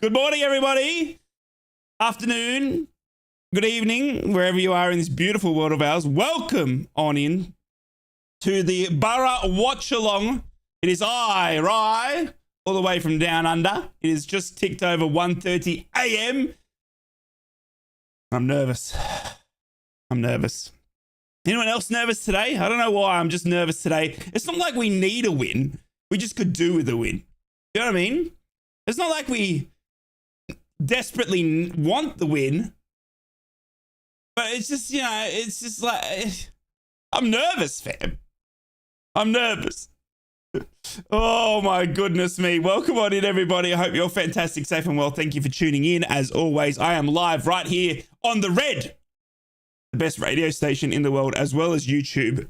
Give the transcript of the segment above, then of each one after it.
Good morning, everybody. Afternoon. Good evening, wherever you are in this beautiful world of ours. Welcome on in to the Boro Watch Along. It is I, Rye, all the way from down under. It is just ticked over 1:30 a.m. I'm nervous. Anyone else nervous today? I don't know why. I'm just nervous today. It's not like we need a win. We just could do with a win. You know what I mean? It's not like we desperately want the win. But it's just, you know, it's just like, I'm nervous, fam. I'm nervous. Oh my goodness me. Welcome on in, everybody. I hope you're fantastic, safe and well. Thank you for tuning in. As always, I am live right here on the Red, the best radio station in the world, as well as YouTube.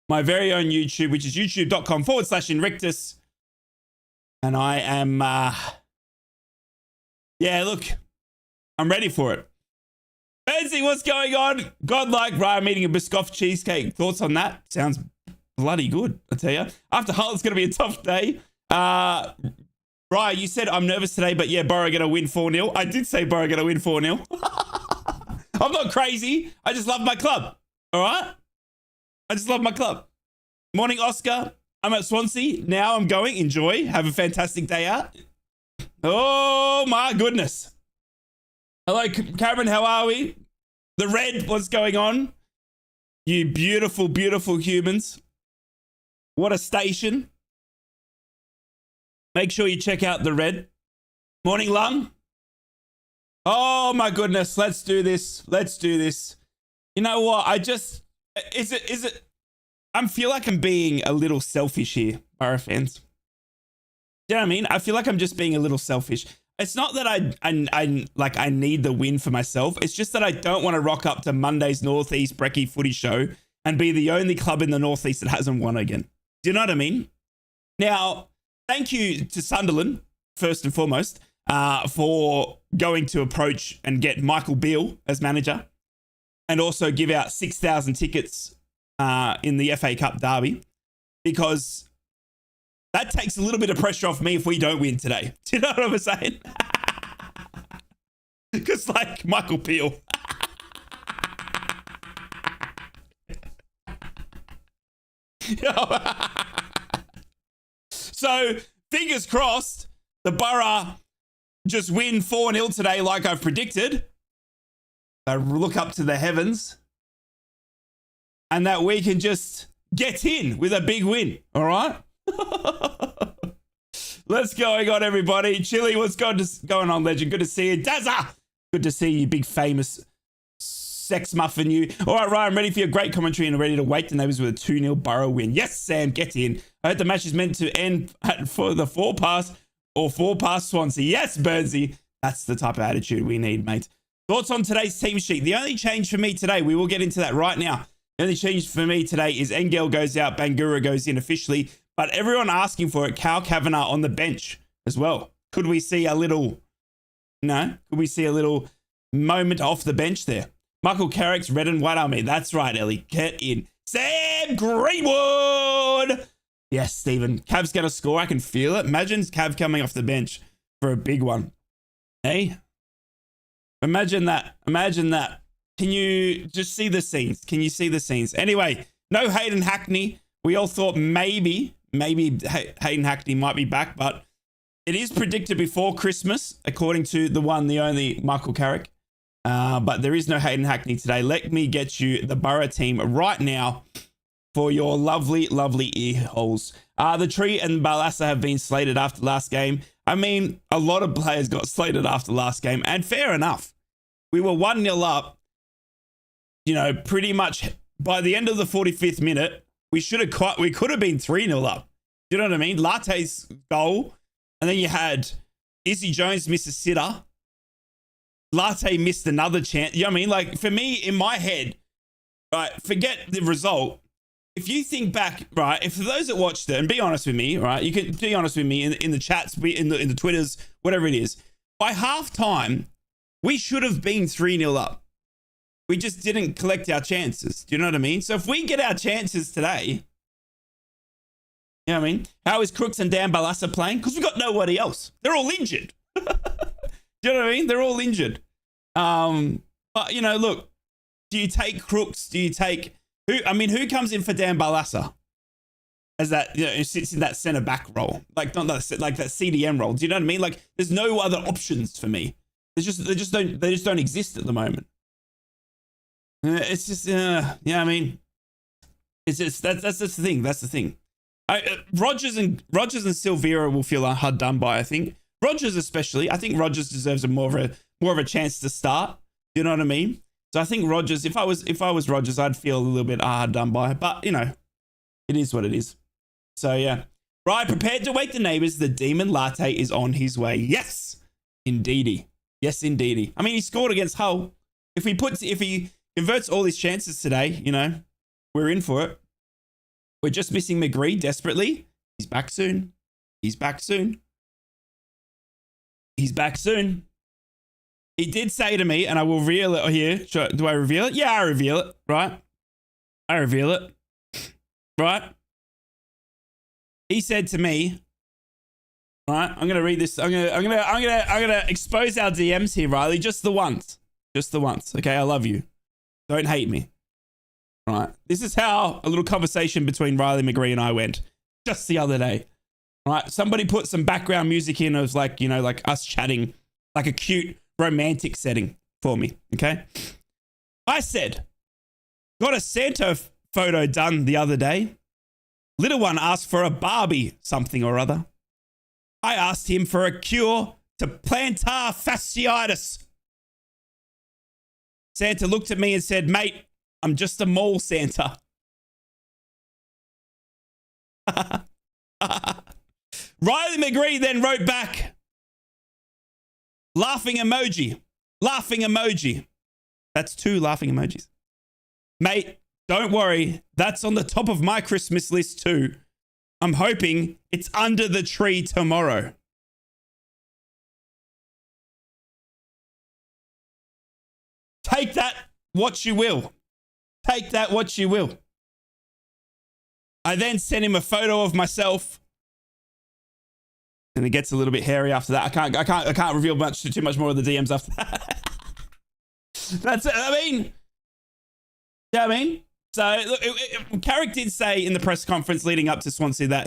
My very own YouTube, which is youtube.com/Invictus. And I am, yeah, look, I'm ready for it. Fancy, what's going on? Godlike Ryan eating a Biscoff cheesecake. Thoughts on that? Sounds bloody good, I tell you. After Hull, it's going to be a tough day. Ryan, you said I'm nervous today, but yeah, Boro going to win 4-0. I did say Boro going to win 4-0. I'm not crazy. I just love my club. All right? I just love my club. Morning, Oscar. I'm at Swansea. Now I'm going. Enjoy. Have a fantastic day out. Oh, my goodness. Hello, Cameron. How are we? The Red, what's going on? You beautiful, beautiful humans. What a station. Make sure you check out the Red. Morning, Lung. Oh, my goodness. Let's do this. Let's do this. You know what? Is it? I feel like I'm being a little selfish here, Boro fans. Do you know what I mean? I feel like I'm just being a little selfish. It's not that I need the win for myself. It's just that I don't want to rock up to Monday's Northeast Brekkie footy show and be the only club in the Northeast that hasn't won again. Do you know what I mean? Now, thank you to Sunderland, first and foremost, for going to approach and get Michael Beale as manager and also give out 6,000 tickets in the FA Cup derby, because that takes a little bit of pressure off me if we don't win today. Do you know what I'm saying? Because, like, Michael Beale. So, fingers crossed, the Boro just win 4-0 today like I've predicted. I look up to the heavens and that we can just get in with a big win, all right? Let's go on, everybody. Chili, what's going on, legend? Good to see you. Dazza! Good to see you, big famous sex muffin you. All right, Ryan, I'm ready for your great commentary and ready to wake the neighbours with a 2-0 Boro win. Yes, Sam, get in. I hope the match is meant to end for the 4-pass or 4-pass Swansea. Yes, Burnsy. That's the type of attitude we need, mate. Thoughts on today's team sheet? The only change for me today, we will get into that right now. The only change for me today is Engel goes out, Bangura goes in officially, but everyone asking for it, Cal Kavanagh on the bench as well. Could we see a little moment off the bench there? Michael Carrick's red and white army. That's right, Ellie. Get in. Sam Greenwood. Yes, Stephen. Cav's going to score. I can feel it. Imagine Cav coming off the bench for a big one. Hey? Imagine that. Imagine that. Can you just see the scenes? Can you see the scenes? Anyway, no Hayden Hackney. We all thought maybe Hayden Hackney might be back, but it is predicted before Christmas, according to the one, the only Michael Carrick. But there is no Hayden Hackney today. Let me get you the Boro team right now for your lovely, lovely ear holes. The Tree and Balassa have been slated after last game. I mean, a lot of players got slated after last game, and fair enough. We were 1-0 up. You know, pretty much by the end of the 45th minute, we could have been 3-0 up. You know what I mean? Latte's goal, and then you had Izzy Jones miss a sitter. Latte missed another chance. You know what I mean? Like, for me, in my head, right, forget the result. If you think back, right, if for those that watched it, and be honest with me, right, you can be honest with me in the chats, in the Twitters, whatever it is. By halftime, we should have been 3-0 up. We just didn't collect our chances. Do you know what I mean? So if we get our chances today, You know what I mean? How is Crooks and Dan Balassa playing? Because we got nobody else. They're all injured. Do you know what I mean? They're all injured. But, you know, look, do you take Crooks? Do you take who? I mean, who comes in for Dan Balassa as that, you know, who sits in that center back role? Like, not that, like that CDM role. Do you know what I mean? Like, there's no other options for me. They just don't exist at the moment. It's just, yeah, I mean, it's just, that's the thing. That's the thing. Rogers and Silvera will feel hard done by, I think. Rogers especially. I think Rogers deserves more of a chance to start. You know what I mean? So I think Rogers, if I was Rogers, I'd feel a little bit hard done by. But, you know, it is what it is. So, yeah. Right, prepared to wake the neighbors. The Demon Latte is on his way. Yes, indeedy. Yes, indeedy. I mean, he scored against Hull. If he converts all his chances today, you know, we're in for it. We're just missing McGree desperately. He's back soon. He's back soon. He's back soon. He did say to me, and I will reveal it here. Do I reveal it? Yeah, I reveal it. Right? I reveal it. Right? He said to me, right? I'm gonna read this. I'm gonna expose our DMs here, Riley. Just the once. Just the once. Okay, I love you. Don't hate me. Right? This is how a little conversation between Riley McGree and I went just the other day. Right? Somebody put some background music in of like, you know, like us chatting, like a cute romantic setting for me. Okay. I said, got a Santa photo done the other day. Little one asked for a Barbie something or other. I asked him for a cure to plantar fasciitis. Santa looked at me and said, mate, I'm just a mall Santa. Riley McGree then wrote back, laughing emoji, laughing emoji. That's 2 laughing emojis. Mate, don't worry. That's on the top of my Christmas list too. I'm hoping it's under the tree tomorrow. Take that what you will. Take that what you will. I then sent him a photo of myself. And it gets a little bit hairy after that. I can't reveal too much more of the DMs after that. That's it. I mean, yeah, I mean, so look, Carrick did say in the press conference leading up to Swansea that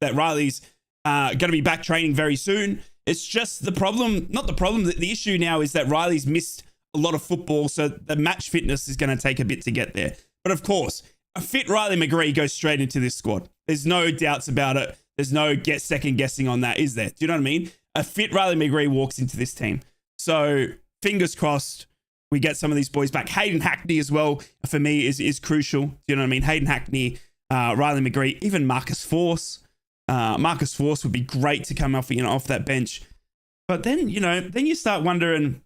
that Riley's going to be back training very soon. It's just the problem, not the problem. The issue now is that Riley's missed a lot of football, so the match fitness is going to take a bit to get there. But of course, a fit Riley McGree goes straight into this squad. There's no doubts about it. There's no second guessing on that, is there? Do you know what I mean? A fit Riley McGree walks into this team. So fingers crossed we get some of these boys back. Hayden Hackney as well, for me, is crucial. Do you know what I mean? Hayden Hackney, Riley McGree, even Marcus Force. Marcus Force would be great to come off, off that bench. But then, then you start wondering,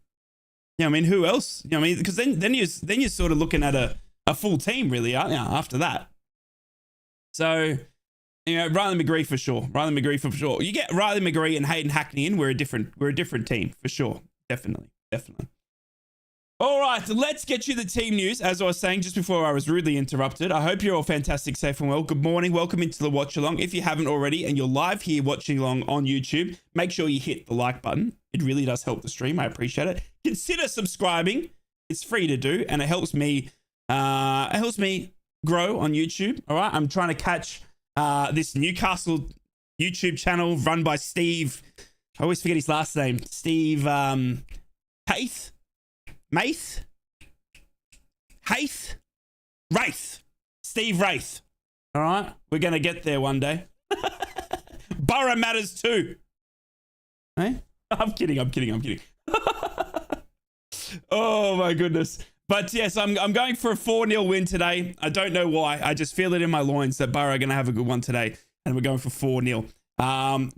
I mean, who else? I mean, because then you're sort of looking at a full team, really, aren't you, after that? So, Riley McGree for sure. Riley McGree for sure. You get Riley McGree and Hayden Hackney in, we're a different team for sure. Definitely. All right, let's get you the team news. As I was saying just before I was rudely interrupted, I hope you're all fantastic, safe and well. Good morning. Welcome into the watch along. If you haven't already and you're live here watching along on YouTube, make sure you hit the like button. It really does help the stream. I appreciate it. Consider subscribing. It's free to do, and it helps me grow on YouTube. All right, I'm trying to catch this Newcastle YouTube channel run by Steve. I always forget his last name. Steve Wraith. Steve Wraith. All right, we're gonna get there one day. Boro matters too. Hey, I'm kidding. Oh my goodness. But yes, I'm going for a 4-0 win today. I don't know why. I just feel it in my loins that Boro are going to have a good one today. And we're going for 4-0.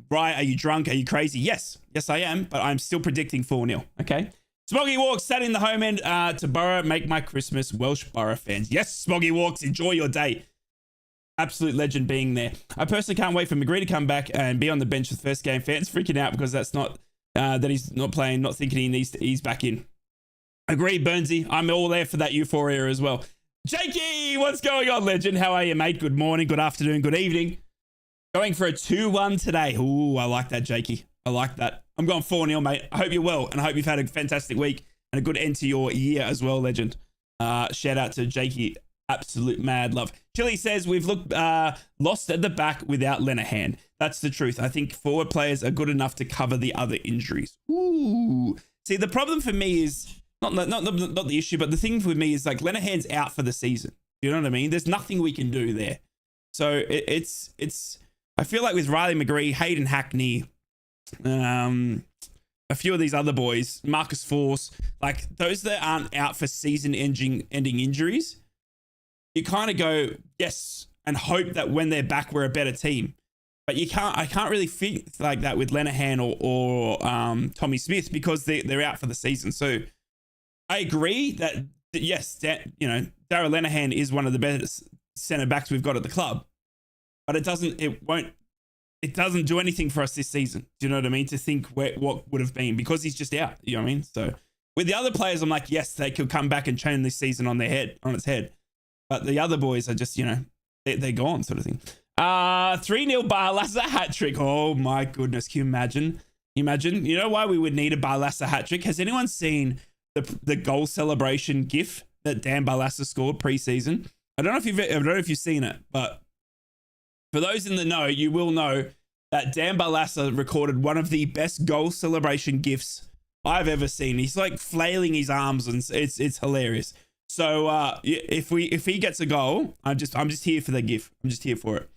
Brian, are you drunk? Are you crazy? Yes, I am. But I'm still predicting 4-0. Okay. Smoggy Walks sat in the home end to Boro. Make my Christmas, Welsh Boro fans. Yes, Smoggy Walks. Enjoy your day. Absolute legend being there. I personally can't wait for McGree to come back and be on the bench for the first game. Fans freaking out because that's not that he's not playing, not thinking he needs to ease back in. Agree, Burnsy. I'm all there for that euphoria as well. Jakey, what's going on, legend? How are you, mate? Good morning, good afternoon, good evening. Going for a 2-1 today. Ooh, I like that, Jakey. I like that. I'm going 4-0, mate. I hope you're well, and I hope you've had a fantastic week and a good end to your year as well, legend. Shout out to Jakey. Absolute mad love. Chili says we've looked lost at the back without Lenihan. That's the truth. I think forward players are good enough to cover the other injuries. Ooh. See, the problem for me is not the issue, but the thing for me is like Lenihan's out for the season. You know what I mean? There's nothing we can do there. So it's. I feel like with Riley McGree, Hayden Hackney, a few of these other boys, Marcus Force, like those that aren't out for season-ending injuries, you kind of go, yes, and hope that when they're back, we're a better team. But I can't really think like that with Lenihan or Tommy Smith because they're out for the season. So I agree that yes, Darryl Lenihan is one of the best centre backs we've got at the club, but it doesn't do anything for us this season. Do you know what I mean? To think what would have been because he's just out. You know what I mean? So with the other players, I'm like, yes, they could come back and turn this season on its head. But the other boys are just, they're gone sort of thing. 3-0 Barlaser hat trick. Oh my goodness. Can you imagine? You know why we would need a Barlaser hat trick? Has anyone seen the goal celebration gif that Dan Barlaser scored preseason? I don't know if you've seen it, but for those in the know, you will know that Dan Barlaser recorded one of the best goal celebration gifs I've ever seen. He's like flailing his arms and it's hilarious. So if he gets a goal, I'm just here for the gif. I'm just here for it.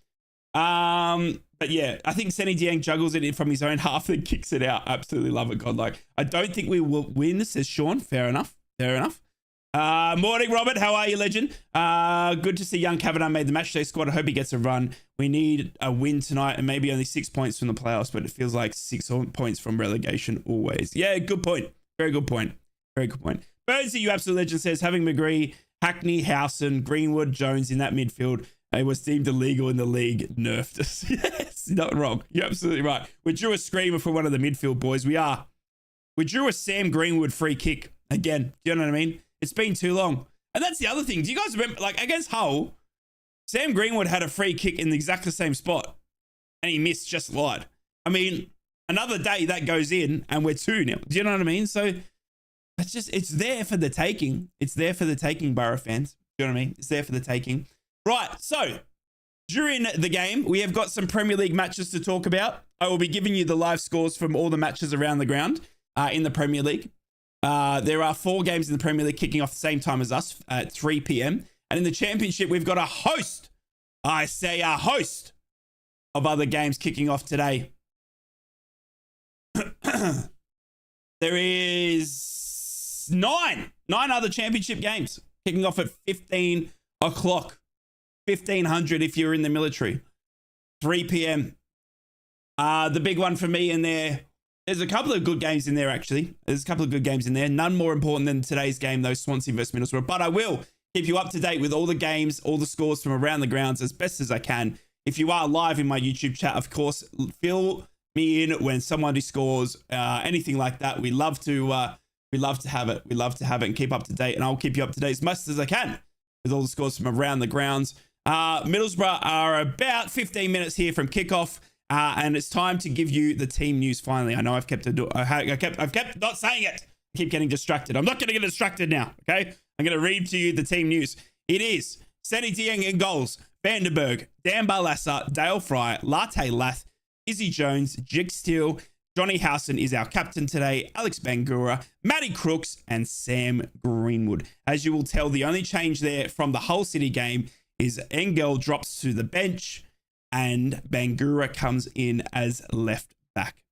But yeah, I think Senny Dieng juggles it in from his own half and kicks it out. Absolutely love it, godlike. I don't think we will win, says Sean. Fair enough. Morning, Robert. How are you, legend? Good to see young Kavanagh made the matchday squad. I hope he gets a run. We need a win tonight and maybe only 6 points from the playoffs, but it feels like 6 points from relegation always. Yeah, good point. Very good point. Burnsy, you absolute legend, says having McGree, Hackney, Howson, Greenwood, Jones in that midfield, it was deemed illegal in the league. Nerfed us. Yes, not wrong. You're absolutely right. We drew a screamer for one of the midfield boys. We drew a Sam Greenwood free kick again. Do you know what I mean? It's been too long. And that's the other thing. Do you guys remember, like against Hull, Sam Greenwood had a free kick in exactly the same spot and he missed just wide. I mean, another day that goes in and we're 2-0. Do you know what I mean? So it's there for the taking. It's there for the taking, Boro fans. Do you know what I mean? It's there for the taking. Right. So during the game, we have got some Premier League matches to talk about. I will be giving you the live scores from all the matches around the ground in the Premier League. There are 4 games in the Premier League kicking off the same time as us at 3 p.m. And in the Championship, we've got a host. I say a host of other games kicking off today. There is 9 other Championship games kicking off at 15 o'clock. 1500 if you're in the military. 3 p.m. The big one for me in there. There's a couple of good games in there, actually. There's a couple of good games in there. None more important than today's game, though, Swansea versus Middlesbrough. But I will keep you up to date with all the games, all the scores from around the grounds as best as I can. If you are live in my YouTube chat, of course, fill me in when somebody scores, anything like that. We love to have it. We love to have it and keep up to date. And I'll keep you up to date as much as I can with all the scores from around the grounds. Middlesbrough are about 15 minutes here from kickoff. And it's time to give you the team news finally. I know I've kept not saying it. I keep getting distracted. I'm not going to get distracted now, okay? I'm going to read to you the team news. It is Senny Dieng in goals, Vandenberg, Dan Barlaser, Dale Fry, Latte Lath, Izzy Jones, Jig Steele, Johnny Howson is our captain today, Alex Bangura, Matty Crooks, and Sam Greenwood. As you will tell, the only change there from the Hull City game is Engel drops to the bench and Bangura comes in as left back.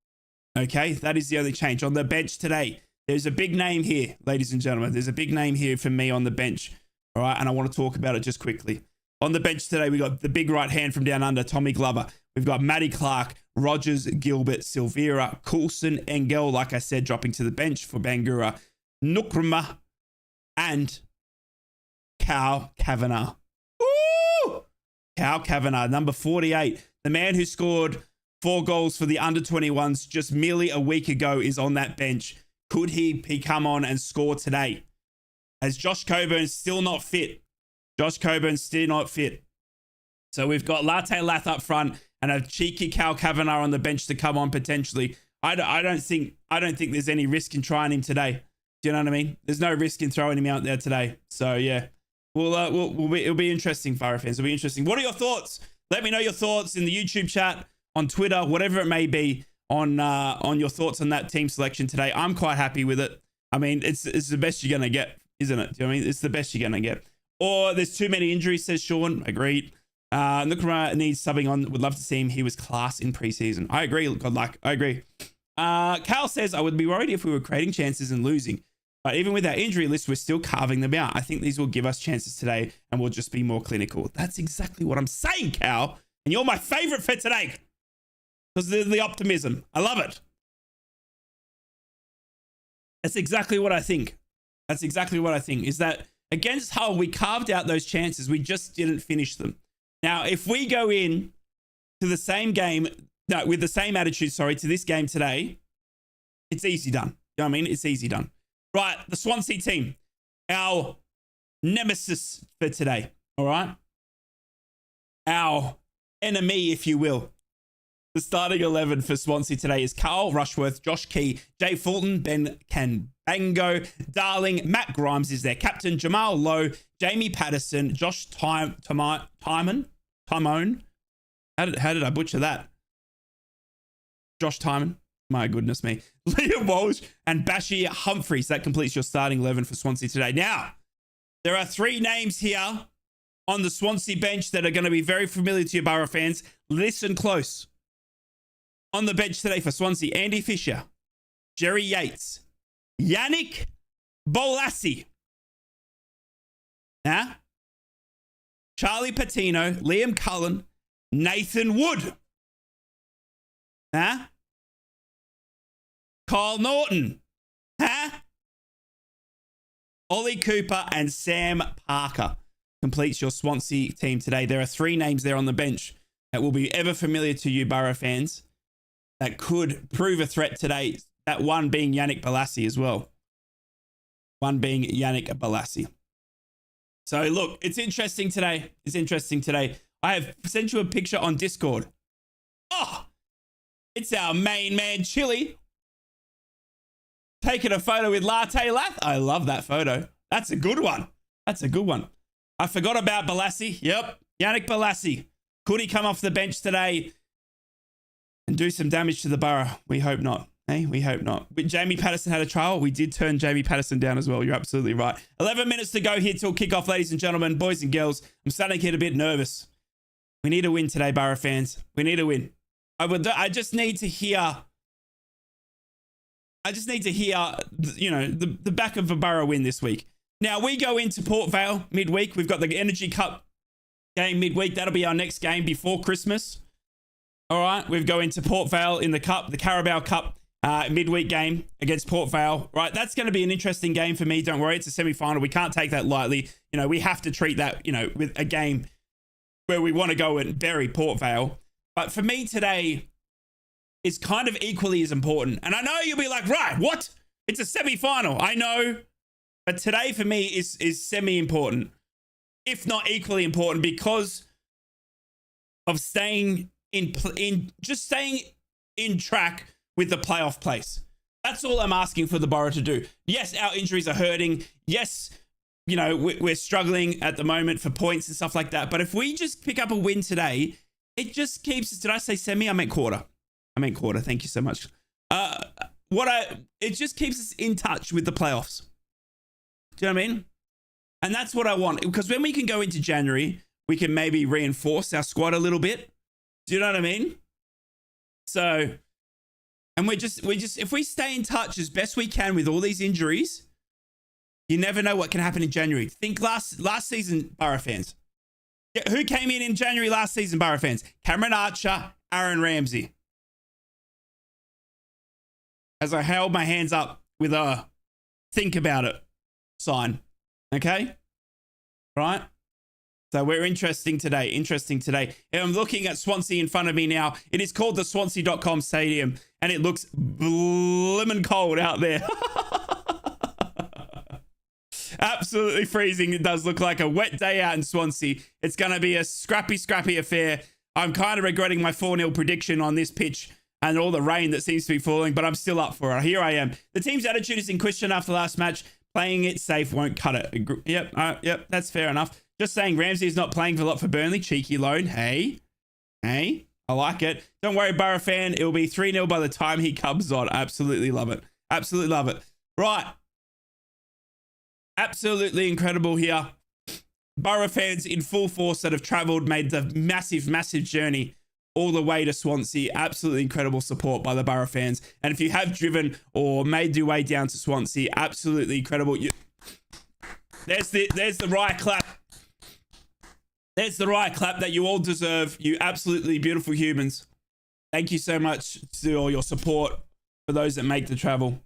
Okay, that is the only change. On the bench today, there's a big name here, ladies and gentlemen. There's a big name here for me on the bench. All right, and I want to talk about it just quickly. On the bench today, we got the big right hand from down under, Tommy Glover. We've got Matty Clark, Rogers, Gilbert, Silvera, Coulson, Engel, like I said, dropping to the bench for Bangura, Nukrama, and Cal Kavanagh. Woo! Cal Kavanagh, number 48. The man who scored 4 goals for the under-21s just merely a week ago is on that bench. Could he come on and score today? As Josh Coburn's still not fit. So we've got Latte Lath up front and a cheeky Cal Kavanagh on the bench to come on potentially, I don't think there's any risk in trying him today. Do you know what I mean? There's no risk in throwing him out there today. So yeah, it'll be interesting, Boro fans. It'll be interesting. What are your thoughts? Let me know your thoughts in the YouTube chat, on Twitter, whatever it may be, on your thoughts on that team selection today. I'm quite happy with it. I mean, it's the best you're gonna get, isn't it? Do you know what I mean? It's the best you're gonna get. Or there's too many injuries, says Sean. Agreed. Nukrama needs subbing on. Would love to see him. He was class in preseason. I agree. Good luck. I agree. Cal says, I would be worried if we were creating chances and losing. But even with our injury list, we're still carving them out. I think these will give us chances today and we'll just be more clinical. That's exactly what I'm saying, Cal. And you're my favorite for today. Because of the optimism. I love it. That's exactly what I think. That's exactly what I think. Is that against Hull, we carved out those chances. We just didn't finish them. Now, if we go in to the same game, no, with the same attitude, sorry, to this game today, it's easy done. You know what I mean? It's easy done. Right, the Swansea team, our nemesis for today, all right? Our enemy, if you will. The starting 11 for Swansea today is Carl Rushworth, Josh Key, Jay Fulton, Ben Canbango, Darling, Matt Grimes is their captain, Jamal Lowe, Jamie Patterson, Josh Timon. How did I butcher that? Josh Timon. My goodness me. Liam Walsh and Bashir Humphreys. That completes your starting 11 for Swansea today. Now, there are 3 names here on the Swansea bench that are going to be very familiar to you, Boro fans. Listen close. On the bench today for Swansea, Andy Fisher, Jerry Yates, Yannick Bolasie. Charlie Patino, Liam Cullen, Nathan Wood. Kyle Norton. Ollie Cooper and Sam Parker completes your Swansea team today. There are 3 names there on the bench that will be ever familiar to you, Boro fans, that could prove a threat today. That one being Yannick Bolasie as well. One being Yannick Bolasie. So look, it's interesting today. It's interesting today. I have sent you a picture on Discord. Oh, it's our main man, Chili, taking a photo with Latte Lath. I love that photo. That's a good one. That's a good one. I forgot about Bolasie. Yep. Yannick Bolasie. Could he come off the bench today and do some damage to the Boro? We hope not. Hey, we hope not. But Jamie Patterson had a trial. We did turn Jamie Patterson down as well. You're absolutely right. 11 minutes to go here till kickoff, ladies and gentlemen, boys and girls. I'm starting to get a bit nervous. We need a win today, Boro fans. We need a win. I just need to hear, you know, the back of a Boro win this week. Now, we go into Port Vale midweek. We've got the Energy Cup game midweek. That'll be our next game before Christmas. All right, we go into Port Vale in the Cup, the Carabao Cup midweek game against Port Vale. Right, that's going to be an interesting game for me. Don't worry, it's a semi-final. We can't take that lightly. You know, we have to treat that, you know, with a game where we want to go and bury Port Vale. But for me today, it's kind of equally as important. And I know you'll be like, right, what? It's a semi-final. I know. But today for me is semi-important, if not equally important, because of staying in track with the playoff place. That's all I'm asking for the Boro to do. Yes, our injuries are hurting. Yes, you know, we're struggling at the moment for points and stuff like that. But if we just pick up a win today, it just keeps us. Did I say semi? I meant quarter. Thank you so much. It just keeps us in touch with the playoffs. Do you know what I mean? And that's what I want, because when we can go into January, we can maybe reinforce our squad a little bit. Do you know what I mean? So, and we just, if we stay in touch as best we can with all these injuries, you never know what can happen in January. Think last season, Boro fans. Who came in January last season, Boro fans? Cameron Archer, Aaron Ramsey. As I held my hands up with a think about it sign. Okay? Right? So we're interesting today. And I'm looking at Swansea in front of me now. It is called the Swansea.com Stadium, and it looks blimmin' cold out there. Absolutely freezing. It does look like a wet day out in Swansea. It's going to be a scrappy affair. I'm kind of regretting my 4-0 prediction on this pitch and all the rain that seems to be falling, but I'm still up for it. Here I am. The team's attitude is in question after last match. Playing it safe won't cut it. Yep, that's fair enough. Just saying, Ramsey is not playing a lot for Burnley. Cheeky loan. Hey, I like it. Don't worry, Boro fan. It'll be 3-0 by the time he comes on. Absolutely love it. Absolutely love it. Right. Absolutely incredible here. Boro fans in full force that have travelled, made the massive journey all the way to Swansea. Absolutely incredible support by the Boro fans. And if you have driven or made your way down to Swansea, absolutely incredible. There's the right clap. There's the right clap that you all deserve. You absolutely beautiful humans. Thank you so much to all your support for those that make the travel.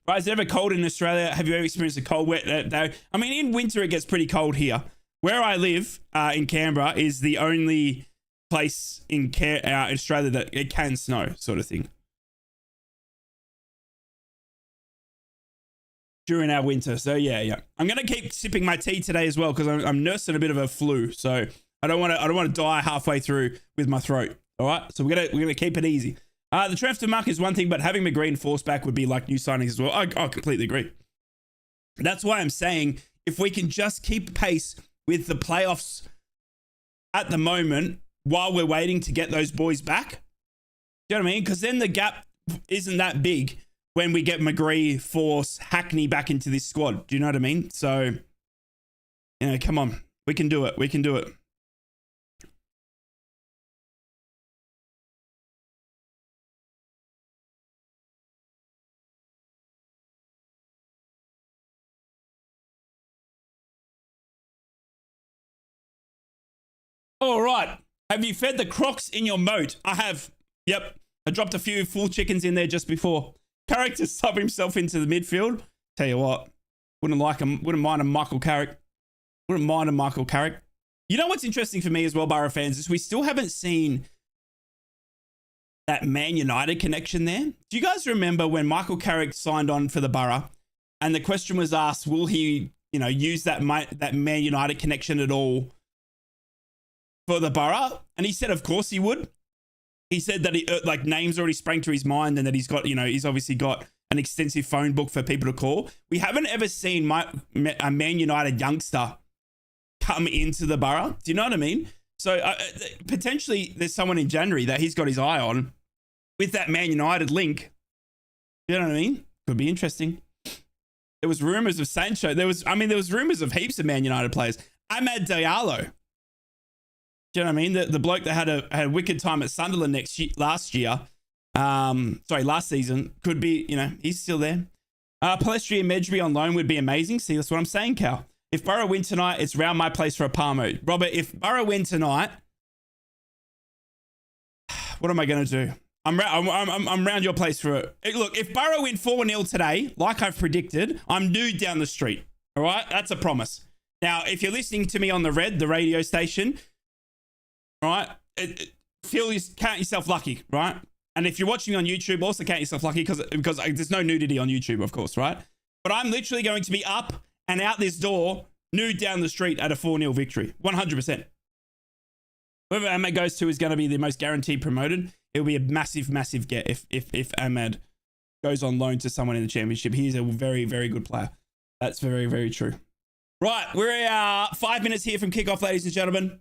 Right, is it ever cold in Australia? Have you ever experienced a cold, wet day? I mean, in winter, it gets pretty cold here. Where I live in Canberra is the only place in Australia that it can snow, sort of thing. During our winter. So yeah. I'm gonna keep sipping my tea today as well because I'm nursing a bit of a flu. So I don't want to die halfway through with my throat. All right. So we're gonna keep it easy. The transfer market is one thing, but having McGree and Force back would be like new signings as well. I completely agree. That's why I'm saying if we can just keep pace with the playoffs at the moment while we're waiting to get those boys back. Do you know what I mean? Because then the gap isn't that big when we get McGree, Force, Hackney back into this squad. Do you know what I mean? So, come on. We can do it. We can do it. All right. Have you fed the crocs in your moat? I have. Yep. I dropped a few full chickens in there just before. Carrick to sub himself into the midfield. Tell you what. Wouldn't mind a Michael Carrick. Wouldn't mind a Michael Carrick. You know what's interesting for me as well, Boro fans, is we still haven't seen that Man United connection there. Do you guys remember when Michael Carrick signed on for the Boro and the question was asked, will he, use that Man United connection at all for the Boro? And he said, of course he would. He said that names already sprang to his mind and that he's got, he's obviously got an extensive phone book for people to call. We haven't ever seen a Man United youngster come into the Boro. Do you know what I mean? So potentially there's someone in January that he's got his eye on with that Man United link. You know what I mean? Could be interesting. There was rumors of Sancho. There was rumors of heaps of Man United players. Amad Diallo. Do you know what I mean? The bloke that had a wicked time at Sunderland last season could be, he's still there. Palestri and Medjby on loan would be amazing. See, that's what I'm saying, Cal. If Boro win tonight, it's round my place for a Palmo. Robert, if Boro win tonight, what am I going to do? I'm round your place for it. Look, if Boro win 4-0 today, like I've predicted, I'm nude down the street. All right? That's a promise. Now, if you're listening to me on the radio station, right, count yourself lucky, right? And if you're watching me on YouTube, also count yourself lucky because there's no nudity on YouTube, of course, right? But I'm literally going to be up and out this door, nude down the street at a 4-0 victory. 100%. Whoever Ahmed goes to is going to be the most guaranteed promoted. It'll be a massive get if Ahmed goes on loan to someone in the championship. He's a very, very good player. That's very, very true. Right, we're 5 minutes here from kickoff, ladies and gentlemen.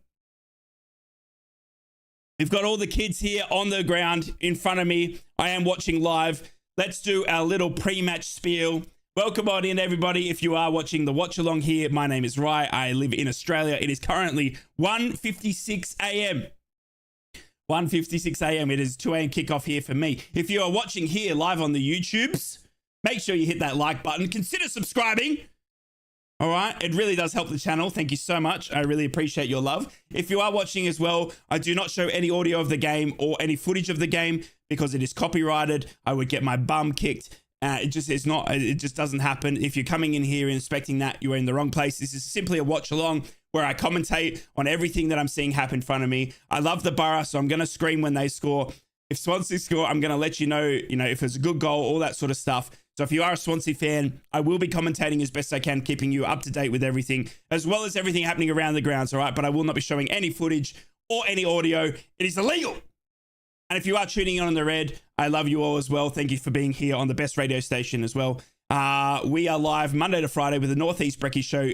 We've got all the kids here on the ground in front of me. I am watching live. Let's do our little pre-match spiel. Welcome on in, everybody. If you are watching the watch along here, my name is Rai. I live in Australia. It is currently 1:56 a.m. 1:56 a.m. It is 2 a.m. kickoff here for me. If you are watching here live on the YouTubes, make sure you hit that like button. Consider subscribing. All right. It really does help the channel. Thank you so much. I really appreciate your love. If you are watching as well, I do not show any audio of the game or any footage of the game because it is copyrighted. I would get my bum kicked. It just doesn't happen. If you're coming in here and expecting that, you are in the wrong place. This is simply a watch along where I commentate on everything that I'm seeing happen in front of me. I love the Boro, so I'm going to scream when they score. If Swansea score, I'm going to let you know, if it's a good goal, all that sort of stuff. So if you are a Swansea fan, I will be commentating as best I can, keeping you up to date with everything, as well as everything happening around the grounds, all right? But I will not be showing any footage or any audio. It is illegal. And if you are tuning in on the red, I love you all as well. Thank you for being here on the best radio station as well. We are live Monday to Friday with the Northeast Brekkie Show,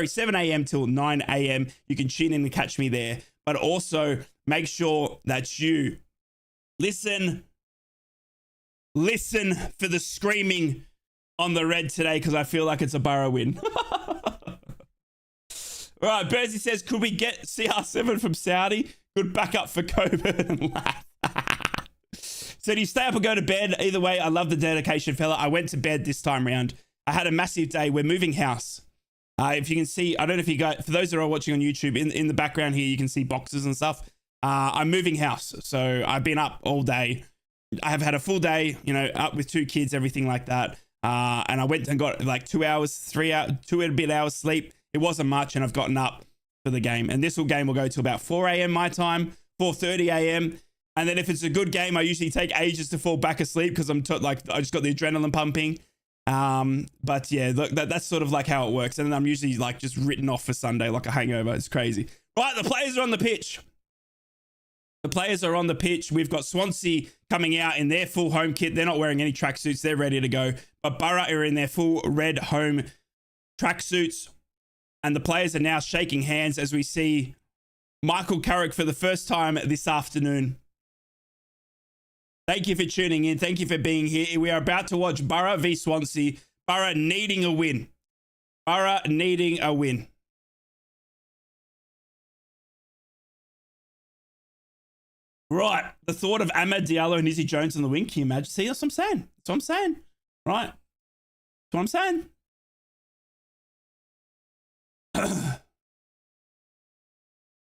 7 a.m. till 9 a.m. You can tune in and catch me there. But also make sure that you listen for the screaming on the red today, because I feel like it's a Boro win. All right, Berzie says, could we get CR7 from Saudi? Good backup for Coburn and Lath. So do you stay up or go to bed? Either way, I love the dedication, fella. I went to bed this time round. I had a massive day. We're moving house. If you can see, I don't know if you guys, for those that are watching on YouTube, in the background here, you can see boxes and stuff. I'm moving house. So I've been up all day. I have had a full day, you know, up with 2 kids, everything like that. And I went and got like 2 and a bit hours sleep. It wasn't much, and I've gotten up for the game. And this game will go to about 4 a.m. my time, 4:30 a.m. And then if it's a good game, I usually take ages to fall back asleep because I just got the adrenaline pumping. But yeah, look, that's sort of like how it works. And then I'm usually like just written off for Sunday, like a hangover. It's crazy. Right, the players are on the pitch. The players are on the pitch. We've got Swansea coming out in their full home kit. They're not wearing any tracksuits. They're ready to go. But Boro are in their full red home tracksuits. And the players are now shaking hands as we see Michael Carrick for the first time this afternoon. Thank you for tuning in. Thank you for being here. We are about to watch Boro v Swansea. Boro needing a win. Boro needing a win. Right. The thought of Amad Diallo and Izzy Jones on the wing. Can you imagine? See, that's what I'm saying. That's what I'm saying. Right. That's what I'm saying.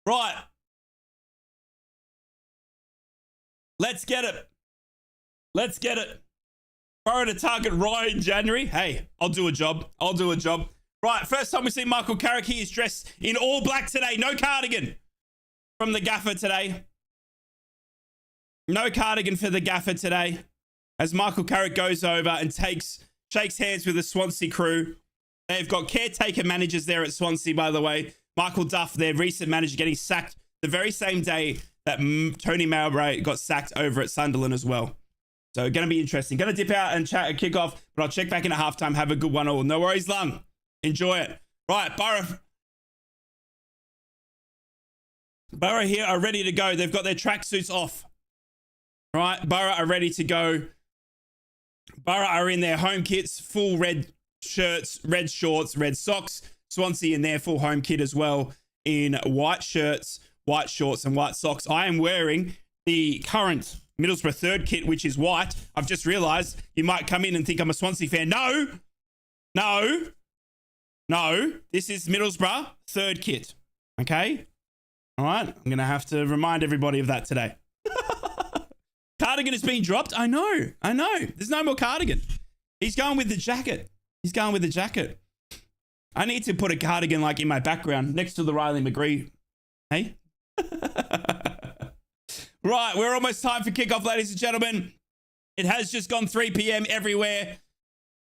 Right. Let's get it. Let's get it. Boro to target Rye in January. Hey, I'll do a job. I'll do a job. Right, first time we see Michael Carrick. He is dressed in all black today. No cardigan from the gaffer today. No cardigan for the gaffer today. As Michael Carrick goes over and shakes hands with the Swansea crew. They've got caretaker managers there at Swansea, by the way. Michael Duff, their recent manager, getting sacked the very same day that Tony Mowbray got sacked over at Sunderland as well. So going to be interesting. Going to dip out and chat and kick off, but I'll check back in at halftime. Have a good one all. No worries, Lung. Enjoy it. Right, Boro here are ready to go. They've got their tracksuits off. Right, Boro are ready to go. Boro are in their home kits, full red shirts, red shorts, red socks. Swansea in their full home kit as well, in white shirts, white shorts, and white socks. I am wearing the current Middlesbrough third kit, which is white. I've just realised you might come in and think I'm a Swansea fan. No. This is Middlesbrough third kit. Okay? All right? I'm going to have to remind everybody of that today. Cardigan has been dropped. I know. There's no more cardigan. He's going with the jacket. I need to put a cardigan like in my background next to the Riley McGree. Hey? Right, we're almost time for kickoff, ladies and gentlemen. It has just gone 3 p.m. everywhere.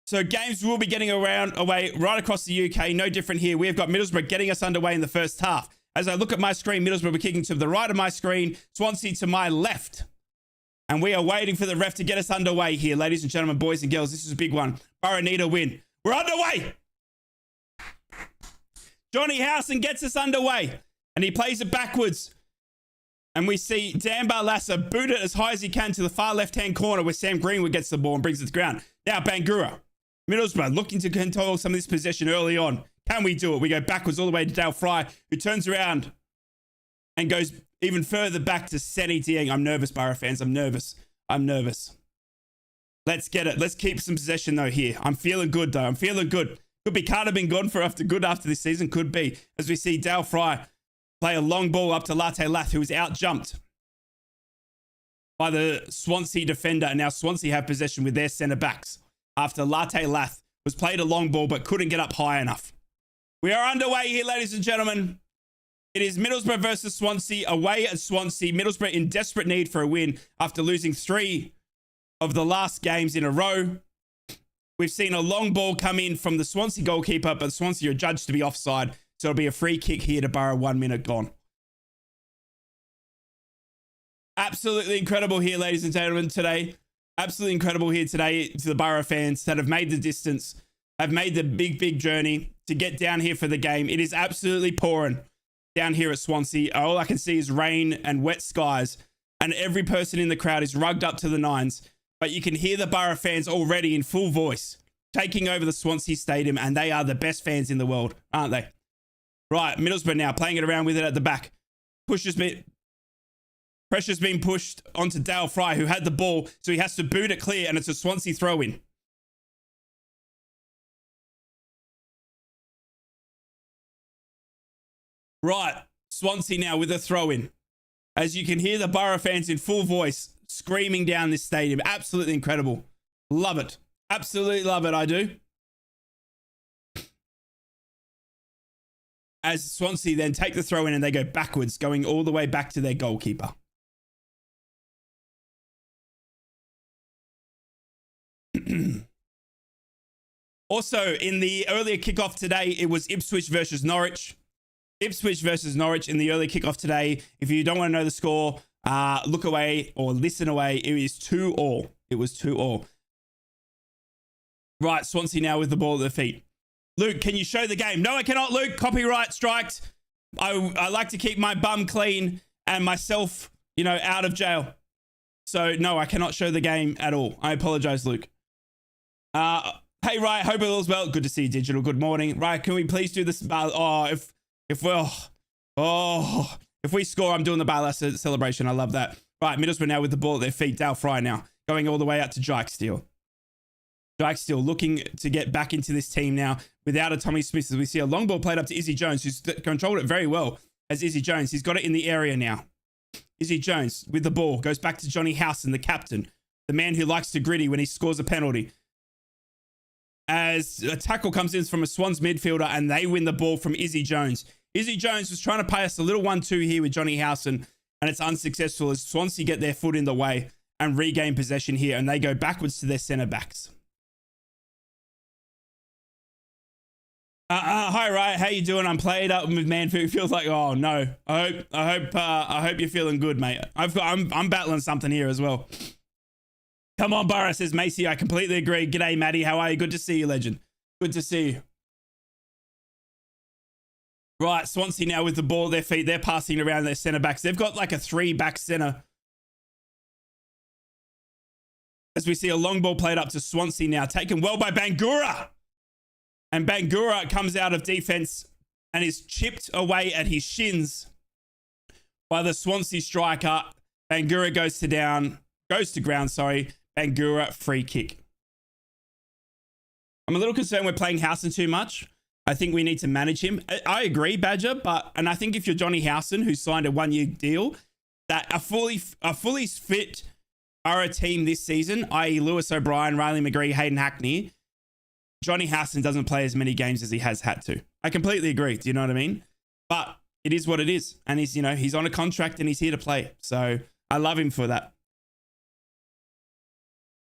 So games will be getting away right across the UK. No different here. We've got Middlesbrough getting us underway in the first half. As I look at my screen, Middlesbrough are kicking to the right of my screen, Swansea to my left. And we are waiting for the ref to get us underway here, ladies and gentlemen, boys and girls. This is a big one. Boro need a win. We're underway. Johnny Howson gets us underway. And he plays it backwards. And we see Dan Barlassa boot it as high as he can to the far left-hand corner where Sam Greenwood gets the ball and brings it to the ground. Now Bangura. Middlesbrough looking to control some of this possession early on. Can we do it? We go backwards all the way to Dale Fry, who turns around and goes even further back to Seni Dieng. I'm nervous, Boro fans. I'm nervous. Let's get it. Let's keep some possession, though, here. I'm feeling good, though. Could be Carter been gone for after this season. Could be. As we see Dale Fry play a long ball up to Latte Lath, who is out-jumped by the Swansea defender. And now Swansea have possession with their centre-backs after Latte Lath was played a long ball but couldn't get up high enough. We are underway here, ladies and gentlemen. It is Middlesbrough versus Swansea, away at Swansea. Middlesbrough in desperate need for a win after losing 3 of the last games in a row. We've seen a long ball come in from the Swansea goalkeeper, but Swansea are judged to be offside. So it'll be a free kick here to Boro. 1 minute gone. Absolutely incredible here, ladies and gentlemen, today. Absolutely incredible here today to the Boro fans that have made the distance, have made the big journey to get down here for the game. It is absolutely pouring down here at Swansea. All I can see is rain and wet skies, and every person in the crowd is rugged up to the nines. But you can hear the Boro fans already in full voice taking over the Swansea Stadium, and they are the best fans in the world, aren't they? Right, Middlesbrough now playing it around with it at the back. Pressure's been pushed onto Dale Fry, who had the ball, so he has to boot it clear, and it's a Swansea throw-in. Right, Swansea now with a throw-in. As you can hear the Boro fans in full voice screaming down this stadium. Absolutely incredible. Love it. Absolutely love it, I do. As Swansea then take the throw-in and they go backwards, going all the way back to their goalkeeper. Also, in the earlier kickoff today, it was Ipswich versus Norwich. Ipswich versus Norwich in the early kickoff today. If you don't want to know the score, look away or listen away. It is 2-2. It was 2-2. Right, Swansea now with the ball at their feet. Luke, can you show the game? No, I cannot, Luke. Copyright striked. I like to keep my bum clean and myself, out of jail. So, no, I cannot show the game at all. I apologize, Luke. Hey, Riot, hope it all's well. Good to see you, Digital. Good morning. Riot, can we please do this? If we score, I'm doing the Ballas celebration. I love that. Right, Middlesbrough now with the ball at their feet. Dale Fry now going all the way out to Jike Steele. Jike Steele looking to get back into this team now without a Tommy Smith, as we see a long ball played up to Izzy Jones, who's controlled it very well as Izzy Jones. He's got it in the area now. Izzy Jones with the ball goes back to Johnny Howson, the captain, the man who likes to gritty when he scores a penalty. As a tackle comes in from a Swans midfielder and they win the ball from Izzy Jones. Izzy Jones was trying to pay us a little 1-2 here with Johnny Howson, and it's unsuccessful as Swansea get their foot in the way and regain possession here, and they go backwards to their centre backs. Hi, Riot. How you doing? I'm played up with man who feels like, oh no. I hope you're feeling good, mate. I'm battling something here as well. Come on, Boro, says Macy. I completely agree. G'day, Maddie. How are you? Good to see you, legend. Good to see you. Right, Swansea now with the ball at their feet. They're passing around their centre backs. They've got like a 3-back centre. As we see a long ball played up to Swansea now, taken well by Bangura. And Bangura comes out of defense and is chipped away at his shins by the Swansea striker. Bangura goes to ground. Bangura free kick. I'm a little concerned we're playing Howson too much. I think we need to manage him. I agree, Badger, and I think if you're Johnny Howson, who signed a 1-year deal, that a fully fit Boro team this season, i.e. Lewis O'Brien, Riley McGree, Hayden Hackney, Johnny Howson doesn't play as many games as he has had to. I completely agree. Do you know what I mean? But it is what it is. And he's on a contract and he's here to play. So I love him for that.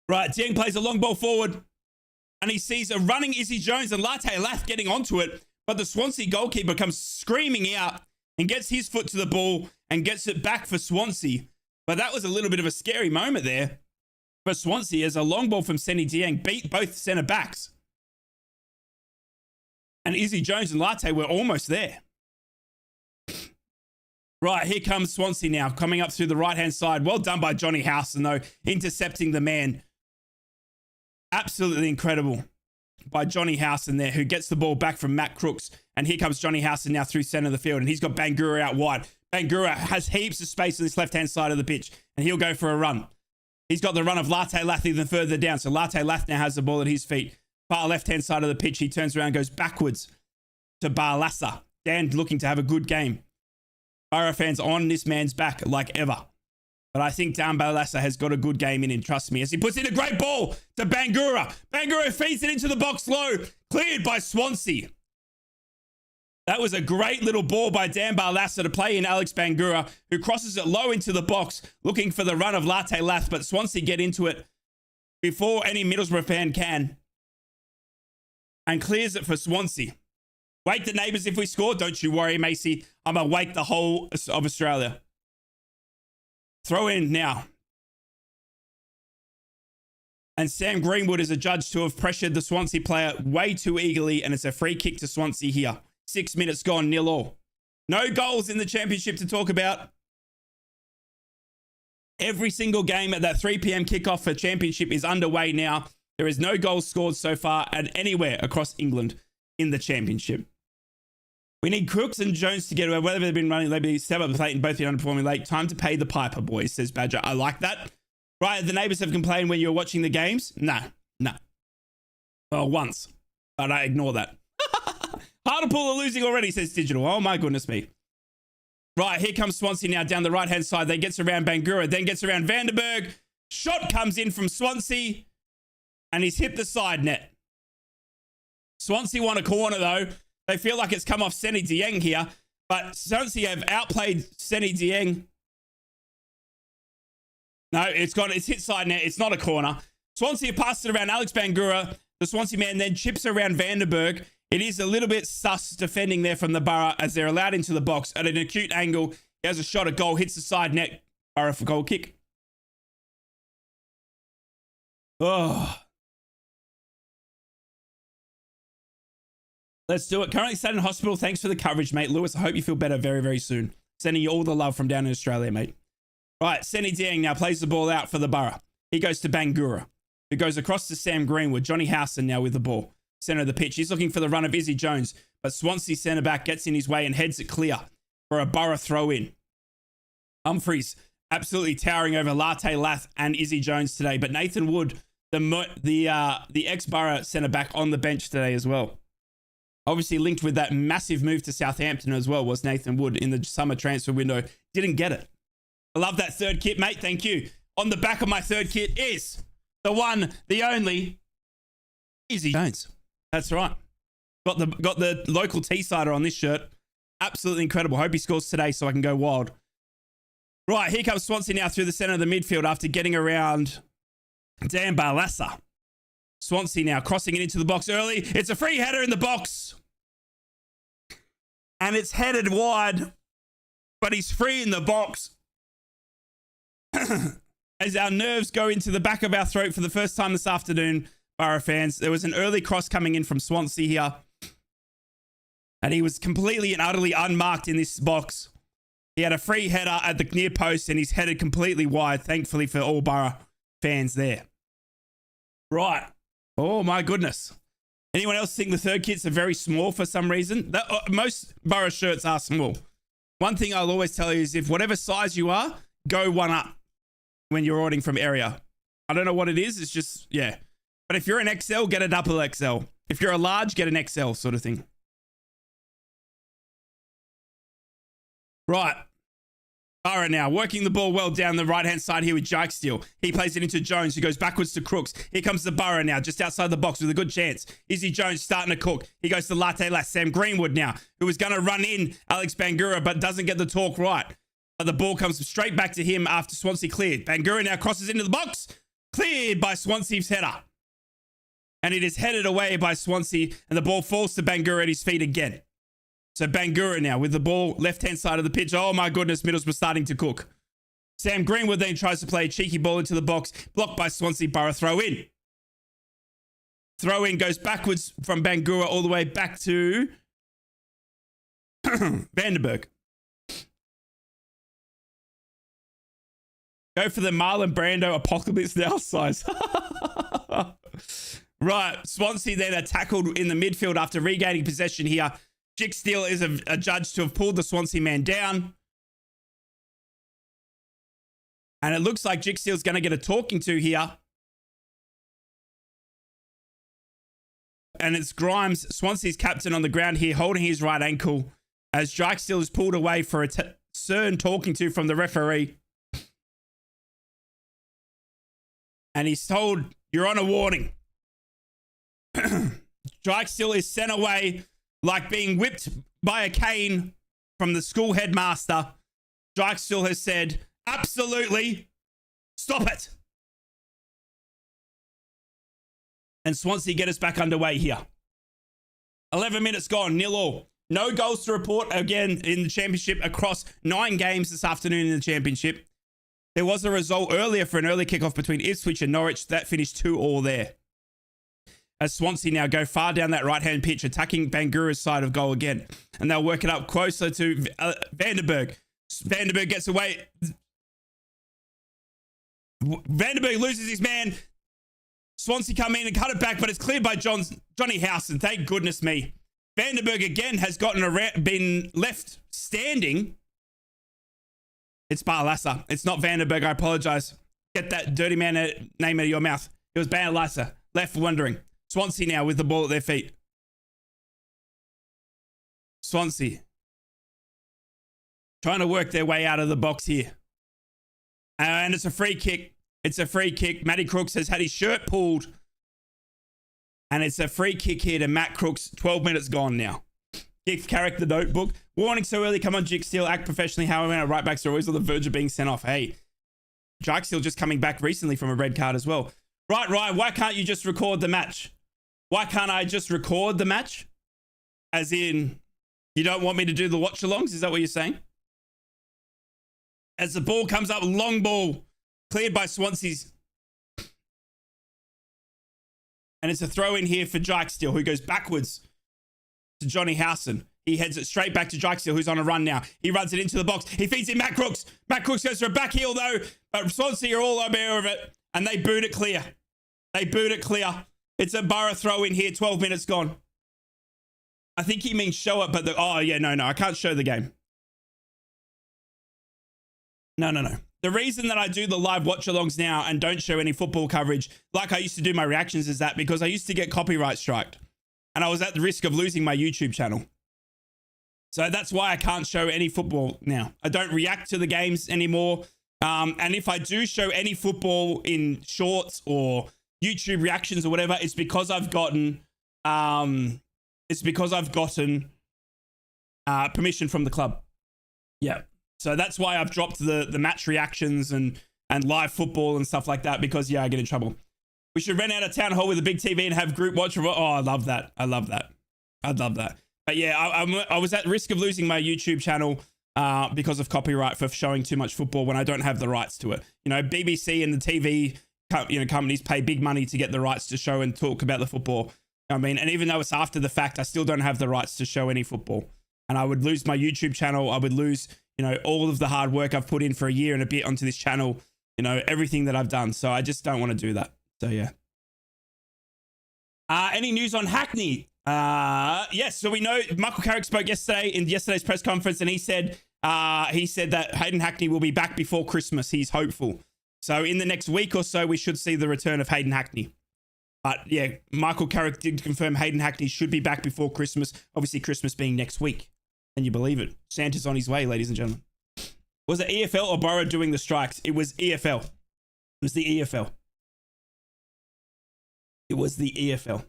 Right, Dieng plays a long ball forward and he sees a running Izzy Jones and Latte Lath getting onto it. But the Swansea goalkeeper comes screaming out and gets his foot to the ball and gets it back for Swansea. But that was a little bit of a scary moment there for Swansea as a long ball from Seny Dieng beat both centre backs. And Izzy Jones and Latte were almost there. Right, here comes Swansea now, coming up through the right-hand side. Well done by Johnny Howson, though, intercepting the man. Absolutely incredible by Johnny Howson there, who gets the ball back from Matt Crooks. And here comes Johnny Howson now through centre of the field, and he's got Bangura out wide. Bangura has heaps of space on this left-hand side of the pitch, and he'll go for a run. He's got the run of Latte Lath even further down, so Latte Lath now has the ball at his feet. Far left-hand side of the pitch, he turns around, goes backwards to Barlassa. Dan looking to have a good game. Boro fans on this man's back like ever. But I think Dan Barlassa has got a good game in him, trust me, as he puts in a great ball to Bangura. Bangura feeds it into the box low, cleared by Swansea. That was a great little ball by Dan Barlassa to play in Alex Bangura, who crosses it low into the box, looking for the run of Latte Lath, but Swansea get into it before any Middlesbrough fan can. And clears it for Swansea. Wake the neighbours if we score. Don't you worry, Macy. I'm going to wake the whole of Australia. Throw in now. And Sam Greenwood is adjudged to have pressured the Swansea player way too eagerly, and it's a free kick to Swansea here. 6 minutes gone, 0-0. No goals in the championship to talk about. Every single game at that 3 p.m. kickoff for championship is underway now. There is no goals scored so far at anywhere across England in the championship. We need Crooks and Jones to get away. Whether they've been running, they've step up late and both been underperforming late. Time to pay the piper, boys, says Badger. I like that. Right, the neighbours have complained when you were watching the games? No. Well, once. But I ignore that. Hartlepool are losing already, says Digital. Oh, my goodness me. Right, here comes Swansea now down the right-hand side. They gets around Bangura, then gets around Vandenberg. Shot comes in from Swansea, and he's hit the side net. Swansea want a corner, though. They feel like it's come off Seny Dieng here, but Swansea have outplayed Seny Dieng. No, it's hit side net. It's not a corner. Swansea passed it around Alex Bangura. The Swansea man then chips around Vandenberg. It is a little bit sus defending there from the Boro as they're allowed into the box at an acute angle. He has a shot at goal, hits the side net. Boro for goal kick. Oh. Let's do it. Currently staying in hospital. Thanks for the coverage, mate. Lewis, I hope you feel better very, very soon. Sending you all the love from down in Australia, mate. Right, Seny Dieng now plays the ball out for the Boro. He goes to Bangura, who goes across to Sam Greenwood. Johnny Howson now with the ball. Center of the pitch. He's looking for the run of Izzy Jones, but Swansea centre back gets in his way and heads it clear for a Boro throw in. Humphreys absolutely towering over Latte Lath and Izzy Jones today, but Nathan Wood, the ex-Boro centre back on the bench today as well. Obviously linked with that massive move to Southampton as well was Nathan Wood in the summer transfer window. Didn't get it. I love that third kit, mate. Thank you. On the back of my third kit is the one, the only, Izzy Jones. That's right. Got the local T-sider on this shirt. Absolutely incredible. Hope he scores today so I can go wild. Right, here comes Swansea now through the centre of the midfield after getting around Dan Barlassa. Swansea now crossing it into the box early. It's a free header in the box. And it's headed wide. But he's free in the box. As our nerves go into the back of our throat for the first time this afternoon, Boro fans. There was an early cross coming in from Swansea here. And he was completely and utterly unmarked in this box. He had a free header at the near post and he's headed completely wide, thankfully for all Boro fans there. Right. Oh my goodness. Anyone else think the third kits are very small for some reason? Most Boro shirts are small. One thing I'll always tell you is if whatever size you are, go one up when you're ordering from Area. I don't know what it is. It's just, yeah. But if you're an XL, get a double XL. If you're a large, get an XL sort of thing. Right. Boro now working the ball well down the right-hand side here with Jake Steele. He plays it into Jones, who goes backwards to Crooks. Here comes the Boro now, just outside the box with a good chance. Izzy Jones starting to cook. He goes to Latte Lass. Sam Greenwood now, who was going to run in Alex Bangura, but doesn't get the talk right. But the ball comes straight back to him after Swansea cleared. Bangura now crosses into the box. Cleared by Swansea's header. And it is headed away by Swansea, and the ball falls to Bangura at his feet again. So Bangura now with the ball left-hand side of the pitch. Oh my goodness, Middlesbrough starting to cook. Sam Greenwood then tries to play a cheeky ball into the box, blocked by Swansea. Boro throw in. Throw in goes backwards from Bangura all the way back to Vandenberg. Go for the Marlon Brando Apocalypse Now size. Right, Swansea then are tackled in the midfield after regaining possession here. Jake Steele is a judge to have pulled the Swansea man down. And it looks like Jake Steele's going to get a talking to here. And it's Grimes, Swansea's captain, on the ground here, holding his right ankle as Jake Steele is pulled away for a stern talking to from the referee. And he's told, you're on a warning. Jake Steele is sent away like being whipped by a cane from the school headmaster. Jake Steele has said, absolutely, stop it. And Swansea get us back underway here. 11 minutes gone, 0-0. No goals to report again in the championship across 9 games this afternoon in the championship. There was a result earlier for an early kickoff between Ipswich and Norwich. That finished 2-2 there. As Swansea now go far down that right-hand pitch, attacking Bangura's side of goal again. And they'll work it up closer to Vandenberg. Vandenberg gets away. Vandenberg loses his man. Swansea come in and cut it back, but it's cleared by Johnny Howson. Thank goodness me. Vandenberg again has been left standing. It's Barlasser. It's not Vandenberg. I apologize. Get that dirty man name out of your mouth. It was Barlasser. Left wondering. Swansea now with the ball at their feet. Swansea trying to work their way out of the box here. And it's a free kick. It's a free kick. Matty Crooks has had his shirt pulled. And it's a free kick here to Matt Crooks. 12 minutes gone now. Give Carrick the notebook. Warning so early. Come on, Jake Steele. Act professionally. However, our right backs are always on the verge of being sent off. Hey, Jake Steele just coming back recently from a red card as well. Right, Ryan, why can't you just record the match? Why can't I just record the match? As in, you don't want me to do the watch-alongs? Is that what you're saying? As the ball comes up, long ball, cleared by Swansea's. And it's a throw in here for Jake Steele, who goes backwards to Johnny Howson. He heads it straight back to Jake Steele, who's on a run now. He runs it into the box. He feeds in Matt Crooks. Matt Crooks goes for a back heel, though. But Swansea are all aware of it. And they boot it clear. They boot it clear. It's a Boro throw in here. 12 minutes gone. I think he means show it, but oh, yeah, no. I can't show the game. No. The reason that I do the live watch-alongs now and don't show any football coverage like I used to do my reactions is that because I used to get copyright striked. And I was at the risk of losing my YouTube channel. So that's why I can't show any football now. I don't react to the games anymore. And if I do show any football in shorts or YouTube reactions or whatever, it's because I've gotten permission from the club. Yeah. So that's why I've dropped the match reactions and live football and stuff like that because, yeah, I get in trouble. We should rent out a town hall with a big TV and have group watch. Oh, I love that. I'd love that. But yeah, I was at risk of losing my YouTube channel because of copyright for showing too much football when I don't have the rights to it. You know, BBC and the TV companies pay big money to get the rights to show and talk about the football. I mean, and even though it's after the fact, I still don't have the rights to show any football. And I would lose my YouTube channel. I would lose, all of the hard work I've put in for a year and a bit onto this channel, everything that I've done. So I just don't want to do that. So, yeah. Any news on Hackney? Yes. So we know Michael Carrick spoke yesterday in yesterday's press conference, and he said that Hayden Hackney will be back before Christmas. He's hopeful. So in the next week or so, we should see the return of Hayden Hackney. But yeah, Michael Carrick did confirm Hayden Hackney should be back before Christmas. Obviously, Christmas being next week. Can you believe it? Santa's on his way, ladies and gentlemen. Was it EFL or Boro doing the strikes? It was EFL. It was the EFL. It was the EFL.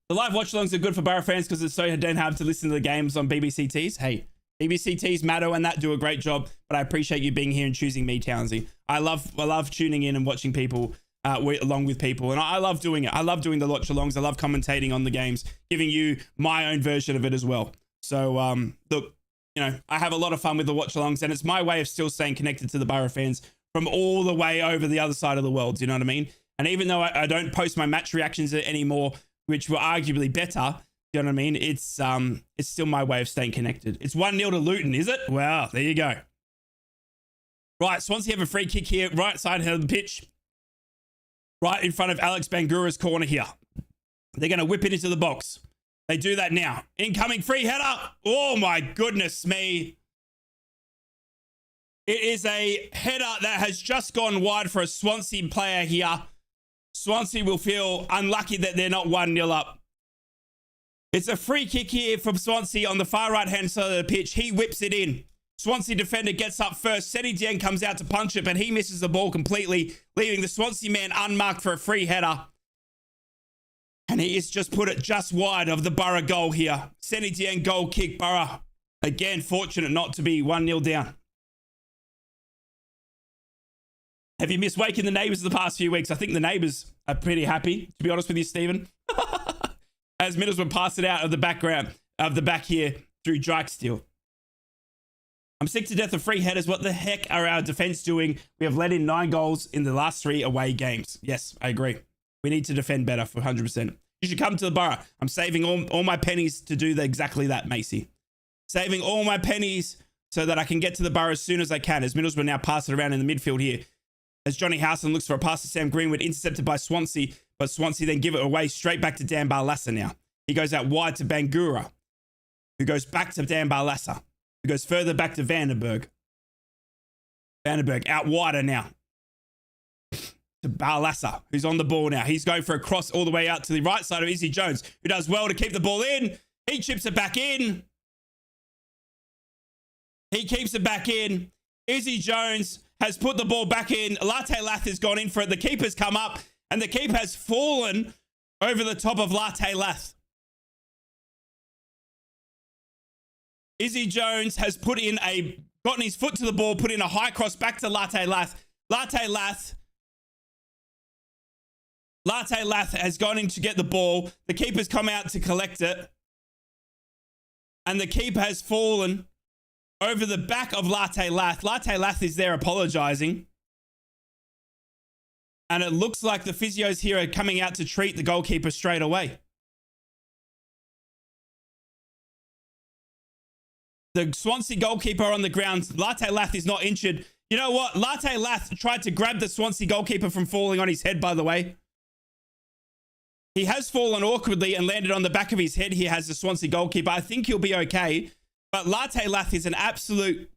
The live watch-alongs are good for Boro fans because it's so you don't have to listen to the games on BBC Tees. Hey, BBC Tees, Matto and that do a great job, but I appreciate you being here and choosing me, Townsy. I love tuning in and watching people along with people, and I love doing it. I love doing the watch-alongs. I love commentating on the games, giving you my own version of it as well. So, look, I have a lot of fun with the watch-alongs, and it's my way of still staying connected to the Boro fans from all the way over the other side of the world. Do you know what I mean? And even though I don't post my match reactions anymore, which were arguably better, you know what I mean? It's still my way of staying connected. It's 1-0 to Luton, is it? Wow, there you go. Right, Swansea have a free kick here, right side of the pitch. Right in front of Alex Bangura's corner here. They're going to whip it into the box. They do that now. Incoming free header. Oh my goodness me. It is a header that has just gone wide for a Swansea player here. Swansea will feel unlucky that they're not 1-0 up. It's a free kick here from Swansea on the far right-hand side of the pitch. He whips it in. Swansea defender gets up first. Seni Dieng comes out to punch it, but he misses the ball completely, leaving the Swansea man unmarked for a free header. And he has just put it just wide of the Boro goal here. Seni Dieng goal kick. Boro, again, fortunate not to be 1-0 down. Have you missed Waking the Neighbours the past few weeks? I think the neighbours are pretty happy, to be honest with you, Stephen. As Middlesbrough pass it out of the background, of the back here through Jake Steele. I'm sick to death of free headers. What the heck are our defense doing? We have let in 9 goals in the last 3 away games. Yes, I agree. We need to defend better for 100%. You should come to the Boro. I'm saving all my pennies to do exactly that, Macy. Saving all my pennies so that I can get to the Boro as soon as I can. As Middlesbrough now pass it around in the midfield here. As Johnny Howson looks for a pass to Sam Greenwood, intercepted by Swansea. But Swansea then give it away straight back to Dan Barlaser now. He goes out wide to Bangura, who goes back to Dan Barlaser, who goes further back to Vandenberg. Vandenberg out wider now to Barlaser, who's on the ball now. He's going for a cross all the way out to the right side of Izzy Jones, who does well to keep the ball in. He chips it back in. He keeps it back in. Izzy Jones has put the ball back in. Latte Lath has gone in for it. The keeper's come up, and the keeper has fallen over the top of Latte Lath. Izzy Jones has gotten his foot to the ball, put in a high cross back to Latte Lath. Latte Lath has gone in to get the ball. The keeper's come out to collect it. And the keeper has fallen over the back of Latte Lath. Latte Lath is there apologizing. And it looks like the physios here are coming out to treat the goalkeeper straight away. The Swansea goalkeeper on the ground. Latte Lath is not injured. You know what? Latte Lath tried to grab the Swansea goalkeeper from falling on his head, by the way. He has fallen awkwardly and landed on the back of his head. He has the Swansea goalkeeper. I think he'll be okay. But Latte Lath is an absolute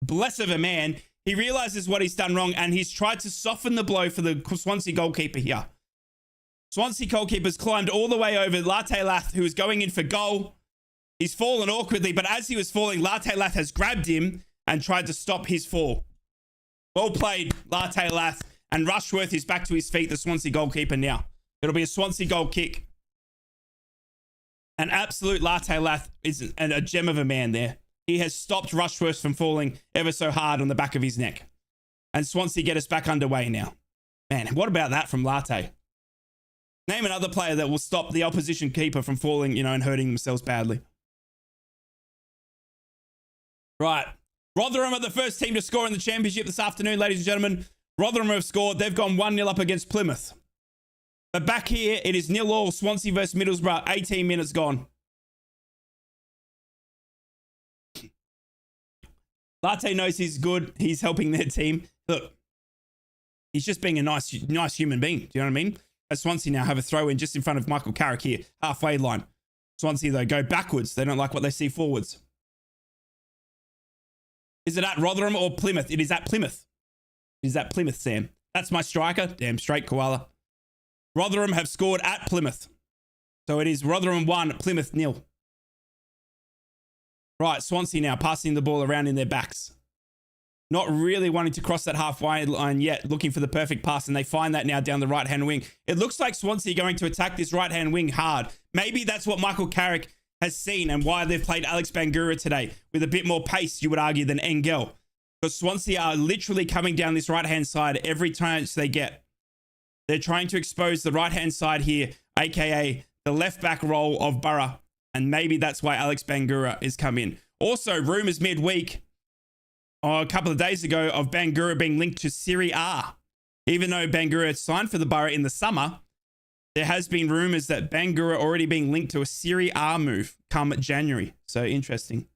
bless of a man. He realizes what he's done wrong, and he's tried to soften the blow for the Swansea goalkeeper here. Swansea goalkeeper's climbed all the way over Latte Lath, who is going in for goal. He's fallen awkwardly, but as he was falling, Latte Lath has grabbed him and tried to stop his fall. Well played, Latte Lath. And Rushworth is back to his feet, the Swansea goalkeeper now. It'll be a Swansea goal kick. An absolute Latte Lath is a gem of a man there. He has stopped Rushworth from falling ever so hard on the back of his neck. And Swansea get us back underway now. Man, what about that from Latte? Name another player that will stop the opposition keeper from falling, and hurting themselves badly. Right. Rotherham are the first team to score in the championship this afternoon, ladies and gentlemen. Rotherham have scored. They've gone 1-0 up against Plymouth. But back here, it is 0-0, Swansea versus Middlesbrough. 18 minutes gone. Latte knows he's good. He's helping their team. Look, he's just being a nice human being. Do you know what I mean? As Swansea now have a throw in just in front of Michael Carrick here. Halfway line. Swansea, though, go backwards. They don't like what they see forwards. Is it at Rotherham or Plymouth? It is at Plymouth. It is at Plymouth, Sam. That's my striker. Damn straight, Koala. Rotherham have scored at Plymouth. So it is Rotherham 1, Plymouth 0. Right, Swansea now passing the ball around in their backs. Not really wanting to cross that halfway line yet, looking for the perfect pass, and they find that now down the right-hand wing. It looks like Swansea going to attack this right-hand wing hard. Maybe that's what Michael Carrick has seen and why they've played Alex Bangura today with a bit more pace, you would argue, than Engel. Because Swansea are literally coming down this right-hand side every chance they get. They're trying to expose the right-hand side here, aka the left-back role of Boro. And maybe that's why Alex Bangura is come in. Also, rumours midweek, a couple of days ago, of Bangura being linked to Serie A. Even though Bangura signed for the Boro in the summer, there has been rumours that Bangura already being linked to a Serie A move come January. So interesting.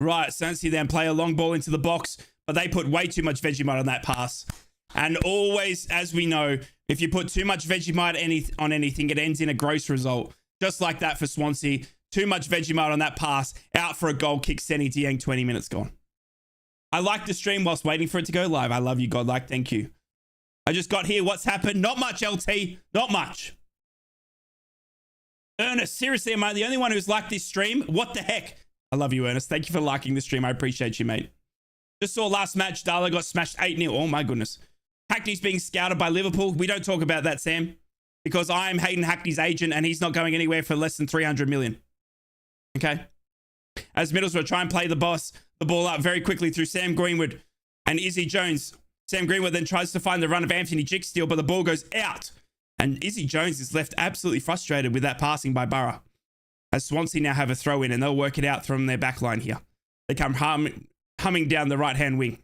Right, Swansea then play a long ball into the box, but they put way too much Vegemite on that pass. And always, as we know, if you put too much Vegemite on anything, it ends in a gross result. Just like that for Swansea. Too much Vegemite on that pass. Out for a goal kick. Seni Dieng, 20 minutes gone. I like the stream whilst waiting for it to go live. I love you, Godlike. Thank you. I just got here. What's happened? Not much, LT. Not much. Ernest, seriously, am I the only one who's liked this stream? What the heck? I love you, Ernest. Thank you for liking the stream. I appreciate you, mate. Just saw last match. Darla got smashed 8-0. Oh, my goodness. Hackney's being scouted by Liverpool. We don't talk about that, Sam. Because I'm Hayden Hackney's agent and he's not going anywhere for less than 300 million. Okay? As Middlesbrough try and play the ball up very quickly through Sam Greenwood and Izzy Jones. Sam Greenwood then tries to find the run of Anthony Jicksteel, but the ball goes out. And Izzy Jones is left absolutely frustrated with that passing by Boro. As Swansea now have a throw in and they'll work it out from their back line here. They come humming down the right-hand wing.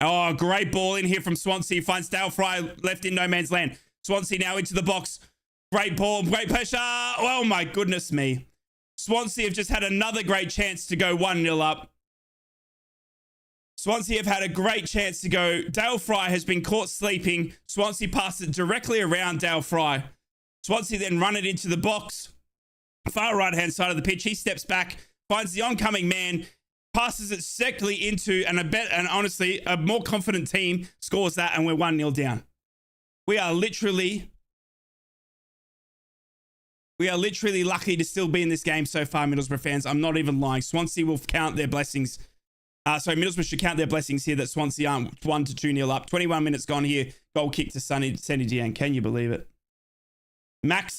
Oh, great ball in here from Swansea. Finds Dale Fry left in no man's land. Swansea now into the box. Great ball, great pressure. Oh, my goodness me. Swansea have just had another great chance to go 1-0 up. Swansea have had a great chance to go. Dale Fry has been caught sleeping. Swansea passed it directly around Dale Fry. Swansea then run it into the box. Far right-hand side of the pitch. He steps back, finds the oncoming man, passes it sectly into, and honestly, a more confident team scores that, and we're 1-0 down. We are literally lucky to still be in this game so far, Middlesbrough fans. I'm not even lying. Swansea will count their blessings. Middlesbrough should count their blessings here that Swansea aren't 1-2-0 up. 21 minutes gone here. Goal kick to Sonny Dieng. Can you believe it? Mac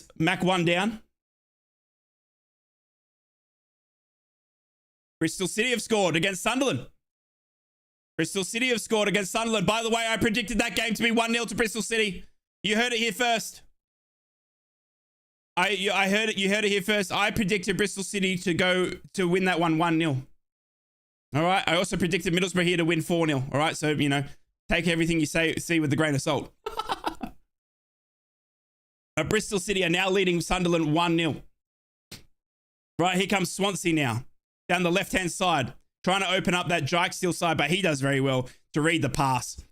1 down. Bristol City have scored against Sunderland. Bristol City have scored against Sunderland. By the way, I predicted that game to be 1-0 to Bristol City. You heard it here first. You heard it here first. I predicted Bristol City to win that one 1-0. All right. I also predicted Middlesbrough here to win 4-0. All right. So, take everything you see with a grain of salt. Bristol City are now leading Sunderland 1-0. Right. Here comes Swansea now. Down the left-hand side. Trying to open up that Jike Steele side, but he does very well to read the pass.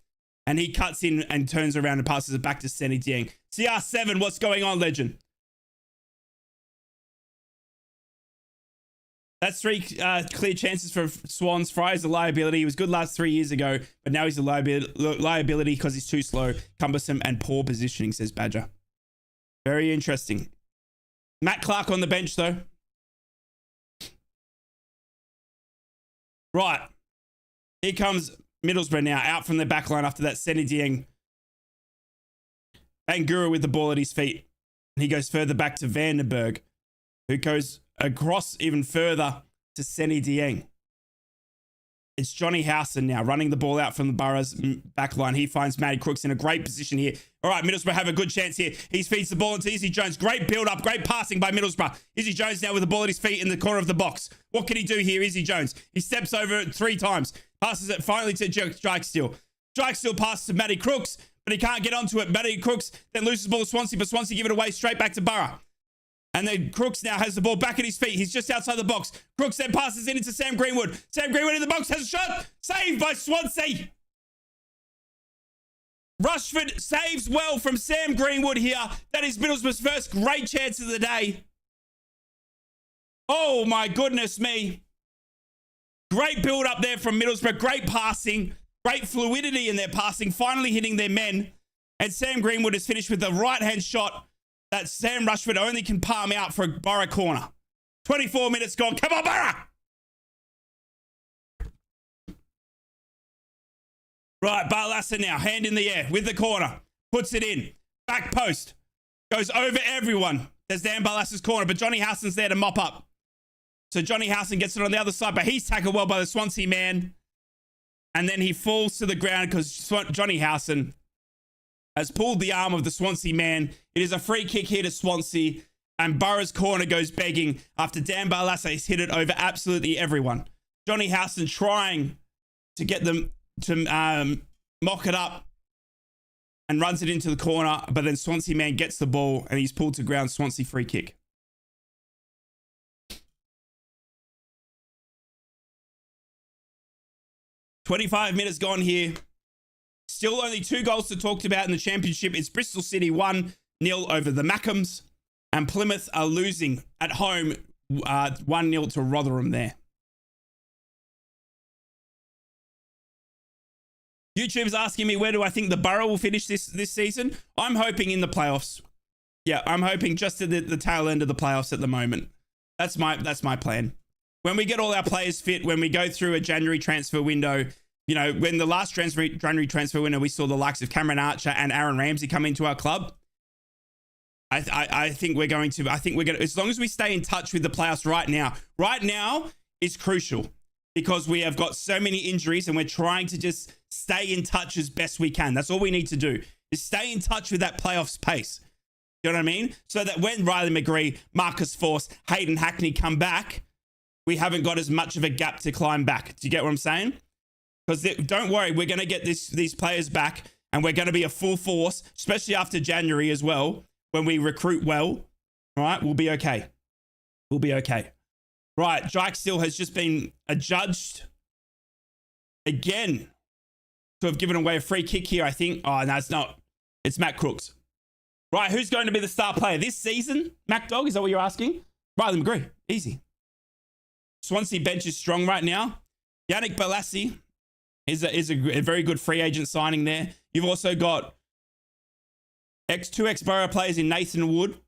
And he cuts in and turns around and passes it back to Sonny Dieng. CR7, what's going on, legend? That's 3 clear chances for Swans. Fry is a liability. He was good last 3 years ago, but now he's a liability because he's too slow, cumbersome, and poor positioning, says Badger. Very interesting. Matt Clark on the bench, though. Right. Here comes Middlesbrough now, out from the back line after that Sonny Dieng. Bangura with the ball at his feet. And he goes further back to Vandenberg, who goes across even further to Sonny Dieng. It's Johnny Howson now running the ball out from the Borough's back line. He finds Matty Crooks in a great position here. All right, Middlesbrough have a good chance here. He feeds the ball into Izzy Jones. Great build-up, great passing by Middlesbrough. Izzy Jones now with the ball at his feet in the corner of the box. What can he do here, Izzy Jones? He steps over it 3 times. Passes it finally to Jike Steele. Jike Steele passes to Matty Crooks, but he can't get onto it. Matty Crooks then loses the ball to Swansea, but Swansea give it away straight back to Boro. And then Crooks now has the ball back at his feet. He's just outside the box. Crooks then passes it into Sam Greenwood. Sam Greenwood in the box has a shot. Saved by Swansea. Rushford saves well from Sam Greenwood here. That is Middlesbrough's first great chance of the day. Oh my goodness me. Great build up there from Middlesbrough. Great passing. Great fluidity in their passing. Finally hitting their men. And Sam Greenwood has finished with the right-hand shot that Sam Rushford only can palm out for a Boro corner. 24 minutes gone. Come on, Boro! Right, Barlassa now. Hand in the air with the corner. Puts it in. Back post. Goes over everyone. There's Dan Barlassa's corner, but Johnny Howson's there to mop up. So Johnny Howson gets it on the other side, but he's tackled well by the Swansea man. And then he falls to the ground because Johnny Howson has pulled the arm of the Swansea man. It is a free kick here to Swansea, and Boro's corner goes begging after Dan Barlassa has hit it over absolutely everyone. Johnny Howson trying to get them to mock it up and runs it into the corner, but then Swansea man gets the ball and he's pulled to ground. Swansea free kick. "25 minutes gone here. Still only 2 goals to talk about in the championship. It's Bristol City 1-0 over the Mackhams, and Plymouth are losing at home 1-0 to Rotherham there. YouTube's asking me where do I think the Boro will finish this season. I'm hoping in the playoffs. Yeah, I'm hoping just at the tail end of the playoffs at the moment. That's my plan. When we get all our players fit, when we go through a January transfer window, you know, when the last January transfer window, we saw the likes of Cameron Archer and Aaron Ramsey come into our club. I think we're going to, as long as we stay in touch with the playoffs right now is crucial because we have got so many injuries and we're trying to just stay in touch as best we can. That's all we need to do is stay in touch with that playoffs pace. You know what I mean? So that when Riley McGree, Marcus Force, Hayden Hackney come back, we haven't got as much of a gap to climb back. Do you get what I'm saying? Because don't worry, we're going to get these players back, and we're going to be a full force, especially after January as well, when we recruit well. All right, we'll be okay. We'll be okay. Right, Jike Still has just been adjudged again to have given away a free kick here, I think. Oh, no, it's not. It's Matt Crooks. Right, who's going to be the star player this season? Mac Dog, is that what you're asking? Riley McGree, easy. Swansea bench is strong right now. Yannick Balassi is a very good free agent signing there. You've also got two ex-Boro players in Nathan Wood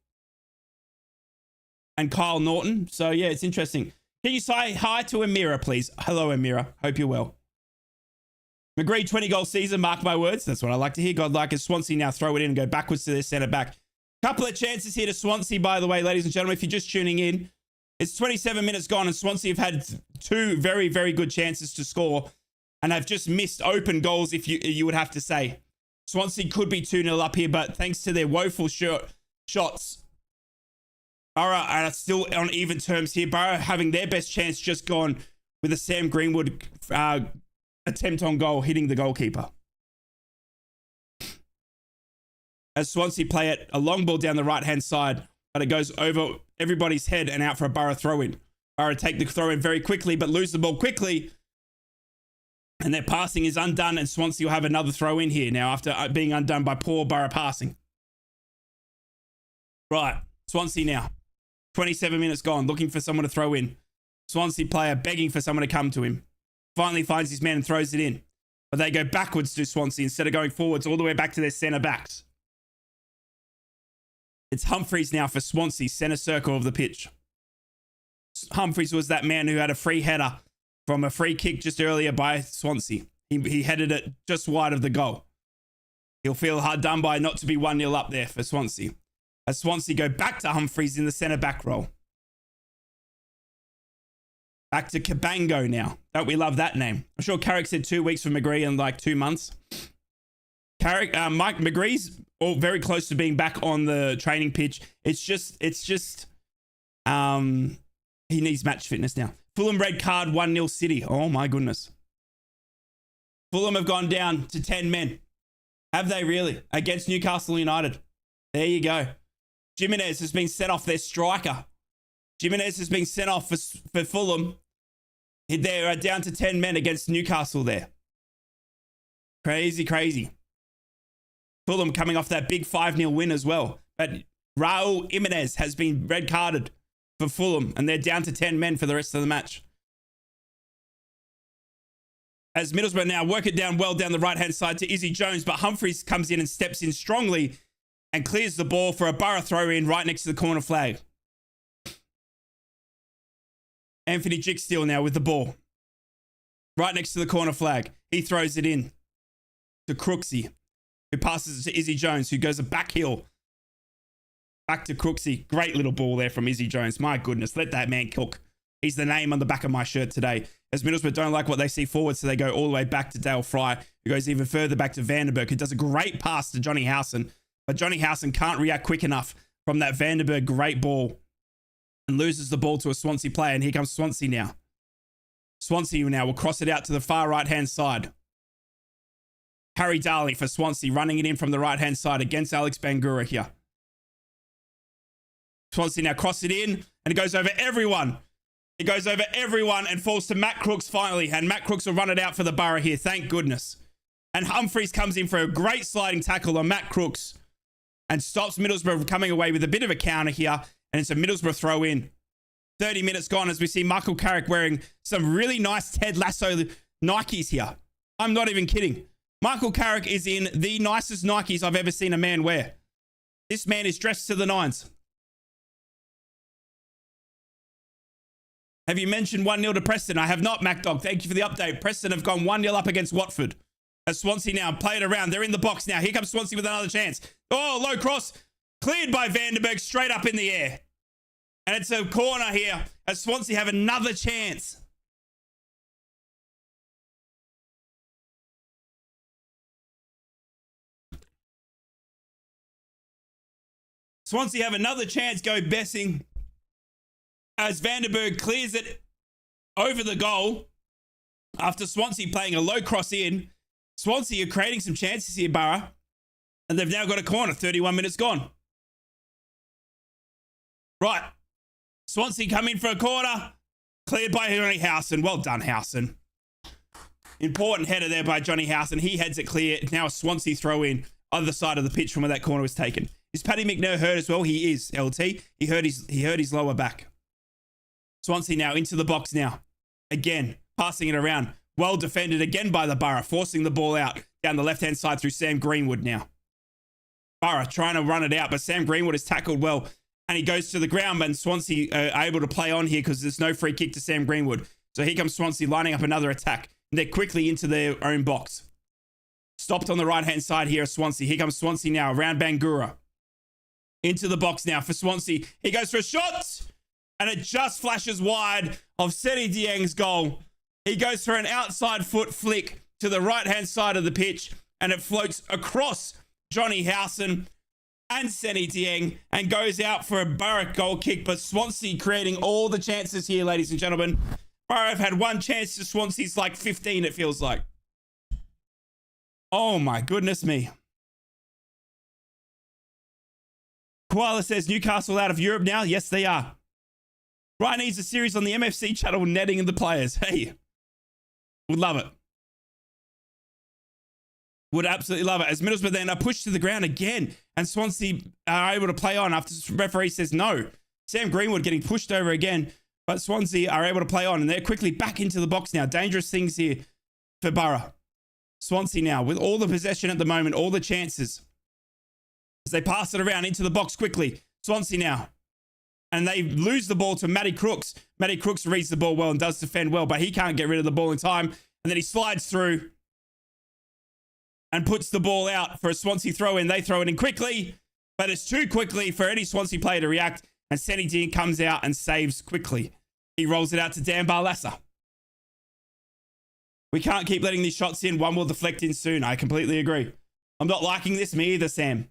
and Kyle Norton. So, yeah, it's interesting. Can you say hi to Amira, please? Hello, Amira. Hope you're well. McGree, 20-goal season. Mark my words. That's what I like to hear. Godlike as Swansea now throw it in and go backwards to their centre-back. Couple of chances here to Swansea, by the way, ladies and gentlemen. If you're just tuning in, it's 27 minutes gone, and Swansea have had two very, very good chances to score and have just missed open goals, if you would have to say. Swansea could be 2-0 up here, but thanks to their woeful shots, Boro are still on even terms here. Boro having their best chance just gone with a Sam Greenwood attempt on goal, hitting the goalkeeper. As Swansea play it, a long ball down the right-hand side, but it goes over everybody's head and out for a Boro throw-in. Boro take the throw-in very quickly, but lose the ball quickly. And their passing is undone, and Swansea will have another throw-in here now after being undone by poor Boro passing. Right, Swansea now. 27 minutes gone, looking for someone to throw in. Swansea player begging for someone to come to him. Finally finds his man and throws it in. But they go backwards to Swansea instead of going forwards all the way back to their centre-backs. It's Humphreys now for Swansea, centre circle of the pitch. Humphreys was that man who had a free header from a free kick just earlier by Swansea. He headed it just wide of the goal. He'll feel hard done by not to be 1-0 up there for Swansea. As Swansea go back to Humphreys in the centre-back role. Back to Cabango now. Don't we love that name? I'm sure Carrick said 2 weeks for McGree and like 2 months. Mike McGree's all very close to being back on the training pitch. It's just he needs match fitness now. Fulham red card, 1-0 City. Oh my goodness. Fulham have gone down to 10 men. Have they really? Against Newcastle United. There you go. Jimenez has been sent off, their striker. Jimenez has been sent off for Fulham. They're down to 10 men against Newcastle there. Crazy, crazy. Fulham coming off that big 5-0 win as well. But Raul Jimenez has been red carded for Fulham, and they're down to 10 men for the rest of the match. As Middlesbrough now work it down well down the right-hand side to Izzy Jones, but Humphreys comes in and steps in strongly and clears the ball for a Boro throw-in right next to the corner flag. Anthony Jicksteel now with the ball. Right next to the corner flag. He throws it in to Crooksy, who passes it to Izzy Jones, who goes a back heel. Back to Crooksy. Great little ball there from Izzy Jones. My goodness, let that man cook. He's the name on the back of my shirt today. As Middlesbrough don't like what they see forward, so they go all the way back to Dale Fry, who goes even further back to Vandenberg, who does a great pass to Johnny Howson. But Johnny Howson can't react quick enough from that Vandenberg great ball and loses the ball to a Swansea player. And here comes Swansea now. Swansea now will cross it out to the far right-hand side. Harry Darley for Swansea, running it in from the right-hand side against Alex Bangura here. Swansea now cross it in, and it goes over everyone. It goes over everyone and falls to Matt Crooks finally, and Matt Crooks will run it out for the Boro here, thank goodness. And Humphreys comes in for a great sliding tackle on Matt Crooks and stops Middlesbrough from coming away with a bit of a counter here, and it's a Middlesbrough throw in. 30 minutes gone as we see Michael Carrick wearing some really nice Ted Lasso Nikes here. I'm not even kidding. Michael Carrick is in the nicest Nikes I've ever seen a man wear. This man is dressed to the nines. Have you mentioned 1-0 to Preston? I have not, MacDog. Thank you for the update. Preston have gone 1-0 up against Watford. As Swansea now play it around. They're in the box now. Here comes Swansea with another chance. Oh, low cross. Cleared by Vandenberg straight up in the air. And it's a corner here as Swansea have another chance. Swansea have another chance, go Bessing. As Vandenberg clears it over the goal after Swansea playing a low cross in. Swansea are creating some chances here, Boro. And they've now got a corner. 31 minutes gone. Right. Swansea come in for a corner. Cleared by Johnny Howson. Well done, Howson. Important header there by Johnny Howson. He heads it clear. Now a Swansea throw in other side of the pitch from where that corner was taken. Is Paddy McNair hurt as well? He is, LT. He hurt his lower back. Swansea now into the box now. Again, passing it around. Well defended again by the Boro, forcing the ball out down the left-hand side through Sam Greenwood now. Boro trying to run it out, but Sam Greenwood is tackled well, and he goes to the ground, and Swansea are able to play on here because there's no free kick to Sam Greenwood. So here comes Swansea lining up another attack, and they're quickly into their own box. Stopped on the right-hand side here, Swansea. Here comes Swansea now, around Bangura. Into the box now for Swansea. He goes for a shot, and it just flashes wide of Seni Dieng's goal. He goes for an outside foot flick to the right-hand side of the pitch, and it floats across Johnny Howson and Seni Dieng and goes out for a Boro goal kick. But Swansea creating all the chances here, ladies and gentlemen. Boro have had one chance to Swansea's like 15, it feels like. Oh my goodness me. Koala says Newcastle out of Europe now. Yes, they are. Ryan needs a series on the MFC channel netting the players. Hey. Would love it. Would absolutely love it. As Middlesbrough then are pushed to the ground again, and Swansea are able to play on after the referee says no. Sam Greenwood getting pushed over again, but Swansea are able to play on, and they're quickly back into the box now. Dangerous things here for Boro. Swansea now with all the possession at the moment, all the chances. As they pass it around into the box quickly. Swansea now. And they lose the ball to Matty Crooks. Matty Crooks reads the ball well and does defend well, but he can't get rid of the ball in time. And then he slides through and puts the ball out for a Swansea throw in. They throw it in quickly, but it's too quickly for any Swansea player to react. And Seni Dieng comes out and saves quickly. He rolls it out to Dan Barlassa. We can't keep letting these shots in. One will deflect in soon. I completely agree. I'm not liking this, me either, Sam.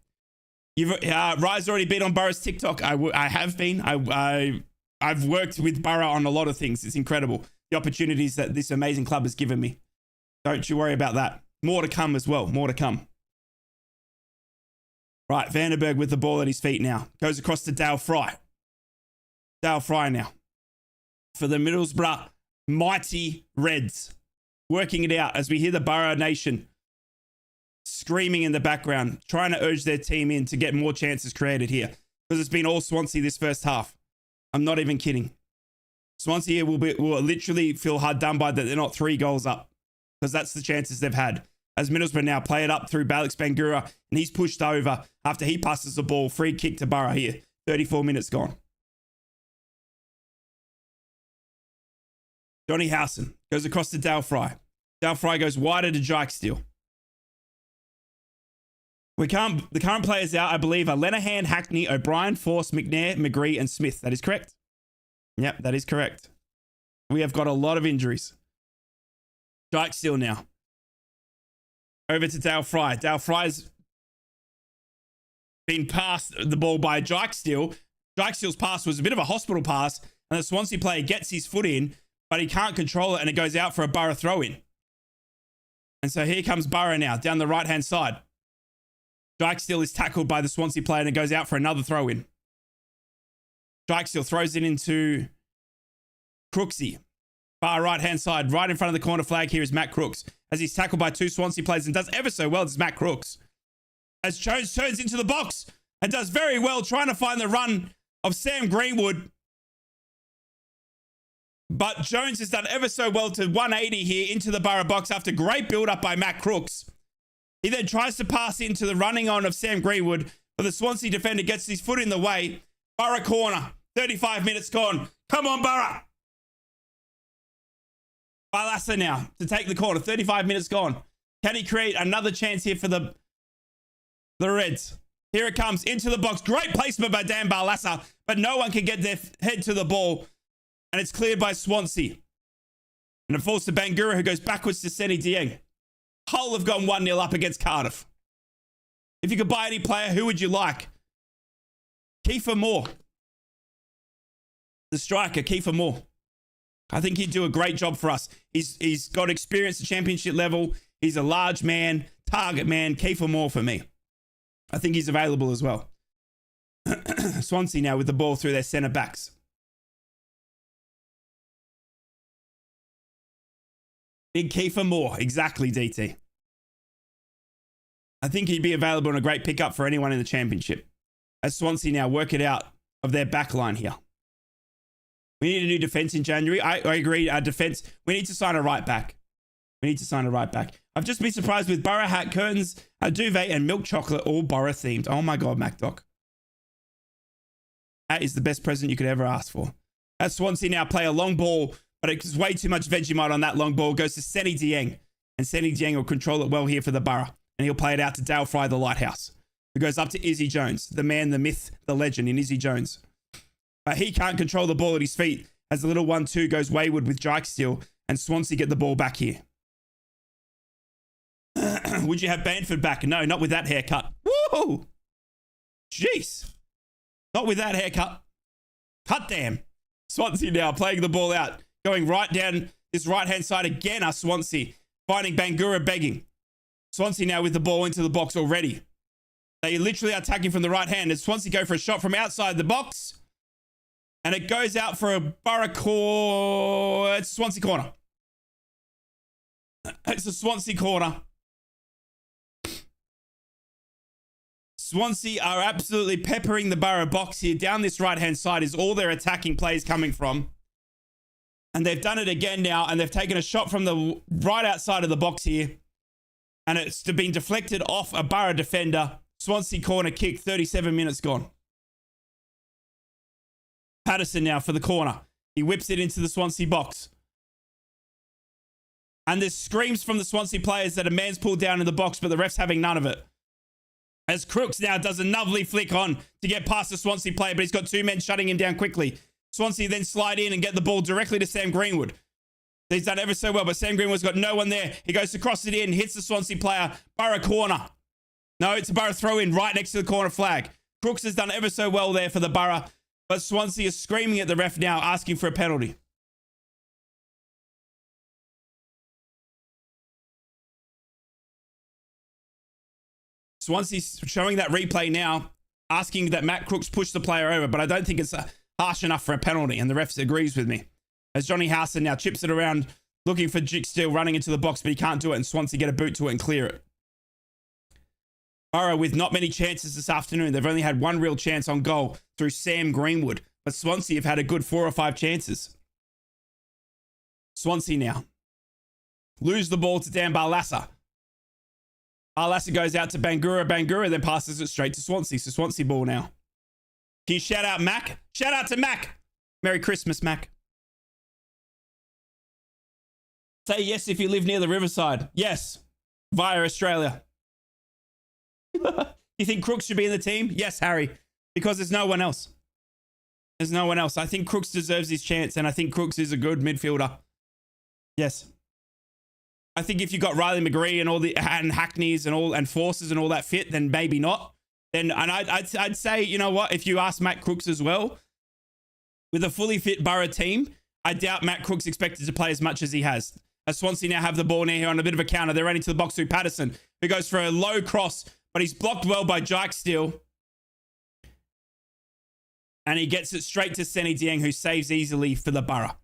Rye's already been on Boro's TikTok. I have been. I've worked with Boro on a lot of things. It's incredible. The opportunities that this amazing club has given me. Don't you worry about that. More to come as well. More to come. Right, Vandenberg with the ball at his feet now. Goes across to Dale Fry. Dale Fry now. For the Middlesbrough mighty Reds. Working it out as we hear the Boro Nation screaming in the background, trying to urge their team in to get more chances created here. Because it's been all Swansea this first half. I'm not even kidding. Swansea will literally feel hard done by that they're not 3 goals up. Because that's the chances they've had. As Middlesbrough now play it up through Alex Bangura, and he's pushed over after he passes the ball. Free kick to Boro here. 34 minutes gone. Johnny Howson goes across to Dale Fry. Dale Fry goes wider to Jike Steele. The current players out, I believe, are Lenahan, Hackney, O'Brien, Force, McNair, McGree, and Smith. That is correct. Yep, that is correct. We have got a lot of injuries. Jike Steele now. Over to Dale Fry. Dale Fry's been passed the ball by Jike Steele. Jike Steele's pass was a bit of a hospital pass, and the Swansea player gets his foot in, but he can't control it, and it goes out for a Boro throw-in. And so here comes Boro now, down the right-hand side. Jike Steele is tackled by the Swansea player, and it goes out for another throw-in. Jike Steele throws it into Crooksy. Far right-hand side, right in front of the corner flag here is Matt Crooks. As he's tackled by 2 Swansea players and does ever so well, it's Matt Crooks. As Jones turns into the box and does very well trying to find the run of Sam Greenwood. But Jones has done ever so well to 180 here into the Boro box after great build-up by Matt Crooks. He then tries to pass into the running on of Sam Greenwood, but the Swansea defender gets his foot in the way. Boro corner. 35 minutes gone. Come on, Boro. Barlassa now to take the corner. 35 minutes gone. Can he create another chance here for the Reds? Here it comes into the box. Great placement by Dan Barlassa, but no one can get their head to the ball. And it's cleared by Swansea. And it falls to Bangura, who goes backwards to Seni Dieng. Hull have gone 1-0 up against Cardiff. If you could buy any player, who would you like? Kiefer Moore. The striker, Kiefer Moore. I think he'd do a great job for us. He's got experience at championship level. He's a large man, target man. Kiefer Moore for me. I think he's available as well. Swansea now with the ball through their centre backs. Big Kiefer Moore. Exactly, DT. I think he'd be available and a great pickup for anyone in the championship. As Swansea now work it out of their back line here. We need a new defence in January. I agree. Our defence, we need to sign a right back. We need to sign a right back. I've just been surprised with Boro hat, curtains, a duvet, and milk chocolate, all Boro themed. Oh my God, MacDoc. That is the best present you could ever ask for. As Swansea now play a long ball, but it's way too much Vegemite on that long ball. Goes to Seny Dieng. And Seny Dieng will control it well here for the Boro. And he'll play it out to Dale Fry, the lighthouse. It goes up to Izzy Jones, the man, the myth, the legend in Izzy Jones. But he can't control the ball at his feet as the little 1-2 goes wayward with Jike still. And Swansea get the ball back here. Would you have Bamford back? No, not with that haircut. Woo! Jeez. Not with that haircut. Cut damn. Swansea now playing the ball out. Going right down this right-hand side again are Swansea. Finding Bangura begging. Swansea now with the ball into the box already. They literally are attacking from the right hand as Swansea go for a shot from outside the box. And it goes out for a Boro It's a Swansea corner. It's a Swansea corner. Swansea are absolutely peppering the Boro box here. Down this right-hand side is all their attacking plays coming from. And they've done it again now, and they've taken a shot from the right outside of the box here. And it's been deflected off a Boro defender. Swansea corner kick, 37 minutes gone. Patterson now for the corner. He whips it into the Swansea box. And there's screams from the Swansea players that a man's pulled down in the box, but the ref's having none of it. As Crooks now does a lovely flick on to get past the Swansea player, but he's got two men shutting him down quickly. Swansea then slide in and get the ball directly to Sam Greenwood. He's done ever so well, but Sam Greenwood's got no one there. He goes to cross it in, hits the Swansea player. Boro corner. No, it's a Boro throw in right next to the corner flag. Crooks has done ever so well there for the Boro, but Swansea is screaming at the ref now, asking for a penalty. Swansea's showing that replay now, asking that Matt Crooks push the player over, but I don't think it's harsh enough for a penalty, and the ref agrees with me. As Johnny Howson now chips it around, looking for Jick Steele running into the box, but he can't do it, and Swansea get a boot to it and clear it. Boro with not many chances this afternoon. They've only had one real chance on goal through Sam Greenwood, but Swansea have had a good 4 or 5 chances. Swansea now lose the ball to Dan Barlaser. Barlaser goes out to Bangura. Bangura then passes it straight to Swansea. So Swansea ball now. Can you shout out Mac? Shout out to Mac. Merry Christmas, Mac. Say yes if you live near the riverside. Yes. Via Australia. You think Crooks should be in the team? Yes, Harry. Because there's no one else. There's no one else. I think Crooks deserves his chance, and I think Crooks is a good midfielder. Yes. I think if you got Riley McGree and all the and Hackneys and Forces and all that fit, then maybe not. Then and I'd say, you know what? If you ask Matt Crooks as well, with a fully fit Boro team, I doubt Matt Crooks expected to play as much as he has. As Swansea now have the ball now here on a bit of a counter, they're running to the box through Patterson, who goes for a low cross, but he's blocked well by Jike Steele. And he gets it straight to Seny Dieng, who saves easily for the Boro.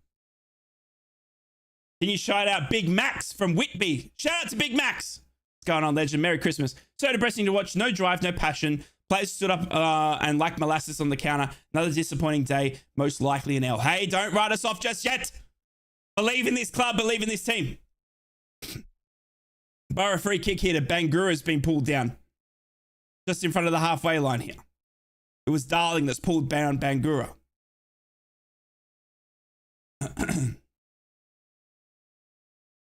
Can you shout out Big Max from Whitby? Shout out to Big Max. What's going on, legend? Merry Christmas. So depressing to watch. No drive, no passion. Players stood up and like molasses on the counter. Another disappointing day, most likely an L. Hey, don't write us off just yet. Believe in this club. Believe in this team. Boro free kick here to Bangura has been pulled down. Just in front of the halfway line here. It was Darling that's pulled down Bangura.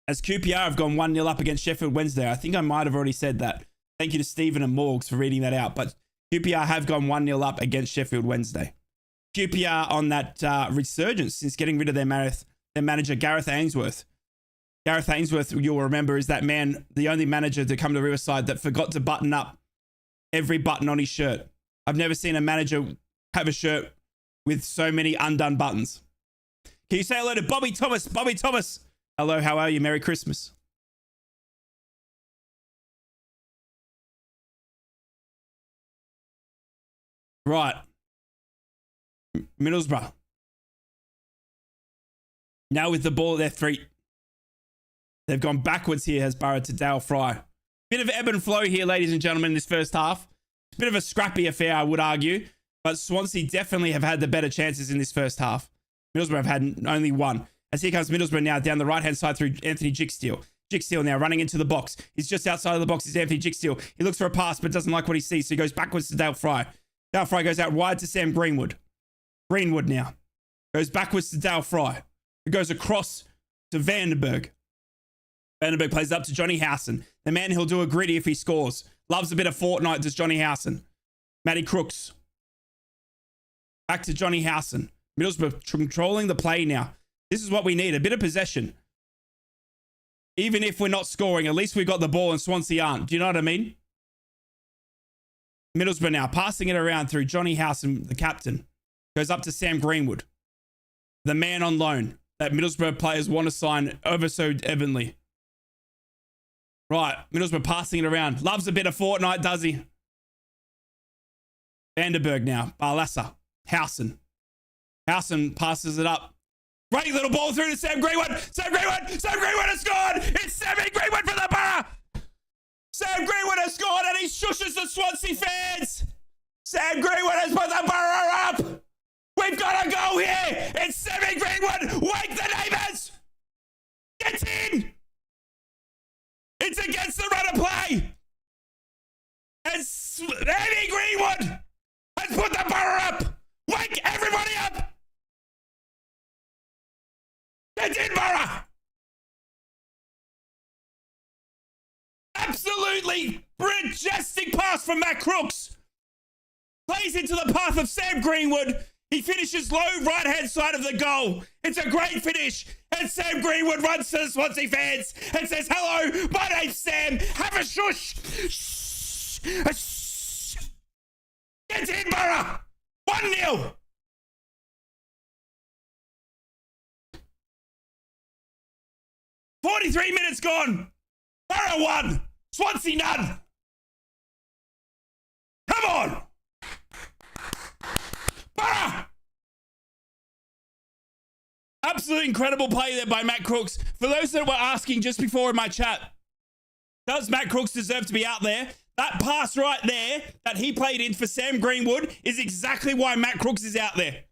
As QPR have gone 1-0 up against Sheffield Wednesday. I think I might have already said that. Thank you to Stephen and Morgs for reading that out. But QPR have gone 1-0 up against Sheffield Wednesday. QPR on that resurgence since getting rid of their manager, Gareth Ainsworth. Gareth Ainsworth, you'll remember, is that man, the only manager to come to Riverside that forgot to button up every button on his shirt. I've never seen a manager have a shirt with so many undone buttons. Can you say hello to Bobby Thomas? Bobby Thomas. Hello, how are you? Merry Christmas. Right. Middlesbrough. Now with the ball at their feet. They've gone backwards here, has Boro to Dale Fry. Bit of ebb and flow here, ladies and gentlemen, in this first half. Bit of a scrappy affair, I would argue. But Swansea definitely have had the better chances in this first half. Middlesbrough have had only one. As here comes Middlesbrough now down the right-hand side through Anthony Jicksteel. Jicksteel now running into the box. He's just outside of the box. Is Anthony Jicksteel. He looks for a pass, but doesn't like what he sees. So he goes backwards to Dale Fry. Dale Fry goes out wide to Sam Greenwood. Greenwood now goes backwards to Dale Fry. Who goes across to Vandenberg. Vandenberg plays up to Johnny Howson. The man who'll do a gritty if he scores. Loves a bit of Fortnite, does Johnny Howson. Matty Crooks. Back to Johnny Howson. Middlesbrough controlling the play now. This is what we need, a bit of possession. Even if we're not scoring, at least we've got the ball and Swansea aren't. Do you know what I mean? Middlesbrough now passing it around through Johnny Howson, the captain. Goes up to Sam Greenwood. The man on loan that Middlesbrough players want to sign ever so evenly. Right, Middlesbrough passing it around. Loves a bit of Fortnite, does he? Vandenberg now. Barlassa. Howson. Howson passes it up. Great little ball through to Sam Greenwood. Sam Greenwood! Sam Greenwood has scored! It's Sammy Greenwood for the Boro! Sam Greenwood has scored and he shushes the Swansea fans! Sam Greenwood has put the Boro up! We've got to go here! It's Sammy Greenwood! Wake the neighbours! Get in! It's against the run of play! And Sammy Greenwood has put the Boro up! Wake everybody up! Get in, Boro! Absolutely majestic pass from Matt Crooks. Plays into the path of Sam Greenwood. He finishes low right-hand side of the goal. It's a great finish. And Sam Greenwood runs to the Swansea fans and says, hello, my name's Sam. Have a shush. Shh. Shh. Get in, Boro. 1-0. "43 minutes gone. Boro 1. Swansea none. Come on. Boro. Absolute incredible play there by Matt Crooks. For those that were asking just before in my chat, does Matt Crooks deserve to be out there? That pass right there that he played in for Sam Greenwood is exactly why Matt Crooks is out there.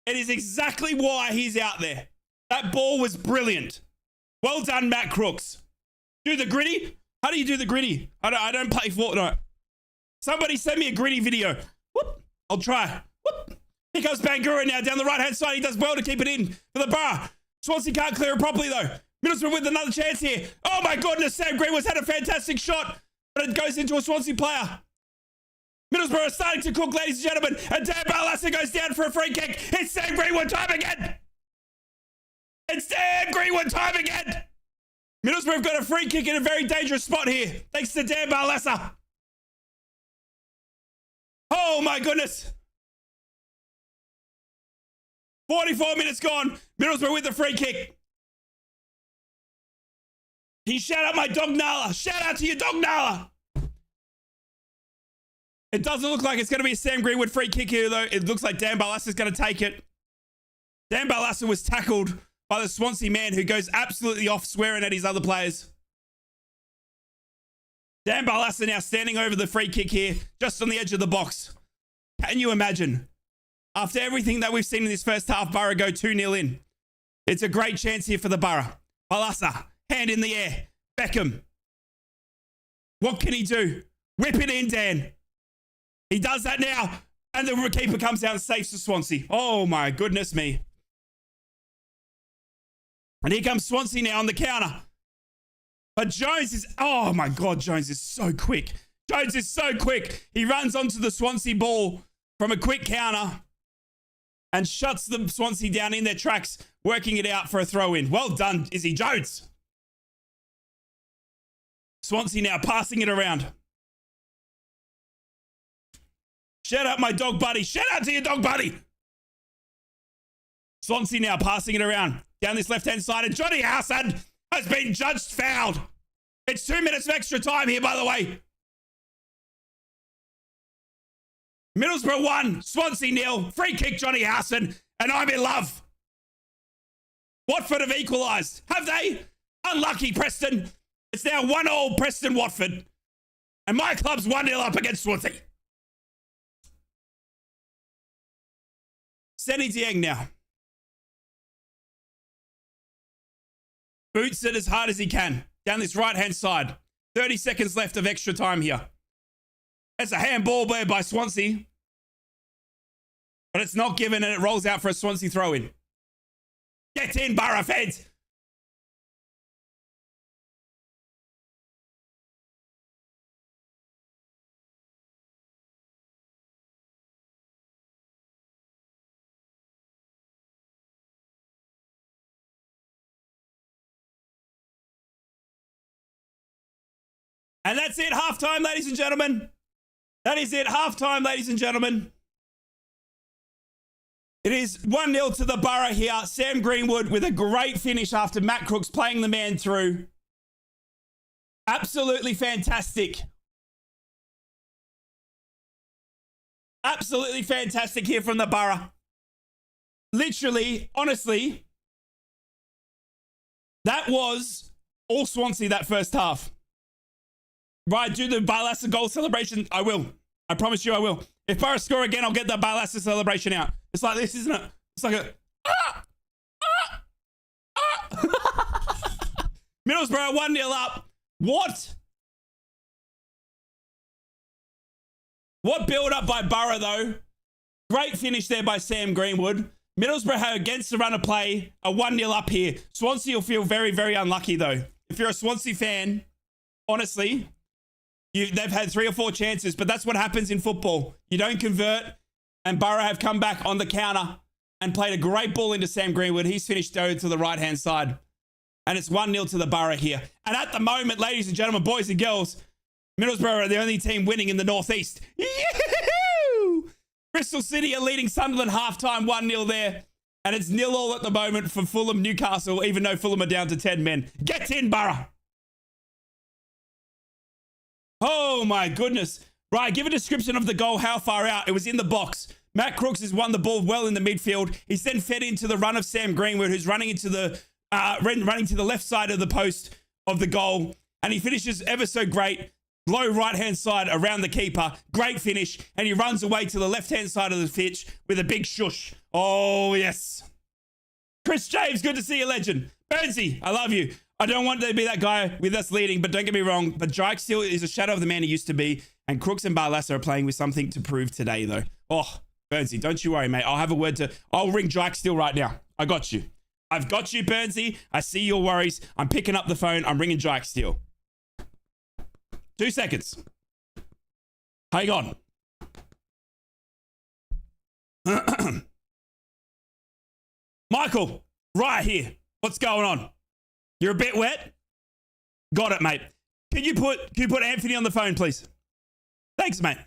It is exactly why he's out there. That ball was brilliant. Well done, Matt Crooks. Do the gritty? How do you do the gritty? I don't play Fortnite. Somebody send me a gritty video. Whoop. I'll try. Whoop. Here comes Bangura now down the right-hand side. He does well to keep it in for the Boro. Swansea can't clear it properly, though. Middlesbrough with another chance here. Oh, my goodness. Sam Greenwood's had a fantastic shot, but it goes into a Swansea player. Middlesbrough are starting to cook, ladies and gentlemen. And Dan Barlassa goes down for a free kick. It's Sam Greenwood time again. It's Dan Greenwood time again. Middlesbrough have got a free kick in a very dangerous spot here. Thanks to Dan Barlassa. Oh, my goodness. 44 minutes gone. Middlesbrough with the free kick. Can you shout out my dog Nala? Shout out to your dog Nala. It doesn't look like it's going to be a Sam Greenwood free kick here, though. It looks like Dan Barlassa is going to take it. Dan Barlassa was tackled by the Swansea man who goes absolutely off swearing at his other players. Dan Barlassa now standing over the free kick here, just on the edge of the box. Can you imagine? After everything that we've seen in this first half, Boro go 2-0 in. It's a great chance here for the Boro. Barlassa, hand in the air. Beckham. What can he do? Whip it in, Dan. He does that now. And the keeper comes out and saves the Swansea. Oh, my goodness me. And here comes Swansea now on the counter. But Jones is... Oh, my God. Jones is so quick. Jones is so quick. He runs onto the Swansea ball from a quick counter and shuts the Swansea down in their tracks, working it out for a throw-in. Well done, Izzy Jones. Swansea now passing it around. Shout out my dog buddy. Shout out to your dog buddy. Swansea now passing it around. Down this left-hand side, and Johnny Howson has been judged fouled. It's 2 minutes of extra time here, by the way. Middlesbrough 1, Swansea 0. Free kick, Johnny Howson, and I'm in love. Watford have equalised. Have they? Unlucky, Preston. It's now 1-1 Preston Watford. And my club's 1-0 up against Swansea. Senny Dieng now. Boots it as hard as he can. Down this right-hand side. 30 seconds left of extra time here. That's a handball there by Swansea. But it's not given and it rolls out for a Swansea throw-in. Get in, Boro fans. And that's it, halftime, ladies and gentlemen. That is it, halftime, ladies and gentlemen. It is 1-0 to the Boro here. Sam Greenwood with a great finish after Matt Crooks playing the man through. Absolutely fantastic. Absolutely fantastic here from the Boro. Literally, honestly, that was all Swansea that first half. Right, do the Barlaser goal celebration. I will. I promise you I will. If Boro score again, I'll get the Barlaser celebration out. It's like this, isn't it? It's like a... Middlesbrough 1-0 up. What? What build-up by Boro, though. Great finish there by Sam Greenwood. Middlesbrough against the run of play. A 1-0 up here. Swansea will feel very, very unlucky, though. If you're a Swansea fan, honestly... they've had 3 or 4 chances, but that's what happens in football. You don't convert, and Boro have come back on the counter and played a great ball into Sam Greenwood. He's finished to the right-hand side. And it's 1-0 to the Boro here. And at the moment, ladies and gentlemen, boys and girls, Middlesbrough are the only team winning in the Northeast. Yee-hoo! Bristol City are leading Sunderland halftime, 1-0 there. And it's 0-0 at the moment for Fulham Newcastle, even though Fulham are down to 10 men. Get in, Boro! Oh my goodness. Right, give a description of the goal, how far out. It was in the box. Matt Crooks has won the ball well in the midfield. He's then fed into the run of Sam Greenwood, who's running into the running to the left side of the post of the goal. And he finishes ever so great. Low right-hand side around the keeper. Great finish. And he runs away to the left-hand side of the pitch with a big shush. Oh, yes. Chris James, good to see you, legend. Burnsy, I love you. I don't want to be that guy with us leading, but don't get me wrong. But Jike still is a shadow of the man he used to be. And Crooks and Barlaser are playing with something to prove today, though. Oh, Burnsy, don't you worry, mate. I'll have a word to... I'll ring Jike still right now. I got you. I've got you, Burnsy. I see your worries. I'm picking up the phone. I'm ringing Jike still. 2 seconds. Hang on. Michael, right here. What's going on? You're a bit wet? Got it, mate. Can you put Anthony on the phone, please? Thanks, mate.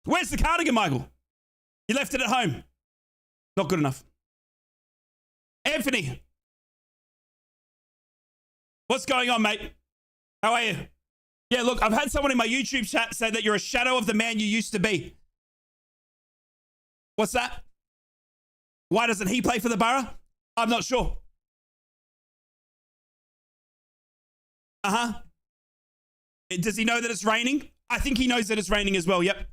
Where's the cardigan, Michael? You left it at home. Not good enough. Anthony. What's going on, mate? How are you? Yeah, look, I've had someone in my YouTube chat say that you're a shadow of the man you used to be. What's that? Why doesn't he play for the Boro? I'm not sure. Uh-huh. Does he know that it's raining? I think he knows that it's raining as well, yep.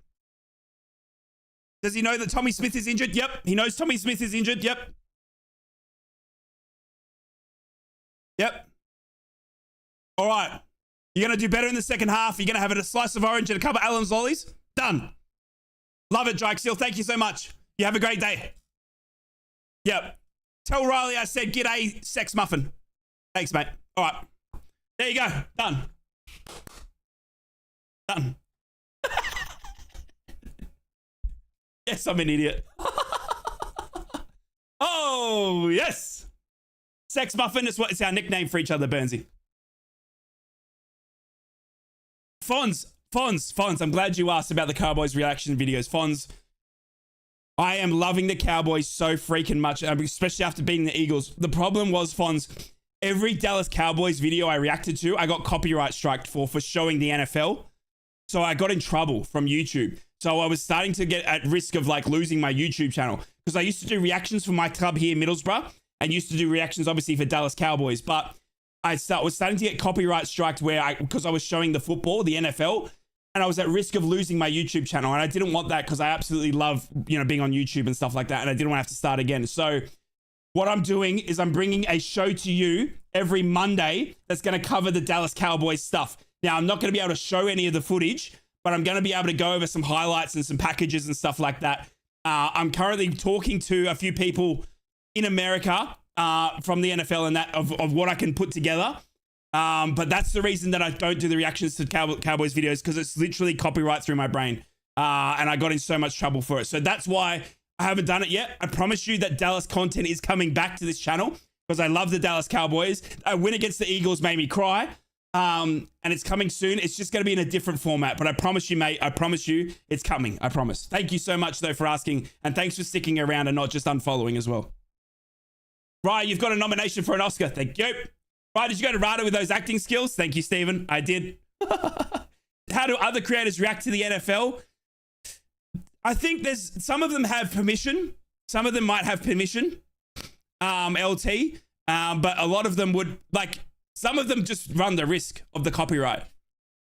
Does he know that Tommy Smith is injured? Yep. He knows Tommy Smith is injured, yep. Yep. All right. You're going to do better in the second half. You're going to have a slice of orange and a couple of Allen's lollies. Done. Love it, Jake Steele. Thank you so much. You have a great day. Yep. Tell Riley I said g'day, sex muffin. Thanks, mate. All right. There you go. Done. Done. Yes, I'm an idiot. Oh, yes. Sex muffin is what it's our nickname for each other, Burnsy. Fonz, I'm glad you asked about the Cowboys reaction videos. Fonz, I am loving the Cowboys so freaking much, especially after beating the Eagles. The problem was, Fonz, every Dallas Cowboys video I reacted to, I got copyright striked for showing the NFL. So I got in trouble from YouTube. So I was starting to get at risk of like losing my YouTube channel because I used to do reactions for my club here in Middlesbrough and used to do reactions obviously for Dallas Cowboys. But I was starting to get copyright striked because I was showing the football, the NFL, and I was at risk of losing my YouTube channel. And I didn't want that because I absolutely love, being on YouTube and stuff like that. And I didn't want to have to start again. So what I'm doing is I'm bringing a show to you every Monday that's going to cover the Dallas Cowboys stuff. Now, I'm not going to be able to show any of the footage, but I'm going to be able to go over some highlights and some packages and stuff like that. I'm currently talking to a few people in America from the NFL and that of what I can put together. But that's the reason that I don't do the reactions to Cowboys videos, because it's literally copyright through my brain. And I got in so much trouble for it. So that's why I haven't done it yet. I promise you that Dallas content is coming back to this channel because I love the Dallas Cowboys. A win against the Eagles made me cry. And it's coming soon. It's just going to be in a different format. But I promise you, mate, I promise you it's coming. I promise. Thank you so much, though, for asking. And thanks for sticking around and not just unfollowing as well. Right, you've got a nomination for an Oscar. Thank you. Right, did you go to RADA with those acting skills? Thank you, Stephen. I did. How do other creators react to the NFL? I think some of them have permission. Some of them might have permission, LT. But a lot of them would, some of them just run the risk of the copyright,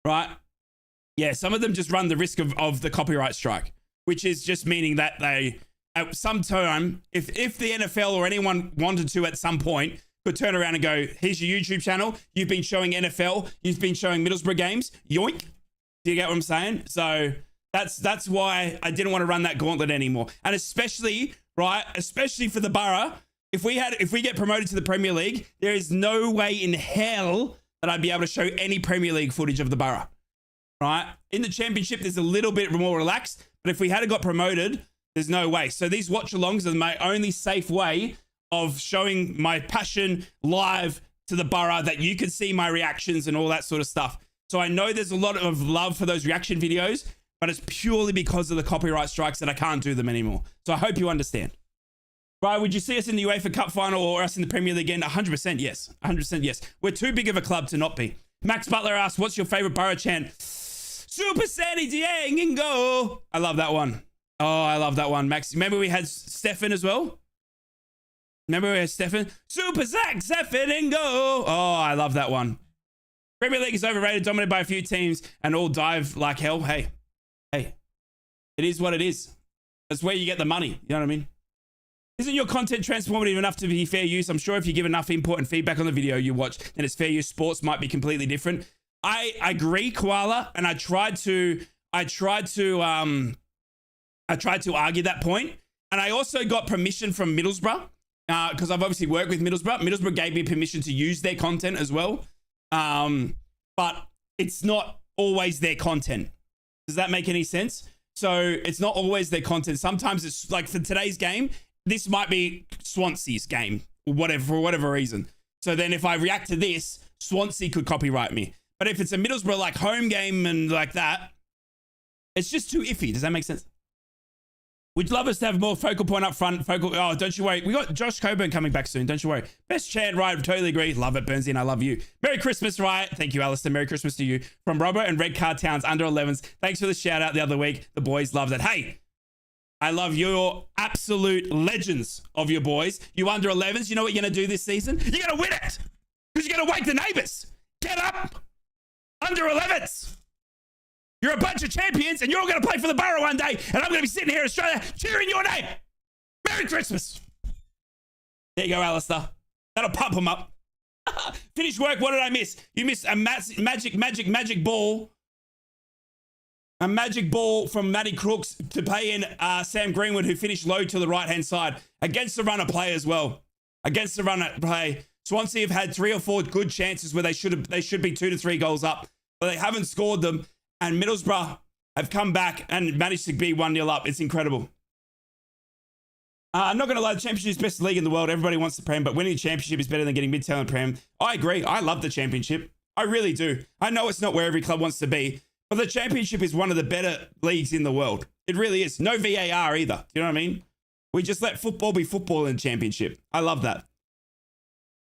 right? Yeah, some of them just run the risk of the copyright strike, which is just meaning that they, at some time, if the NFL or anyone wanted to at some point, could turn around and go, here's your YouTube channel. You've been showing NFL. You've been showing Middlesbrough games. Yoink. Do you get what I'm saying? So that's why I didn't want to run that gauntlet anymore. And especially for the Boro, if we get promoted to the Premier League, there is no way in hell that I'd be able to show any Premier League footage of the Boro. Right? In the Championship, there's a little bit more relaxed, but if we had got promoted, there's no way. So these watch-alongs are my only safe way of showing my passion live to the Boro, that you can see my reactions and all that sort of stuff. So I know there's a lot of love for those reaction videos, but it's purely because of the copyright strikes that I can't do them anymore. So I hope you understand. Right, would you see us in the UEFA Cup final or us in the Premier League again? 100% yes. 100% yes. We're too big of a club to not be. Max Butler asks, what's your favorite Boro chant? Super Sandy Dieng and go. I love that one. Oh, I love that one, Max. Remember we had Stefan as well? Remember we had Stefan? Super Zach, Stefan and go. Oh, I love that one. Premier League is overrated, dominated by a few teams, and all dive like hell. Hey, it is what it is. That's where you get the money. You know what I mean? Isn't your content transformative enough to be fair use? I'm sure if you give enough input and feedback on the video you watch, then it's fair use. Sports might be completely different. I agree, Koala, and I tried to argue that point. And I also got permission from Middlesbrough, because I've obviously worked with Middlesbrough. Middlesbrough gave me permission to use their content as well. But it's not always their content. Does that make any sense? So it's not always their content. Sometimes it's like for today's game, this might be Swansea's game or whatever, for whatever reason. So then if I react to this, Swansea could copyright me. But if it's a Middlesbrough like home game and like that, it's just too iffy. Does that make sense? We'd love us to have more focal point up front. Oh, don't you worry. We got Josh Coburn coming back soon. Don't you worry. Best chant, right? Totally agree. Love it, Bernstein. I love you. Merry Christmas, right? Thank you, Alistair. Merry Christmas to you. From Robbo and Red Card Towns, under 11s. Thanks for the shout out the other week. The boys loved it. Hey, I love your absolute legends of your boys. You under 11s, you know what you're going to do this season? You're going to win it because you're going to wake the neighbors. Get up. Under 11s. You're a bunch of champions and you're all going to play for the Boro one day, and I'm going to be sitting here in Australia cheering your name. Merry Christmas. There you go, Alistair. That'll pump them up. Finish work. What did I miss? You missed a magic ball. A magic ball from Matty Crooks to pay in Sam Greenwood, who finished low to the right-hand side. Against the runner play as well. Against the runner play. Swansea have had 3 or 4 good chances where they should be 2 to 3 goals up, but they haven't scored them. And Middlesbrough have come back and managed to be 1-0 up. It's incredible. I'm not going to lie, the Championship is the best league in the world. Everybody wants the Prem, but winning the Championship is better than getting mid-table and Prem. I agree. I love the Championship. I really do. I know it's not where every club wants to be, but the Championship is one of the better leagues in the world. It really is. No VAR either. You know what I mean? We just let football be football in the championship. I love that.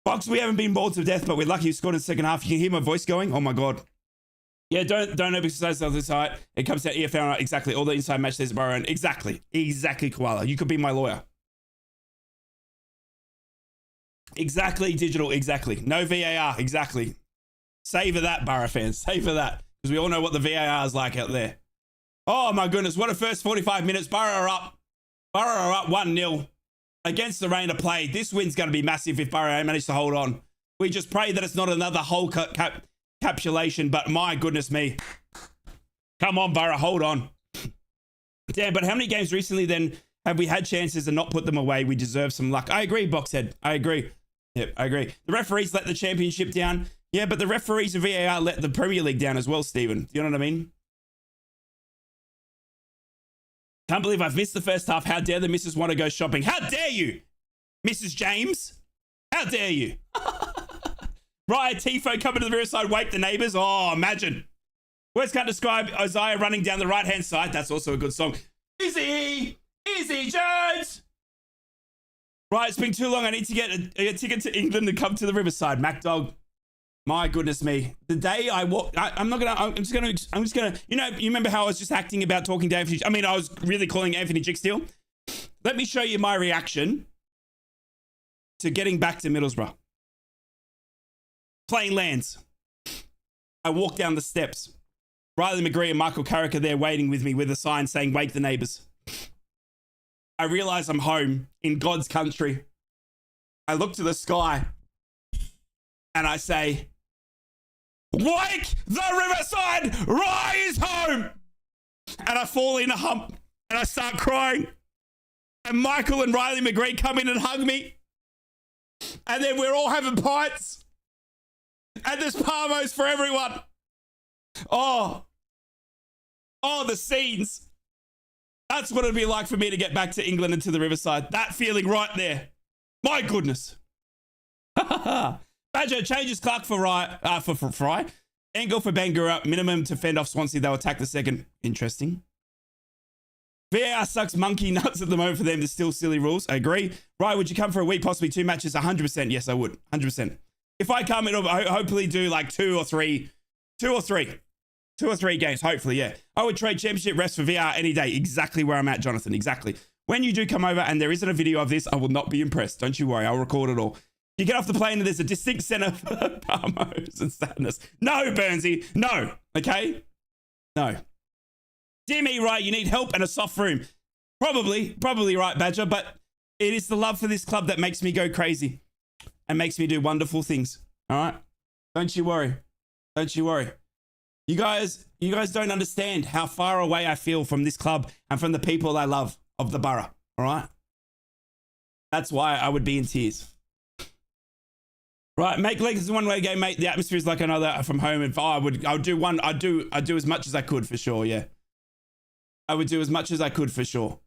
Fox, we haven't been bored to death, but we're lucky you scored in the second half. You can hear my voice going? Oh my God. Yeah, don't exercise the other side. It comes out EFL. Exactly. All the inside match there's Boro. And exactly, Koala. You could be my lawyer. Exactly, digital. Exactly. No VAR. Exactly. Savor that, Boro fans. Savor that. Because we all know what the VAR is like out there. Oh my goodness. What a first 45 minutes. Boro are up. Boro are up 1-0 against the rain of play. This win's going to be massive if Boro manage to hold on. We just pray that it's not another whole capsulation, but my goodness me. Come on, Boro, hold on. Damn, but how many games recently then have we had chances and not put them away? We deserve some luck. I agree, Boxhead. I agree. Yep, I agree. The referees let the championship down. Yeah, but the referees of VAR let the Premier League down as well, Stephen. You know what I mean? Can't believe I've missed the first half. How dare the missus want to go shopping? How dare you, Mrs. James? How dare you? Right, Tifo coming to the rear side, wake the neighbors. Oh, imagine. Words can't describe Isaiah running down the right-hand side. That's also a good song. Easy Jones. Right, it's been too long. I need to get a ticket to England to come to the Riverside. Mac Dog. My goodness me. The day I walk, I'm just gonna, you know, you remember how I was just acting about talking to Anthony? I mean, I was really calling Anthony Jicksteel. Let me show you my reaction to getting back to Middlesbrough. Plane lands. I walk down the steps. Riley McGree and Michael Carrick are there waiting with me with a sign saying, wake the neighbors. I realize I'm home in God's country. I look to the sky and I say, wake the Riverside, rise home. And I fall in a hump and I start crying. And Michael and Riley McGree come in and hug me. And then we're all having pints. And there's Parmos for everyone. Oh, the scenes. That's what it'd be like for me to get back to England and to the Riverside. That feeling right there. My goodness. Badger changes Clark for Fry. Angle for Bangura. Minimum to fend off Swansea. They'll attack the second. Interesting. VAR sucks monkey nuts at the moment for them. There's still silly rules. I agree. Right, would you come for a week, possibly 2 matches? 100%. Yes, I would. 100%. If I come, it'll hopefully do like two or three games. Hopefully, yeah. I would trade championship rest for VR any day. Exactly where I'm at, Jonathan. Exactly. When you do come over and there isn't a video of this, I will not be impressed. Don't you worry. I'll record it all. You get off the plane and there's a distinct center for Parmos and sadness. No, Burnsy. No. Okay? No. Dear me, right, you need help and a soft room. Probably right, Badger, but it is the love for this club that makes me go crazy and makes me do wonderful things. All right? Don't you worry. Don't you worry. You guys don't understand how far away I feel from this club and from the people I love of the borough. All right? That's why I would be in tears. Right, make legs a one-way game, mate. The atmosphere is like another from home, and I'd do as much as I could for sure. Yeah, I would do as much as I could for sure.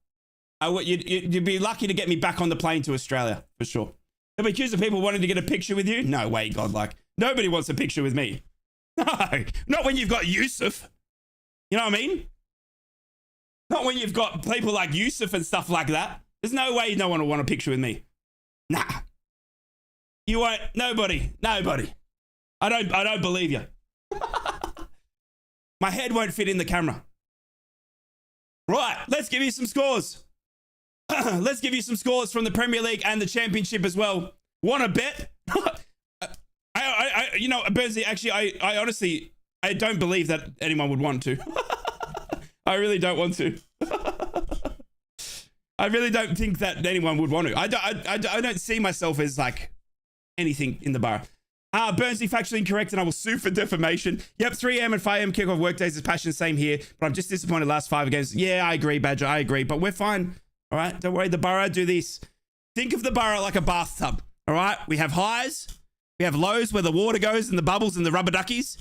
You'd be lucky to get me back on the plane to Australia for sure. Have accused of people wanting to get a picture with you? No way, God, like nobody wants a picture with me. No, not when you've got Yusuf. You know what I mean? Not when you've got people like Yusuf and stuff like that. There's no way no one will want a picture with me. Nah. You won't. Nobody. I don't believe you. My head won't fit in the camera. Right, let's give you some scores. Let's give you some scores from the Premier League and the Championship as well. Want to bet? You know, Bernsey, actually, I honestly, I don't believe that anyone would want to. I really don't want to. I really don't think that anyone would want to. I don't see myself as like anything in the bar. Bernsey, factually incorrect, and I will sue for defamation. Yep, 3 a.m. and 5 a.m. kickoff workdays is passion, same here. But I'm just disappointed last 5 games. Yeah, I agree, Badger, I agree. But we're fine. All right, don't worry, the borough do this. Think of the borough like a bathtub. All right, we have highs, we have lows where the water goes and the bubbles and the rubber duckies.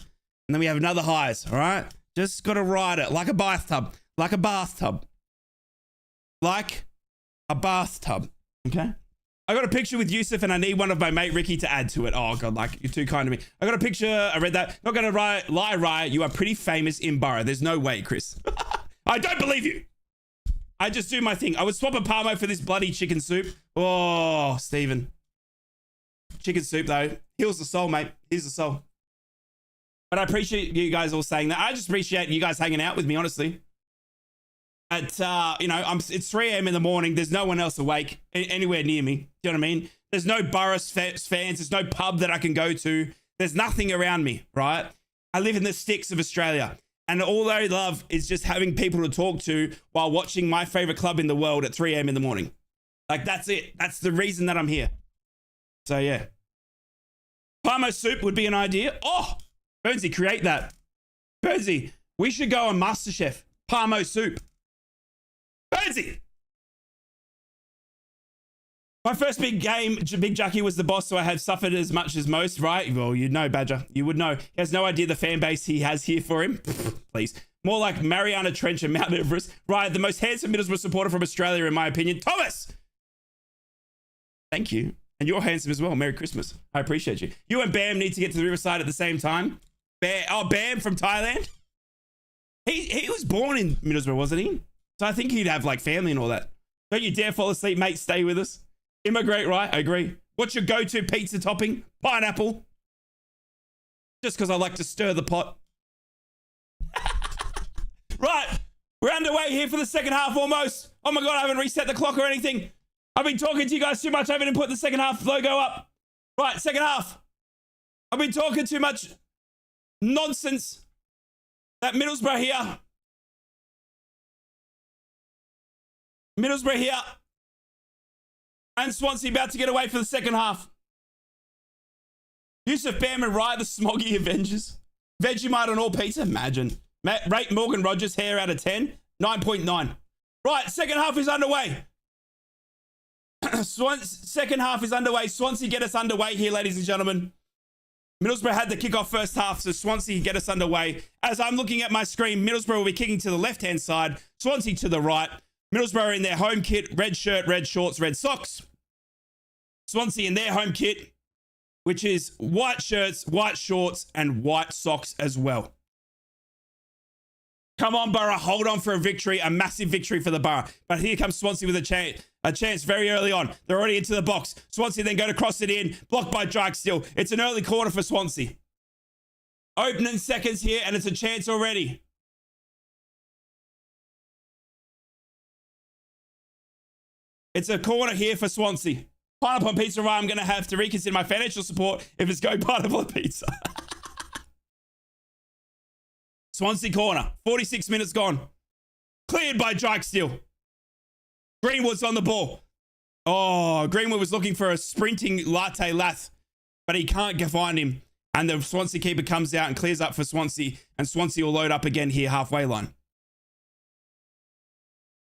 And then we have another highs, all right? Just got to ride it like a bathtub. Like a bathtub. Like a bathtub, okay? I got a picture with Yusuf and I need one of my mate Ricky to add to it. Oh, God, like, you're too kind to me. I got a picture. I read that. Not going to lie, Riot. You are pretty famous in Borough. There's no way, Chris. I don't believe you. I just do my thing. I would swap a Parmo for this bloody chicken soup. Oh, Stephen. Chicken soup, though. Heals the soul, mate. Heals the soul. But I appreciate you guys all saying that. I just appreciate you guys hanging out with me, honestly. At, you know, it's 3 a.m. in the morning. There's no one else awake anywhere near me. Do you know what I mean? There's no Boro fans. There's no pub that I can go to. There's nothing around me, right? I live in the sticks of Australia. And all I love is just having people to talk to while watching my favorite club in the world at 3 a.m. in the morning. Like, that's it. That's the reason that I'm here. So, yeah. Parmo soup would be an idea. Oh, Burnsy, create that. Burnsy, we should go on MasterChef. Parmo soup. Burnsy! My first big game, Big Jackie was the boss, so I have suffered as much as most, right? Well, you'd know, Badger. You would know. He has no idea the fan base he has here for him. Please. More like Mariana Trench and Mount Everest. Right, the most handsome Middlesbrough supporter from Australia, in my opinion. Thomas! Thank you. And you're handsome as well. Merry Christmas. I appreciate you. You and Bam need to get to the Riverside at the same time. Bam from Thailand? He was born in Middlesbrough, wasn't he? So I think he'd have, like, family and all that. Don't you dare fall asleep, mate. Stay with us. Immigrate, right? I agree. What's your go-to pizza topping? Pineapple. Just because I like to stir the pot. Right. We're underway here for the second half almost. Oh my God, I haven't reset the clock or anything. I've been talking to you guys too much. I haven't put the second half logo up. Right, second half. I've been talking too much nonsense. That Middlesbrough here. Middlesbrough here. And Swansea about to get away for the second half. Yusuf Bam and Rye, the smoggy Avengers. Vegemite on all pizza. Imagine. Rate Morgan Rogers hair out of 10. 9.9. Right, second half is underway. Second half is underway. Swansea get us underway here, ladies and gentlemen. Middlesbrough had the kickoff first half, so Swansea get us underway. As I'm looking at my screen, Middlesbrough will be kicking to the left-hand side. Swansea to the right. Middlesbrough are in their home kit, red shirt, red shorts, red socks. Swansea in their home kit, which is white shirts, white shorts, and white socks as well. Come on, Boro, hold on for a victory, a massive victory for the Boro. But here comes Swansea with a chance very early on. They're already into the box. Swansea then go to cross it in, blocked by Dragstill. It's an early corner for Swansea. Opening seconds here, and it's a chance already. It's a corner here for Swansea. Pineapple on pizza, right? I'm going to have to reconsider my financial support if it's going pineapple on pizza. Swansea corner. 46 minutes gone. Cleared by Dragstill. Greenwood's on the ball. Oh, Greenwood was looking for a sprinting latte lath, but he can't find him. And the Swansea keeper comes out and clears up for Swansea, and Swansea will load up again here halfway line.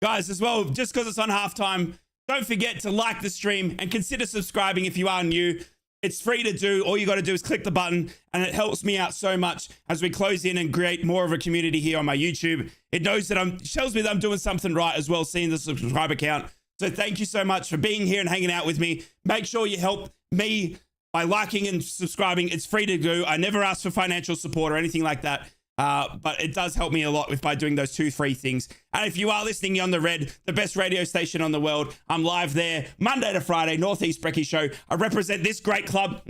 Guys, as well, just because it's on halftime, don't forget to like the stream and consider subscribing if you are new. It's free to do. All you got to do is click the button, and it helps me out so much as we close in and create more of a community here on my YouTube. It knows that tells me that I'm doing something right as well, seeing the subscriber count. So thank you so much for being here and hanging out with me. Make sure you help me by liking and subscribing. It's free to do. I never ask for financial support or anything like that. But it does help me a lot by doing those 2 free things. And if you are listening on the Red, the best radio station on the world, I'm live there Monday to Friday, Northeast Brekkie Show. I represent this great club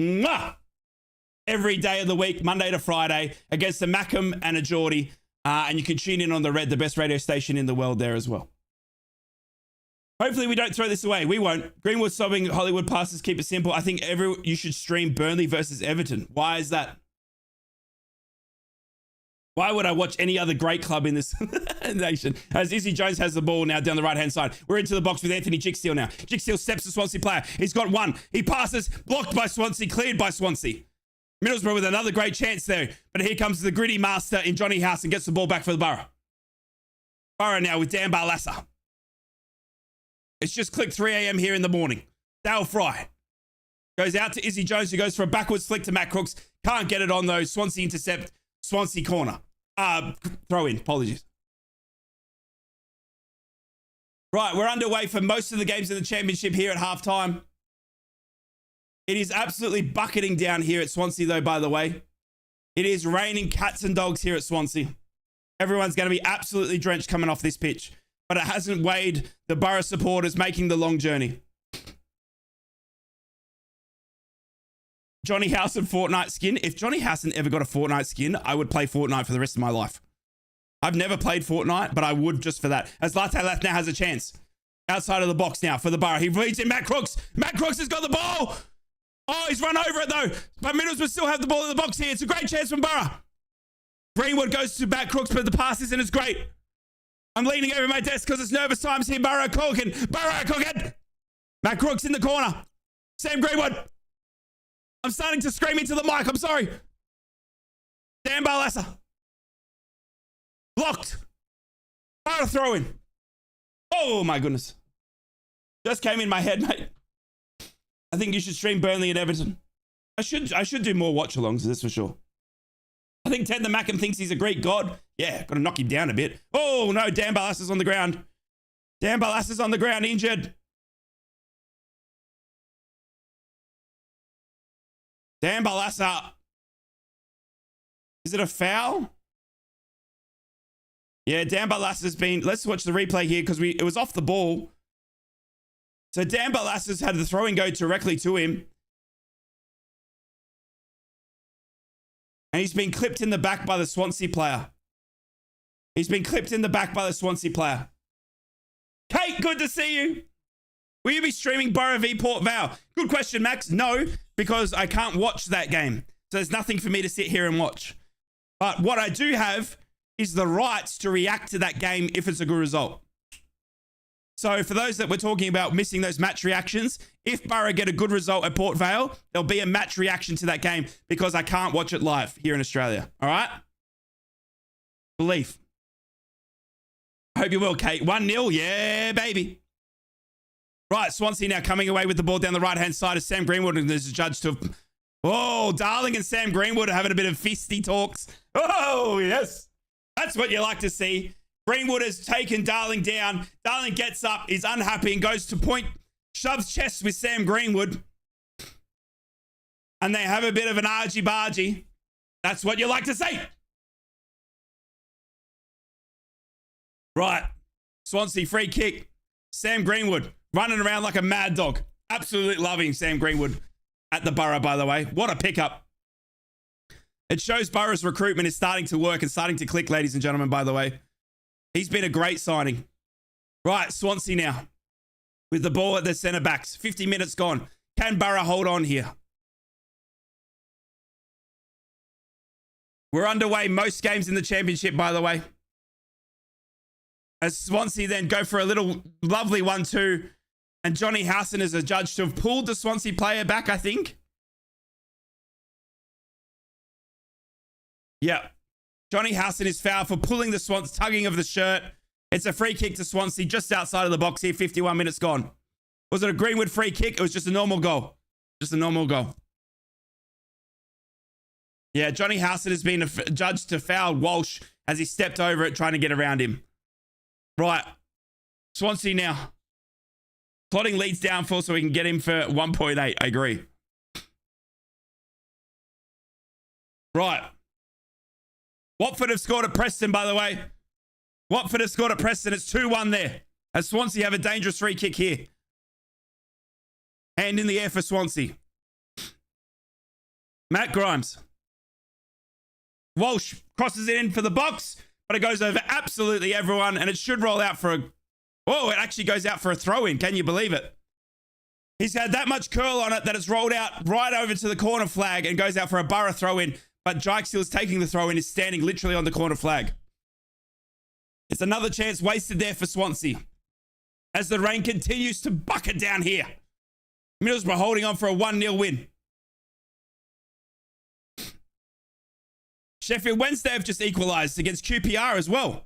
every day of the week, Monday to Friday, against a Mackham and a Geordie. And you can tune in on the Red, the best radio station in the world there as well. Hopefully we don't throw this away. We won't. Greenwood sobbing Hollywood passes, keep it simple. I think you should stream Burnley versus Everton. Why is that? Why would I watch any other great club in this nation? As Izzy Jones has the ball now down the right-hand side. We're into the box with Anthony Jicksteel now. Jicksteel steps to Swansea player. He's got one. He passes. Blocked by Swansea. Cleared by Swansea. Middlesbrough with another great chance there. But here comes the gritty master in Johnny House and gets the ball back for the Boro. Boro now with Dan Barlassa. It's just clicked 3 a.m. here in the morning. Dale Fry. Goes out to Izzy Jones, who goes for a backwards flick to Matt Crooks. Can't get it on though. Swansea intercept. Swansea corner. Throw in. Apologies. Right, we're underway for most of the games in the championship here at halftime. It is absolutely bucketing down here at Swansea, though, by the way. It is raining cats and dogs here at Swansea. Everyone's going to be absolutely drenched coming off this pitch. but it hasn't weighed the Boro supporters making the long journey. Johnny Howson Fortnite skin. If Johnny Howson ever got a Fortnite skin, I would play Fortnite for the rest of my life. I've never played Fortnite, but I would just for that. As Latte Lath now has a chance. Outside of the box now for the Boro. He reads in Matt Crooks. Matt Crooks has got the ball. Oh, he's run over it though. But Middlesbrough still have the ball in the box here. It's a great chance from Boro. Greenwood goes to Matt Crooks, but the pass isn't as great. I'm leaning over my desk because it's nervous times here. Boro cooking. Matt Crooks in the corner. Sam Greenwood. I'm starting to scream into the mic. I'm sorry. Dan Barlasser. Blocked. Boro throw in. Oh my goodness. Just came in my head, mate. I think you should stream Burnley and Everton. I should do more watch-alongs, that's for sure. I think Ted the Mackham thinks he's a Greek god. Yeah, got to knock him down a bit. Oh no, Dan Barlasser's on the ground. Dan Barlasser's on the ground, injured. Dan Barlasser. Is it a foul? Yeah, Dan Barlasser's been... Let's watch the replay here because it was off the ball. So Dan Barlasser's had the throwing go directly to him. And he's been clipped in the back by the Swansea player. He's been clipped in the back by the Swansea player. Kate, good to see you. Will you be streaming Boro v Port Vale? Good question, Max. No, because I can't watch that game. So there's nothing for me to sit here and watch. But what I do have is the rights to react to that game if it's a good result. So for those that were talking about missing those match reactions, if Boro get a good result at Port Vale, there'll be a match reaction to that game because I can't watch it live here in Australia. All right? Belief. I hope you will, Kate. 1-0. Yeah, baby. Right, Swansea now coming away with the ball down the right-hand side of Sam Greenwood, and there's a judge to... Oh, Darling and Sam Greenwood are having a bit of fisty talks. Oh, yes. That's what you like to see. Greenwood has taken Darling down. Darling gets up, is unhappy, and goes to point, shoves chest with Sam Greenwood. And they have a bit of an argy-bargy. That's what you like to see. Right. Swansea free kick. Sam Greenwood running around like a mad dog. Absolutely loving Sam Greenwood at the Boro, by the way. What a pickup. It shows Boro's recruitment is starting to work and starting to click, ladies and gentlemen, by the way. He's been a great signing. Right, Swansea now. With the ball at their centre backs. 50 minutes gone. Can Boro hold on here? We're underway most games in the championship, by the way. As Swansea then go for a little lovely 1-2. And Johnny Howson is adjudged to have pulled the Swansea player back, I think. Yeah. Johnny Howson is fouled for pulling the Swansea, tugging of the shirt. It's a free kick to Swansea just outside of the box here. 51 minutes gone. Was it a Greenwood free kick? It was just a normal goal. Just a normal goal. Yeah, Johnny Howson has been judged to foul Walsh as he stepped over it trying to get around him. Right. Swansea now. Plotting leads down full so we can get him for 1.8. I agree. Right. Watford have scored at Preston, by the way. Watford have scored at Preston. It's 2-1 there. As Swansea have a dangerous free kick here. Hand in the air for Swansea. Matt Grimes. Walsh crosses it in for the box, but it goes over absolutely everyone, and it should roll out for a... Oh, it actually goes out for a throw-in. Can you believe it? He's had that much curl on it that it's rolled out right over to the corner flag and goes out for a Boro throw-in. But Jykes is taking the throw-in, is standing literally on the corner flag. It's another chance wasted there for Swansea. As the rain continues to bucket down here. Middlesbrough holding on for a 1-0 win. Sheffield Wednesday have just equalised against QPR as well.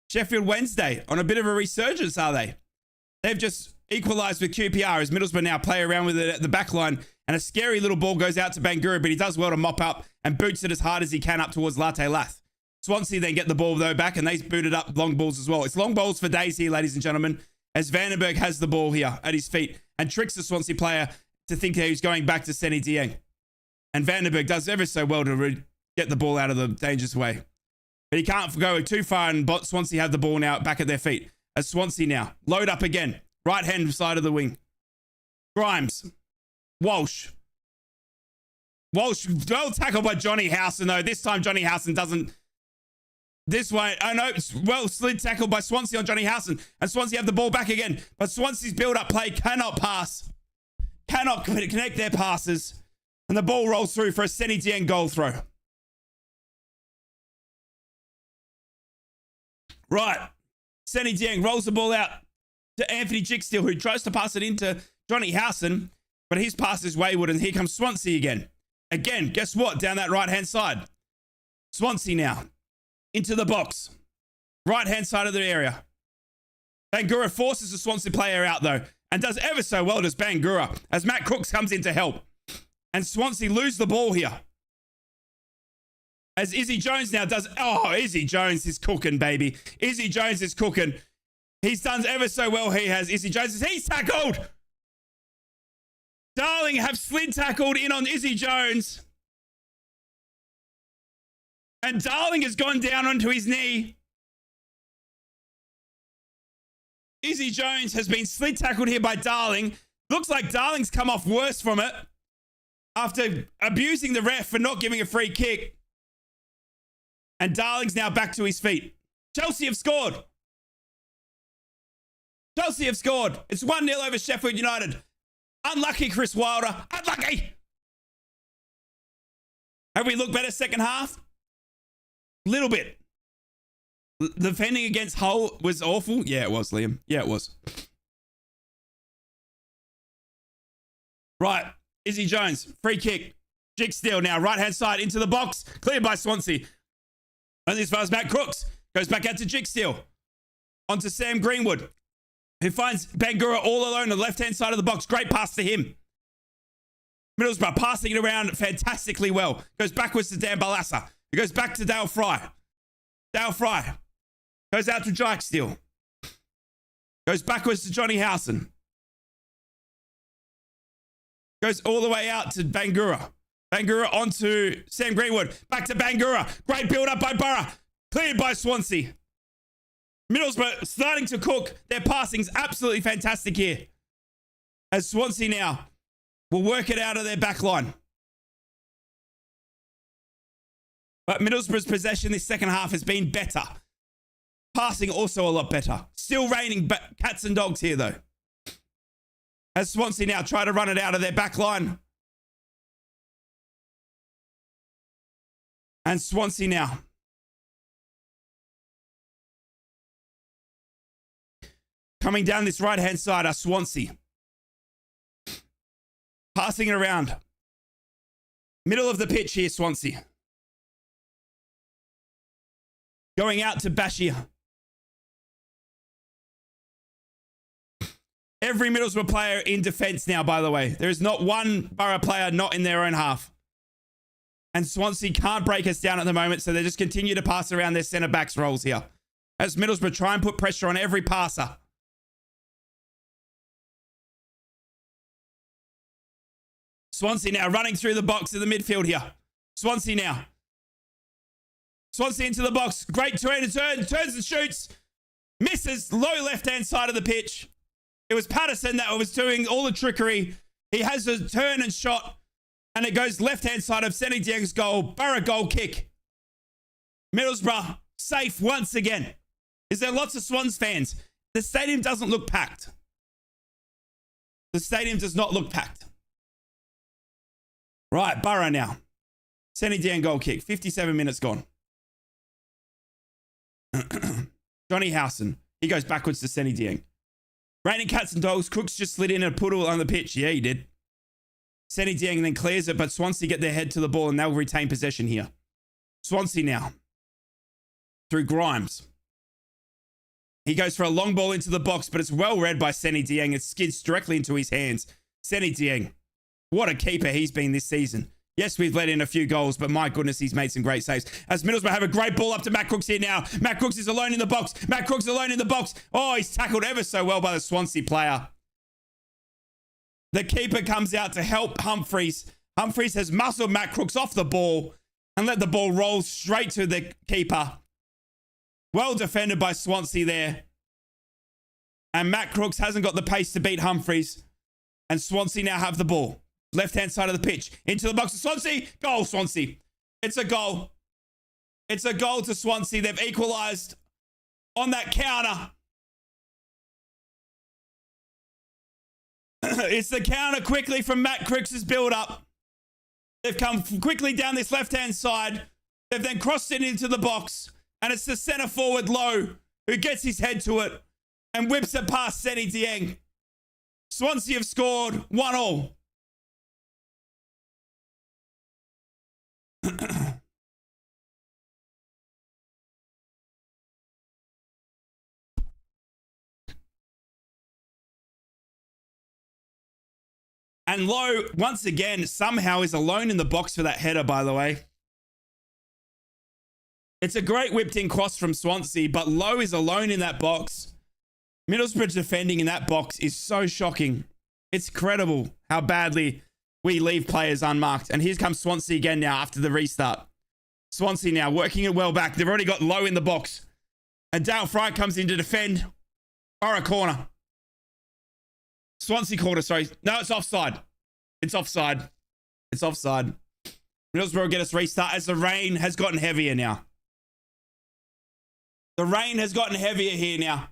Sheffield Wednesday on a bit of a resurgence, are they? They've just equalised with QPR as Middlesbrough now play around with it at the back line. And a scary little ball goes out to Bangura, but he does well to mop up and boots it as hard as he can up towards Latte Lath. Swansea then get the ball, though, back, and they booted up long balls as well. It's long balls for days here, ladies and gentlemen, as Vandenberg has the ball here at his feet and tricks the Swansea player to think that he's going back to Seni Dieng. And Vandenberg does ever so well to get the ball out of the dangerous way. But he can't go too far, and Swansea have the ball now back at their feet. As Swansea now load up again. Right hand side of the wing. Grimes. Walsh. Walsh, well tackled by Johnny Howson though. This time Johnny Howson doesn't. This way, oh no, well slid tackle by Swansea on Johnny Howson. And Swansea have the ball back again. But Swansea's build-up play cannot pass. Cannot connect their passes. And the ball rolls through for a Seni Dieng goal throw. Right. Seni Dieng rolls the ball out to Anthony Jickstill, who tries to pass it into Johnny Howson. But his pass is wayward, and here comes Swansea again. Again, guess what? Down that right-hand side. Swansea now. Into the box. Right-hand side of the area. Bangura forces the Swansea player out, though, and does ever so well, does Bangura, as Matt Crooks comes in to help. And Swansea lose the ball here. As Izzy Jones now does... Oh, Izzy Jones is cooking, baby. Izzy Jones is cooking. He's done ever so well, he has. Izzy Jones, he's tackled! Darling have slid tackled in on Izzy Jones. And Darling has gone down onto his knee. Izzy Jones has been slid tackled here by Darling. Looks like Darling's come off worse from it after abusing the ref for not giving a free kick. And Darling's now back to his feet. Chelsea have scored. Chelsea have scored. It's 1-0 over Sheffield United. Unlucky, Chris Wilder. Unlucky. Have we looked better second half? Little bit. The defending against Hull was awful. Yeah, it was, Liam. Yeah, it was. Right. Izzy Jones. Free kick. Jickstill now. Right-hand side into the box. Cleared by Swansea. Only as far as Matt Crooks. Goes back out to Jickstill. Onto Sam Greenwood, who finds Bangura all alone on the left-hand side of the box. Great pass to him. Middlesbrough passing it around fantastically well. Goes backwards to Dan Balassa. He goes back to Dale Fry. Dale Fry goes out to Jickstill. Goes backwards to Johnny Howson. Goes all the way out to Bangura. Bangura onto Sam Greenwood. Back to Bangura. Great build-up by Boro. Cleared by Swansea. Middlesbrough starting to cook. Their passing's absolutely fantastic here. As Swansea now will work it out of their back line. But Middlesbrough's possession this second half has been better. Passing also a lot better. Still raining cats and dogs here, though. As Swansea now try to run it out of their back line. And Swansea now. Coming down this right-hand side are Swansea. Passing it around. Middle of the pitch here, Swansea. Going out to Bashir. Every Middlesbrough player in defence now, by the way. There is not one Borough player not in their own half. And Swansea can't break us down at the moment, so they just continue to pass around their centre-backs roles here. As Middlesbrough try and put pressure on every passer. Swansea now running through the box in the midfield here. Swansea now. Swansea into the box. Great turn. Turns and shoots. Misses low left-hand side of the pitch. It was Patterson that was doing all the trickery. He has a turn and shot. And it goes left-hand side of Seni Dieng's goal. Borough goal kick. Middlesbrough safe once again. Is there lots of Swans fans? The stadium doesn't look packed. The stadium does not look packed. Right, Borough now. Seni Dieng goal kick. 57 minutes gone. Johnny Howson. He goes backwards to Seni Dieng. Raining cats and dogs. Crooks just slid in a puddle on the pitch. Yeah, he did. Seni Dieng then clears it, but Swansea get their head to the ball and they'll retain possession here. Swansea now. Through Grimes. He goes for a long ball into the box, but it's well read by Seni Dieng. It skids directly into his hands. Seni Dieng. What a keeper he's been this season. Yes, we've let in a few goals, but my goodness, he's made some great saves. As Middlesbrough have a great ball up to Matt Crooks here now. Matt Crooks is alone in the box. Matt Crooks alone in the box. Oh, he's tackled ever so well by the Swansea player. The keeper comes out to help Humphreys. Humphreys has muscled Matt Crooks off the ball and let the ball roll straight to the keeper. Well defended by Swansea there. And Matt Crooks hasn't got the pace to beat Humphreys. And Swansea now have the ball. Left-hand side of the pitch. Into the box of Swansea. Goal, Swansea. It's a goal. It's a goal to Swansea. They've equalised on that counter. It's the counter quickly from Matt Crooks' build-up. They've come quickly down this left-hand side. They've then crossed it into the box. And it's the centre forward Lowe who gets his head to it and whips it past Seni Dieng. Swansea have scored 1-1. And Lowe, once again, somehow is alone in the box for that header, by the way. It's a great whipped-in cross from Swansea, but Lowe is alone in that box. Middlesbrough defending in that box is so shocking. It's incredible how badly we leave players unmarked. And here comes Swansea again now after the restart. Swansea now working it well back. They've already got Lowe in the box. And Dale Fry comes in to defend. Boro corner. Swansea corner, sorry. No, it's offside. It's offside. It's offside. Middlesbrough get us restart as the rain has gotten heavier now. The rain has gotten heavier here now.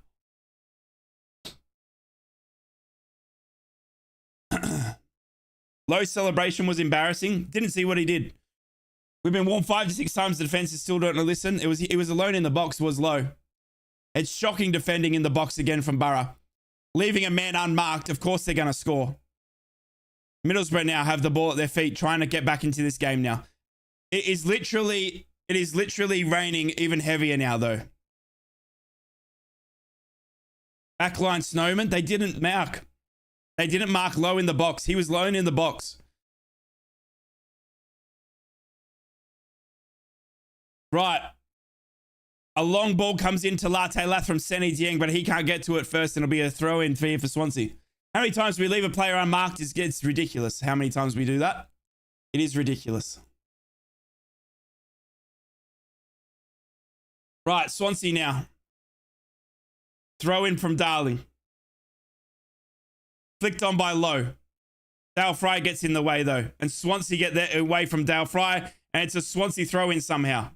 Lowe's celebration was embarrassing. Didn't see what he did. We've been warned 5 to 6 times. The defense is still don't listen. It was alone in the box, was Lowe. It's shocking defending in the box again from Boro. Leaving a man unmarked. Of course they're going to score. Middlesbrough now have the ball at their feet, trying to get back into this game now. It is literally raining even heavier now, though. Backline Snowman, they didn't mark. They didn't mark Lowe in the box. He was alone in the box. Right. A long ball comes into Latte Lath from Seni Dieng, but he can't get to it first, and it'll be a throw-in for Swansea. How many times we leave a player unmarked? It's ridiculous. How many times we do that? It is ridiculous. Right, Swansea now. Throw in from Darling. Flicked on by Lowe. Dale Fry gets in the way, though. And Swansea get there away from Dale Fry, and it's a Swansea throw-in somehow.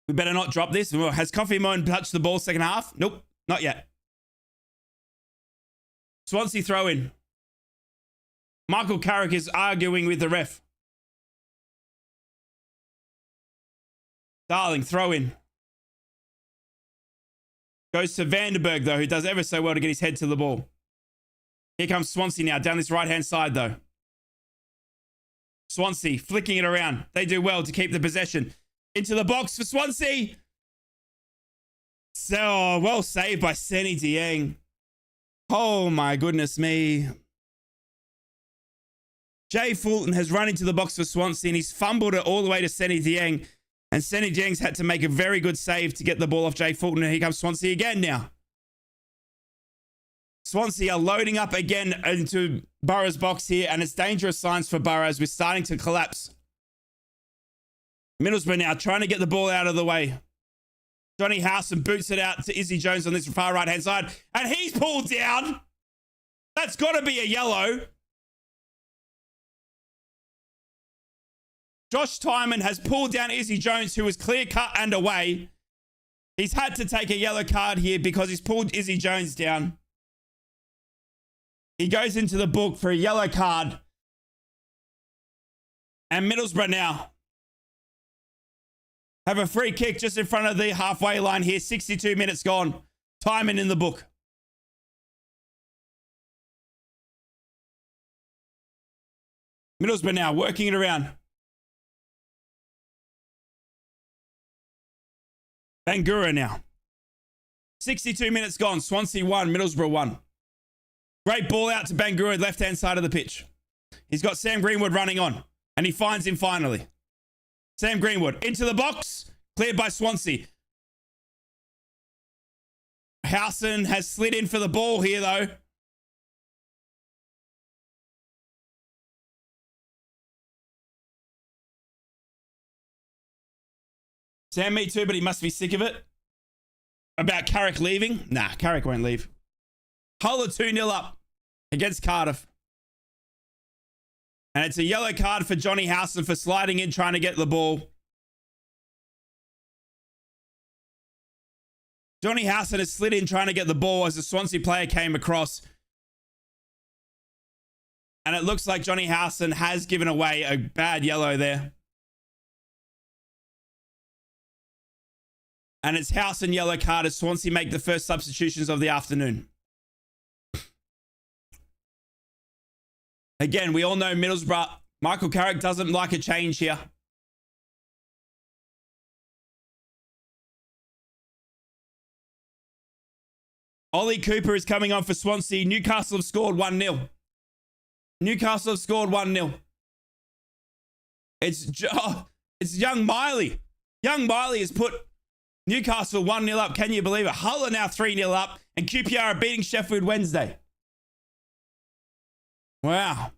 We better not drop this. Has Coffee Moan touched the ball second half? Nope, not yet. Swansea throw in. Michael Carrick is arguing with the ref. Darling, throw in. Goes to Vandenberg, though, who does ever so well to get his head to the ball. Here comes Swansea now, down this right-hand side, though. Swansea flicking it around. They do well to keep the possession. Into the box for Swansea. So, well saved by Seni Dieng. Oh, my goodness me. Jay Fulton has run into the box for Swansea, and he's fumbled it all the way to Seni Dieng. And Seni Dieng's had to make a very good save to get the ball off Jay Fulton. And here comes Swansea again now. Swansea are loading up again into Boro's box here, and it's dangerous signs for Boro as we're starting to collapse. Middlesbrough now trying to get the ball out of the way. Johnny Howson boots it out to Izzy Jones on this far right-hand side. And he's pulled down. That's got to be a yellow. Josh Tyman has pulled down Izzy Jones, who was clear-cut and away. He's had to take a yellow card here because he's pulled Izzy Jones down. He goes into the book for a yellow card. And Middlesbrough now have a free kick just in front of the halfway line here. 62 minutes gone. Timing in the book. Middlesbrough now working it around. Bangura now. 62 minutes gone. Swansea 1, Middlesbrough 1. Great ball out to Bangura, left-hand side of the pitch. He's got Sam Greenwood running on. And he finds him finally. Sam Greenwood into the box. Cleared by Swansea. Howson has slid in for the ball here, though. Sam, me too, but he must be sick of it. About Carrick leaving? Nah, Carrick won't leave. Hull are 2-0 up against Cardiff. And it's a yellow card for Johnny Howson for sliding in, trying to get the ball. Johnny Howson has slid in, trying to get the ball as the Swansea player came across. And it looks like Johnny Howson has given away a bad yellow there. And it's Howson yellow card as Swansea make the first substitutions of the afternoon. Again, we all know Middlesbrough. Michael Carrick doesn't like a change here. Ollie Cooper is coming on for Swansea. Newcastle have scored 1-0. Newcastle have scored 1-0. It's young Miley. Young Miley has put Newcastle 1-0 up. Can you believe it? Hull are now 3-0 up. And QPR are beating Sheffield Wednesday. Wow.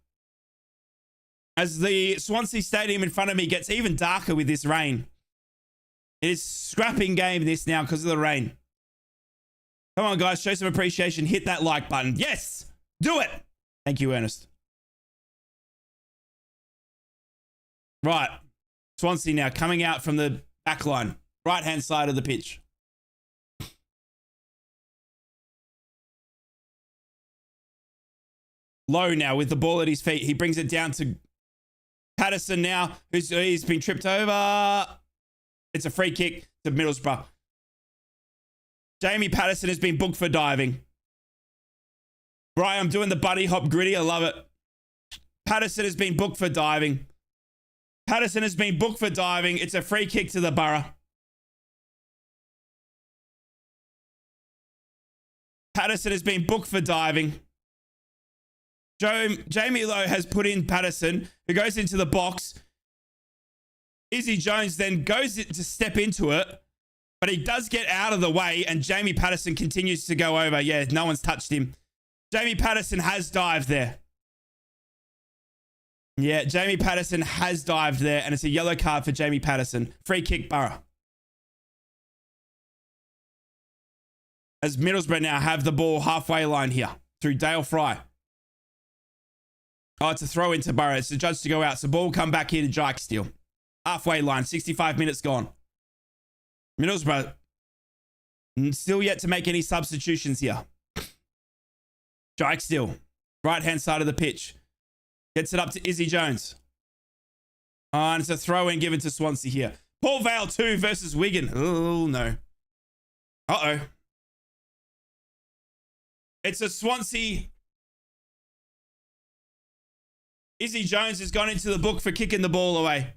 As the Swansea Stadium in front of me gets even darker with this rain. It is scrapping game this now because of the rain. Come on, guys. Show some appreciation. Hit that like button. Yes! Do it! Thank you, Ernest. Right. Swansea now coming out from the back line. Right-hand side of the pitch. Low now with the ball at his feet. He brings it down to Patterson now. He's been tripped over. It's a free kick to Middlesbrough. Jamie Patterson has been booked for diving. Brian, I'm doing the buddy hop gritty. I love it. Patterson has been booked for diving. Patterson has been booked for diving. It's a free kick to the Boro. Patterson has been booked for diving. Jamie Lowe has put in Patterson, who goes into the box. Izzy Jones then goes to step into it, but he does get out of the way, and Jamie Patterson continues to go over. Yeah, no one's touched him. Jamie Patterson has dived there. Yeah, Jamie Patterson has dived there, and it's a yellow card for Jamie Patterson. Free kick, Boro. As Middlesbrough now have the ball halfway line here through Dale Fry. Oh, it's a throw into Boro. It's the judge to go out. So ball will come back here to Jike still. Halfway line, 65 minutes gone. Middlesbrough still yet to make any substitutions here. Jike still. Right-hand side of the pitch. Gets it up to Izzy Jones. Oh, and it's a throw in given to Swansea here. Paul Vale 2 versus Wigan. Oh, no. Uh-oh. It's a Swansea. Izzy Jones has gone into the book for kicking the ball away.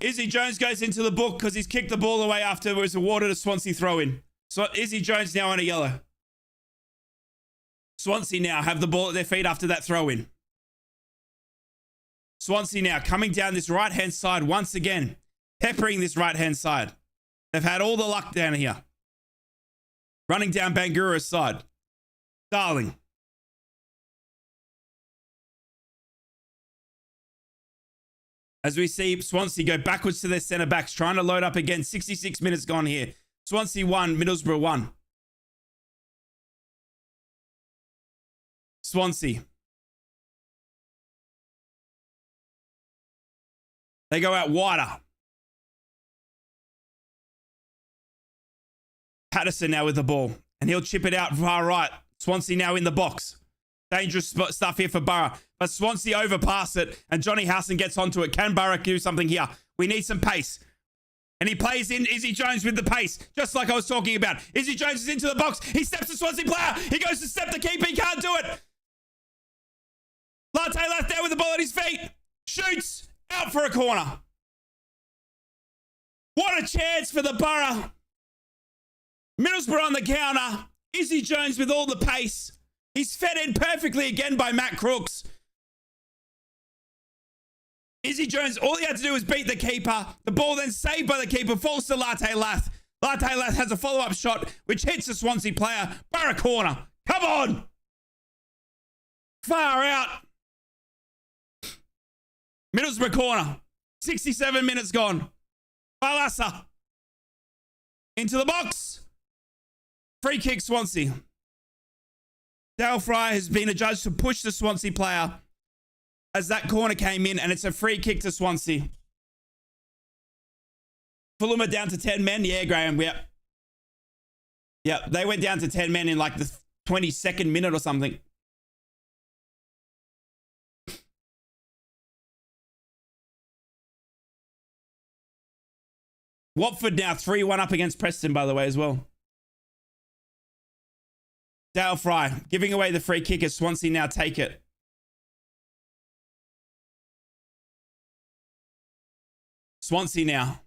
Izzy Jones goes into the book because he's kicked the ball away after it was awarded a Swansea throw-in. So Izzy Jones now on a yellow. Swansea now have the ball at their feet after that throw-in. Swansea now coming down this right-hand side once again. Peppering this right-hand side. They've had all the luck down here. Running down Bangura's side. Darling. As we see Swansea go backwards to their centre-backs, trying to load up again. 66 minutes gone here. Swansea 1, Middlesbrough 1. Swansea. They go out wider. Patterson now with the ball. And he'll chip it out far right. Swansea now in the box. Dangerous stuff here for Boro. But Swansea overpass it. And Johnny Howson gets onto it. Can Boro do something here? We need some pace. And he plays in Izzy Jones with the pace. Just like I was talking about. Izzy Jones is into the box. He steps the Swansea player. He goes to step the keeper. He can't do it. Latte left there with the ball at his feet. Shoots. Out for a corner. What a chance for the Boro. Middlesbrough on the counter. Izzy Jones with all the pace. He's fed in perfectly again by Matt Crooks. Izzy Jones, all he had to do was beat the keeper. The ball then saved by the keeper falls to Latte Lath. Latte Lath has a follow-up shot, which hits the Swansea player. Boro corner. Come on. Far out. Middlesbrough corner. 67 minutes gone. Balassa. Into the box. Free kick, Swansea. Dale Fry has been adjudged to push the Swansea player as that corner came in, and it's a free kick to Swansea. Fulham are down to 10 men. Yeah, Graham. Yep. Yep. They went down to 10 men in like the 22nd minute or something. Watford now 3-1 up against Preston, by the way, as well. Dale Fry giving away the free kick as Swansea now take it. Swansea now.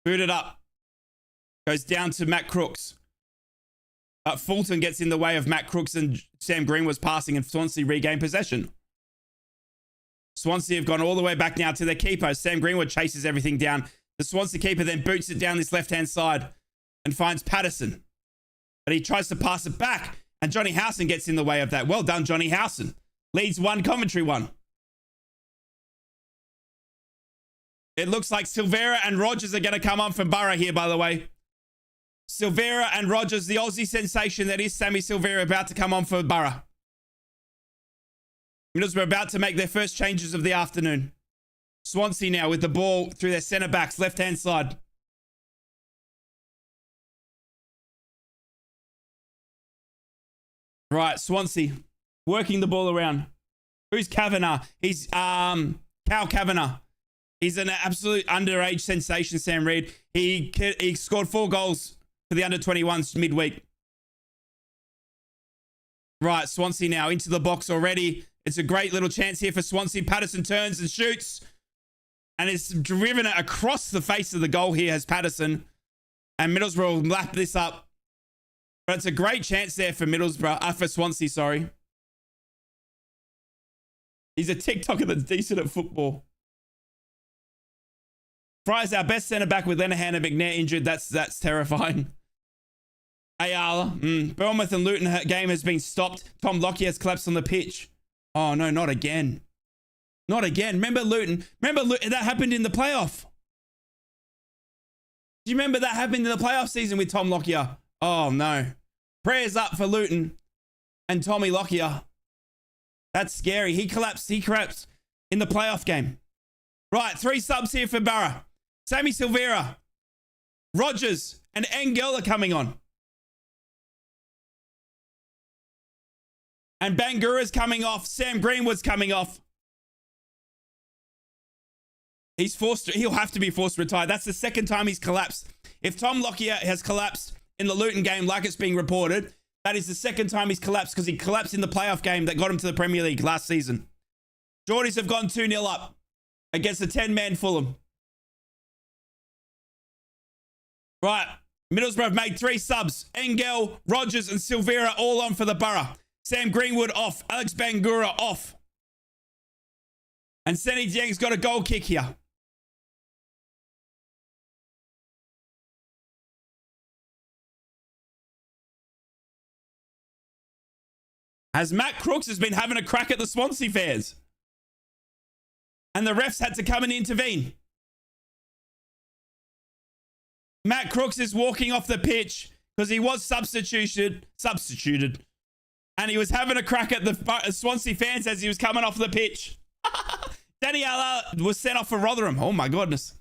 Booted up. Goes down to Matt Crooks. But Fulton gets in the way of Matt Crooks and Sam Greenwood's passing, and Swansea regain possession. Swansea have gone all the way back now to their keeper. Sam Greenwood chases everything down. The Swansea keeper then boots it down this left-hand side and finds Patterson. But he tries to pass it back, and Johnny Howson gets in the way of that. Well done, Johnny Howson. Leads 1, commentary 1. It looks like Silvera and Rogers are going to come on for Boro here, by the way. Silvera and Rogers, the Aussie sensation that is Sammy Silvera, about to come on for Boro. Middlesbrough about to make their first changes of the afternoon. Swansea now with the ball through their centre backs, left-hand side. Right, Swansea working the ball around. Who's Kavanagh? He's Cal Kavanagh. He's an absolute underage sensation, Sam Reid. He scored 4 goals for the under-21s midweek. Right, Swansea now into the box already. It's a great little chance here for Swansea. Patterson turns and shoots. And it's driven it across the face of the goal here as Patterson. And Middlesbrough will lap this up. But it's a great chance there for Middlesbrough. For Swansea, sorry. He's a TikToker that's decent at football. Fry's our best centre-back with Lenihan and McNair injured. That's terrifying. Ayala. Bournemouth and Luton game has been stopped. Tom Lockyer has collapsed on the pitch. Oh, no, not again. Not again. Remember Luton? That happened in the playoff. Do you remember that happened in the playoff season with Tom Lockyer? Oh, no. Prayers up for Luton and Tommy Lockyer. That's scary. He collapsed in the playoff game. Right, 3 subs here for Boro. Sammy Silvera, Rogers, and Engel are coming on. And Bangura's coming off. Sam Greenwood's coming off. He'll have to be forced to retire. That's the second time he's collapsed. If Tom Lockyer has collapsed in the Luton game like it's being reported, that is the second time he's collapsed, because he collapsed in the playoff game that got him to the Premier League last season. Geordies have gone 2-0 up against a 10-man Fulham. Right. Middlesbrough have made 3 subs. Engel, Rogers, and Silvera all on for the Boro. Sam Greenwood off. Alex Bangura off. And Seni Dieng's got a goal kick here. As Matt Crooks has been having a crack at the Swansea fans. And the refs had to come and intervene. Matt Crooks is walking off the pitch because he was substituted. And he was having a crack at the Swansea fans as he was coming off the pitch. Daniela was sent off for Rotherham. Oh my goodness.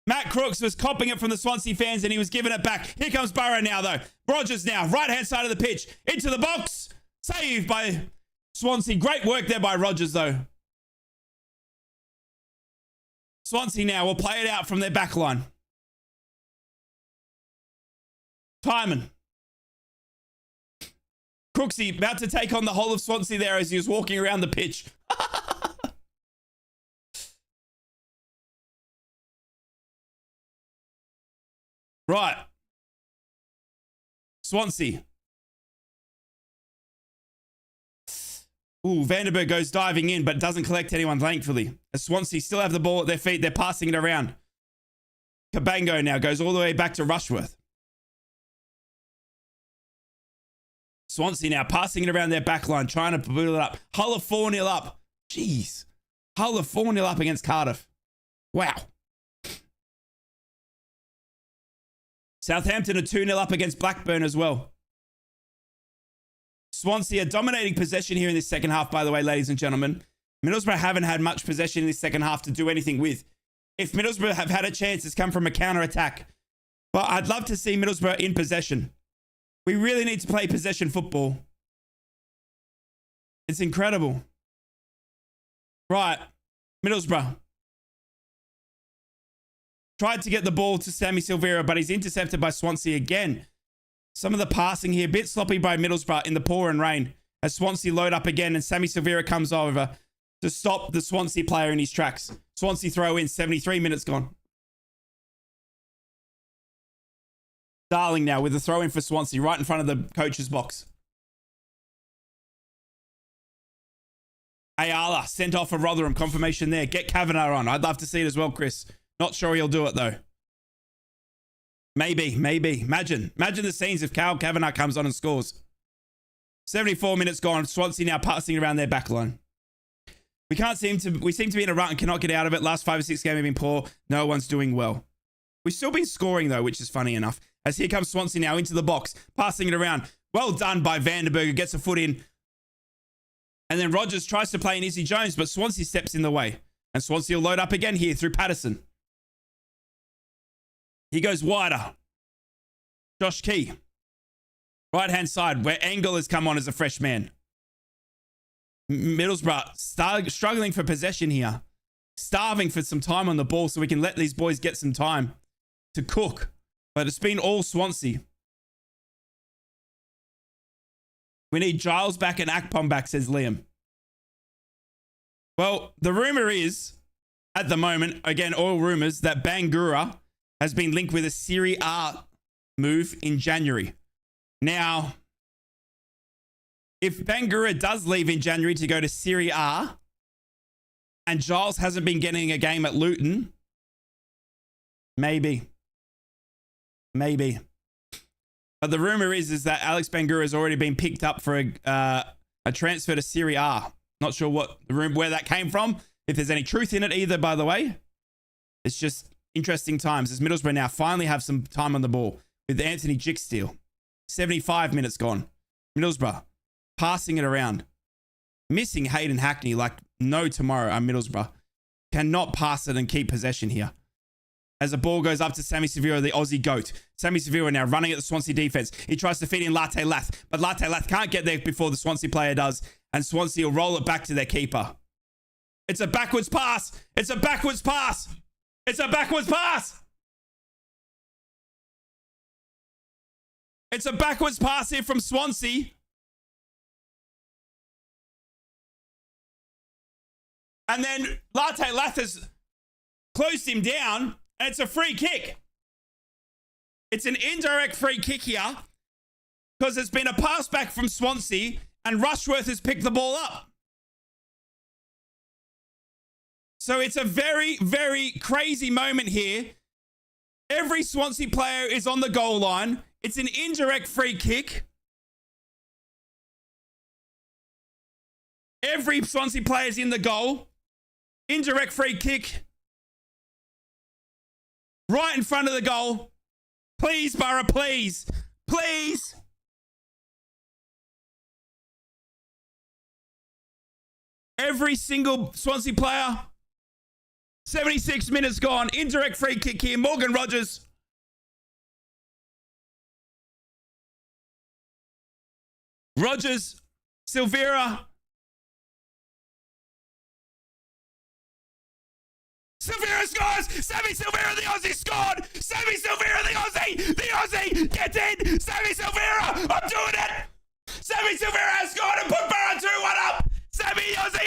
Matt Crooks was copping it from the Swansea fans and he was giving it back. Here comes Boro now though. Rogers now, right-hand side of the pitch. Into the box. Saved by Swansea. Great work there by Rogers though. Swansea now will play it out from their back line. Timon. Crooksy about to take on the whole of Swansea there as he was walking around the pitch. Right. Swansea. Ooh, Vandenberg goes diving in, but doesn't collect anyone, thankfully. As Swansea still have the ball at their feet, they're passing it around. Cabango now goes all the way back to Rushworth. Swansea now passing it around their back line, trying to boot it up. Hull are 4-0 up. Jeez. Hull are 4-0 up against Cardiff. Wow. Southampton are 2-0 up against Blackburn as well. Swansea are dominating possession here in this second half, by the way, ladies and gentlemen. Middlesbrough haven't had much possession in this second half to do anything with. If Middlesbrough have had a chance, it's come from a counter-attack. But I'd love to see Middlesbrough in possession. We really need to play possession football. It's incredible. Right. Middlesbrough. Tried to get the ball to Sammy Silvera, but he's intercepted by Swansea again. Some of the passing here, a bit sloppy by Middlesbrough in the pouring rain. As Swansea load up again and Sammy Silvera comes over to stop the Swansea player in his tracks. Swansea throw in, 73 minutes gone. Darling now with the throw in for Swansea right in front of the coach's box. Ayala sent off for Rotherham. Confirmation there. Get Kavanagh on. I'd love to see it as well, Chris. Not sure he'll do it though. Maybe. Imagine the scenes if Cal Kavanagh comes on and scores. 74 minutes gone. Swansea now passing around their back line. We seem to be in a rut and cannot get out of it. Last 5 or 6 games have been poor. No one's doing well. We've still been scoring though, which is funny enough. As here comes Swansea now into the box, passing it around. Well done by Vandenberg, gets a foot in. And then Rogers tries to play in Izzy Jones, but Swansea steps in the way. And Swansea will load up again here through Patterson. He goes wider. Josh Key. Right-hand side, where Engel has come on as a fresh man. Middlesbrough struggling for possession here. Starving for some time on the ball so we can let these boys get some time to cook. But it's been all Swansea. We need Giles back and Akpom back, says Liam. Well, the rumor is, at the moment, again, all rumors, that Bangura has been linked with a Serie A move in January. Now, if Bangura does leave in January to go to Serie A, and Giles hasn't been getting a game at Luton, maybe. But the rumor is that Alex Bangura has already been picked up for a transfer to Serie A. Not sure where that came from. If there's any truth in it either, by the way. It's just interesting times as Middlesbrough now finally have some time on the ball with Anthony Jicksteel. 75 minutes gone. Middlesbrough passing it around. Missing Hayden Hackney like no tomorrow. Middlesbrough cannot pass it and keep possession here. As the ball goes up to Sammy Severo, the Aussie GOAT. Sammy Severo now running at the Swansea defense. He tries to feed in Latte Lath, but Latte Lath can't get there before the Swansea player does, and Swansea will roll it back to their keeper. It's a backwards pass. It's a backwards pass. It's a backwards pass. It's a backwards pass here from Swansea. And then Latte Lath has closed him down. And it's a free kick. It's an indirect free kick here because it's been a pass back from Swansea and Rushworth has picked the ball up. So it's a very, very crazy moment here. Every Swansea player is on the goal line. It's an indirect free kick. Every Swansea player is in the goal. Indirect free kick. Right in front of the goal. Please, Boro, please. Please. Every single Swansea player. 76 minutes gone. Indirect free kick here. Morgan Rogers. Rogers. Silvera. Silvera scores! Sammy Silvera, the Aussie scored! Sammy Silvera, the Aussie! The Aussie! Get in! Sammy Silvera! I'm doing it! Sammy Silvera has scored and put Boro 2-1 up! Sammy, Aussie!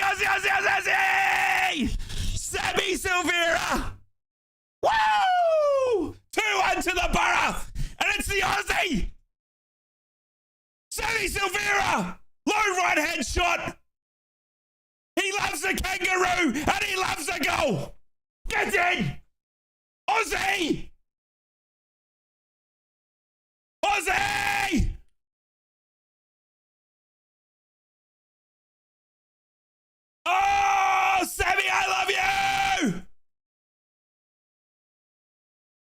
Sammy Silvera! Woo! 2-1 to the Boro! And it's the Aussie! Sammy Silvera! Low right-hand shot! He loves the kangaroo! And he loves the goal! Get in! Aussie! Aussie! Oh, Sammy, I love you!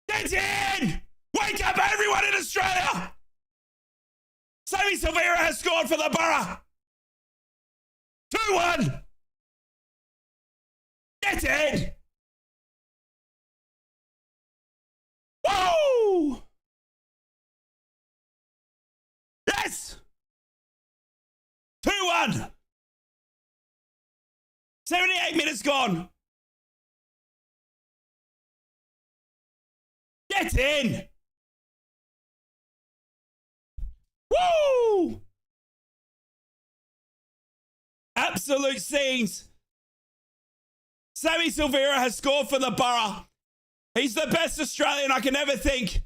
Get in! Wake up, everyone in Australia! Sammy Silvera has scored for the Boro. 2-1. Get in. Woo! Yes! 2-1. 78 minutes gone. Get in. Woo! Absolute scenes. Sammy Silvera has scored for the Boro. He's the best Australian I can ever think.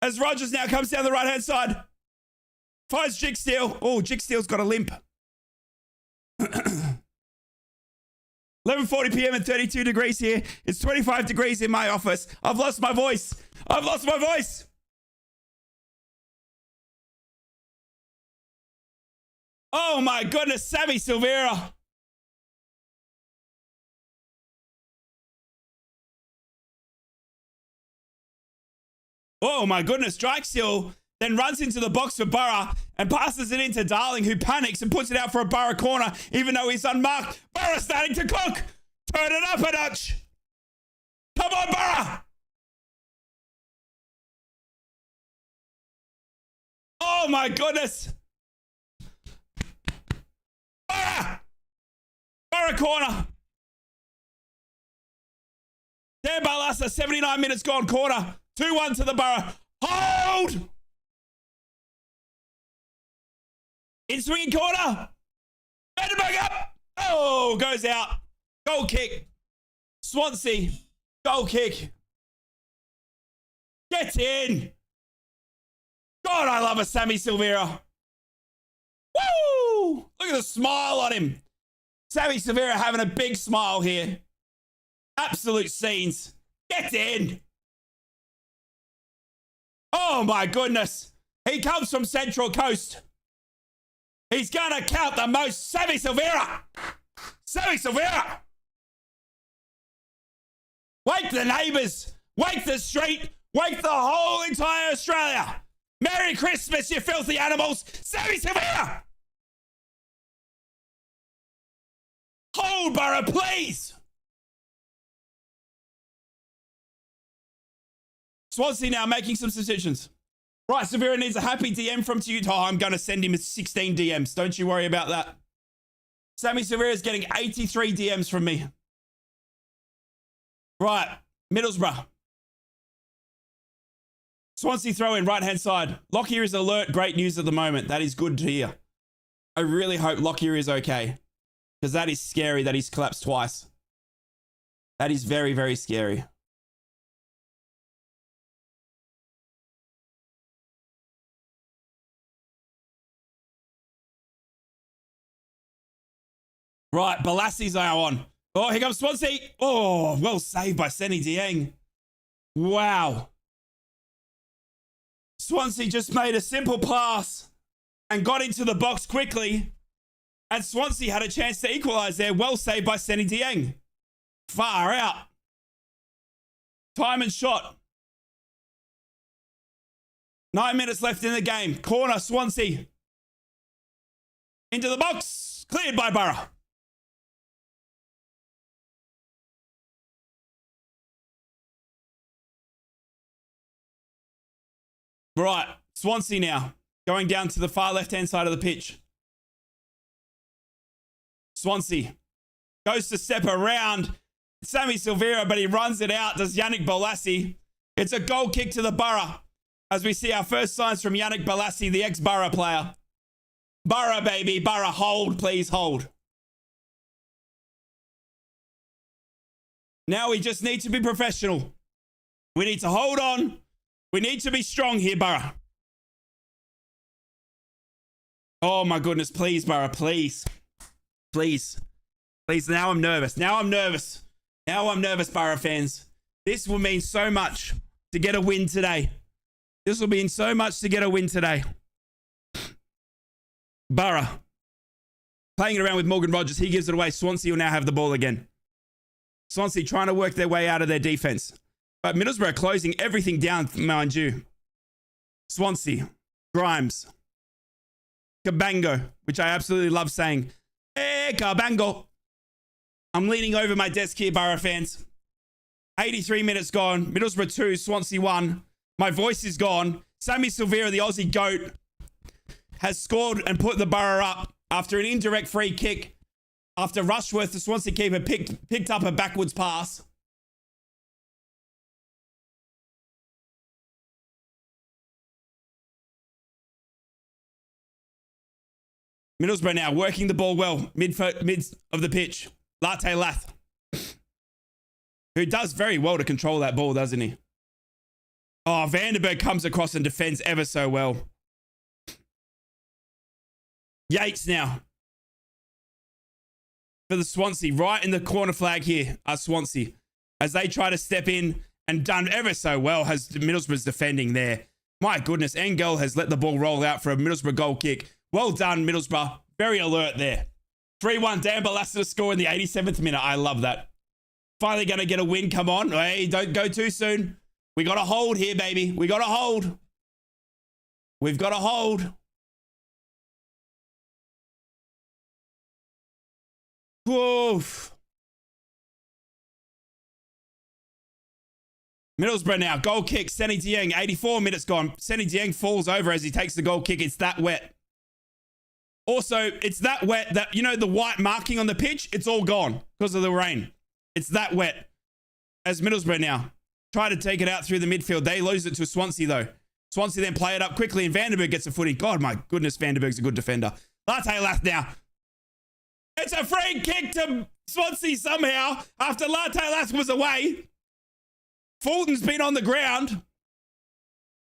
As Rogers now comes down the right-hand side. Finds Jigsteel. Oh, Jigsteel's got a limp. 11:40 p.m. and 32 degrees here. It's 25 degrees in my office. I've lost my voice. I've lost my voice. Oh my goodness, Sammy Silvera. Oh my goodness, Jigsteel then runs into the box for Boro and passes it into Darling, who panics and puts it out for a Boro corner, even though he's unmarked. Boro's starting to cook. Turn it up a notch. Come on, Boro. Oh my goodness. Boro corner. Dan Barlasa, 79 minutes gone, corner. 2-1 to the Boro. Hold! In swinging corner. Vandenberg up. Oh, goes out. Goal kick. Swansea. Goal kick. Get in. God, I love a Sammy Silvera. Woo! Look at the smile on him. Sammy Silvera having a big smile here. Absolute scenes. Get in. Oh my goodness. He comes from Central Coast. He's going to count the most. Sammy Silvera. Sammy Silvera. Wake the neighbours. Wake the street. Wake the whole entire Australia. Merry Christmas, you filthy animals. Sammy Silvera. Hold, Boro, please. Swansea now making some substitutions. Right, Silvera needs a happy DM from Utah. I'm going to send him 16 DMs. Don't you worry about that. Sammy Silvera is getting 83 DMs from me. Right, Middlesbrough. Swansea throw in right-hand side. Lockyer is alert. Great news at the moment. That is good to hear. I really hope Lockyer is okay. Because that is scary that he's collapsed twice. That is very, very scary. Right, Bolassi's now on. Oh, here comes Swansea. Oh, well saved by Senny Dieng. Wow. Swansea just made a simple pass and got into the box quickly. And Swansea had a chance to equalise there. Well saved by Senny Dieng. Far out. Time and shot. 9 minutes left in the game. Corner, Swansea. Into the box. Cleared by Boro. Right, Swansea now. Going down to the far left-hand side of the pitch. Swansea goes to step around Sammy Silvera, but he runs it out. Does Yannick Bolassi. It's a goal kick to the Boro. As we see our first signs from Yannick Bolassi, the ex-Boro player. Boro, baby. Boro, hold, please, hold. Now we just need to be professional. We need to hold on. We need to be strong here, Boro. Oh, my goodness. Please, Boro, please. Please. Please. Now I'm nervous. Now I'm nervous. Now I'm nervous, Boro fans. This will mean so much to get a win today. This will mean so much to get a win today. Boro. Playing it around with Morgan Rogers. He gives it away. Swansea will now have the ball again. Swansea trying to work their way out of their defense. But Middlesbrough closing everything down, mind you. Swansea, Grimes, Cabango, which I absolutely love saying. Hey, Cabango. I'm leaning over my desk here, Boro fans. 83 minutes gone. Middlesbrough 2, Swansea 1. My voice is gone. Sammy Silvera, the Aussie GOAT, has scored and put the Boro up after an indirect free kick after Rushworth, the Swansea keeper, picked up a backwards pass. Middlesbrough now working the ball well, mid of the pitch. Latte Lath, who does very well to control that ball, doesn't he? Oh, Vandenberg comes across and defends ever so well. Yates now for the Swansea, right in the corner flag here are Swansea, as they try to step in, and done ever so well has Middlesbrough's defending there. My goodness, Engel has let the ball roll out for a Middlesbrough goal kick. Well done, Middlesbrough. Very alert there. 3-1, Dan Balasta score in the 87th minute. I love that. Finally going to get a win. Come on. Hey, don't go too soon. We got to hold here, baby. We got to hold. We've got to hold. Woof. Middlesbrough now. Goal kick. Seny Dieng. 84 minutes gone. Seny Dieng falls over as he takes the goal kick. It's that wet. Also, it's that wet that, you know, the white marking on the pitch, it's all gone because of the rain. It's that wet. As Middlesbrough now try to take it out through the midfield. They lose it to Swansea, though. Swansea then play it up quickly, and Vandenberg gets a footy. God, my goodness, Vandenberg's a good defender. Latte Lath now. It's a free kick to Swansea somehow after Latte Lath was away. Fulton's been on the ground.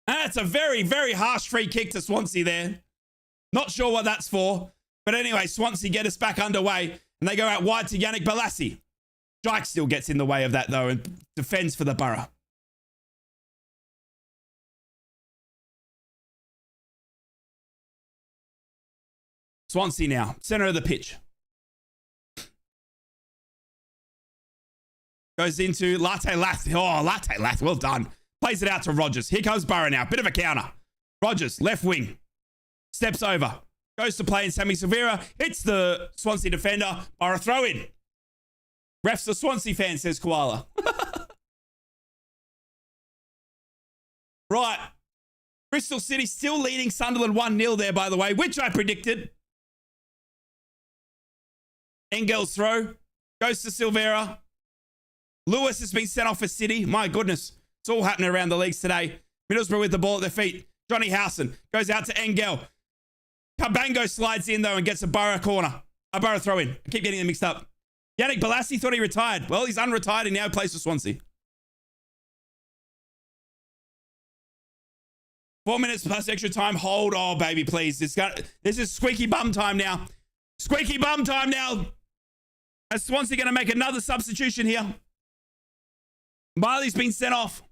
And that's a very, very harsh free kick to Swansea there. Not sure what that's for. But anyway, Swansea get us back underway. And they go out wide to Yannick Bolasie. Strike still gets in the way of that, though, and defends for the Boro. Swansea now, centre of the pitch. Goes into Latte Lath. Oh, Latte Lath, well done. Plays it out to Rogers. Here comes Boro now. Bit of a counter. Rogers, left wing. Steps over. Goes to play in Sammy Silvera. Hits the Swansea defender. Boro throw in. Ref's a Swansea fan, says Koala. Right. Bristol City still leading Sunderland 1-0 there, by the way, which I predicted. Engel's throw. Goes to Silvera. Lewis has been sent off for City. My goodness. It's all happening around the leagues today. Middlesbrough with the ball at their feet. Johnny Howson goes out to Engel. Cabango slides in, though, and gets a Boro corner. A Boro throw in. I keep getting them mixed up. Yannick Bolasie thought he retired. Well, he's unretired and now plays for Swansea. 4 minutes plus extra time. Hold. Oh, baby, please. This is squeaky bum time now. Squeaky bum time now. Is Swansea going to make another substitution here? Miley's been sent off.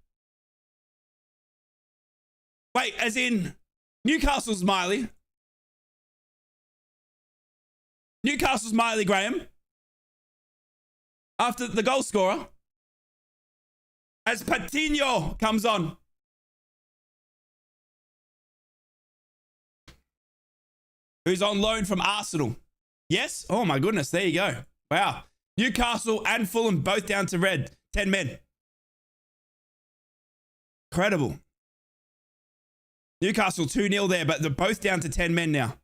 Wait, as in Newcastle's Miley. Newcastle's Miley Graham. After the goal scorer. As Patino comes on. Who's on loan from Arsenal. Yes? Oh my goodness, there you go. Wow. Newcastle and Fulham both down to red. 10 men. Incredible. Newcastle 2-0 there, but they're both down to 10 men now.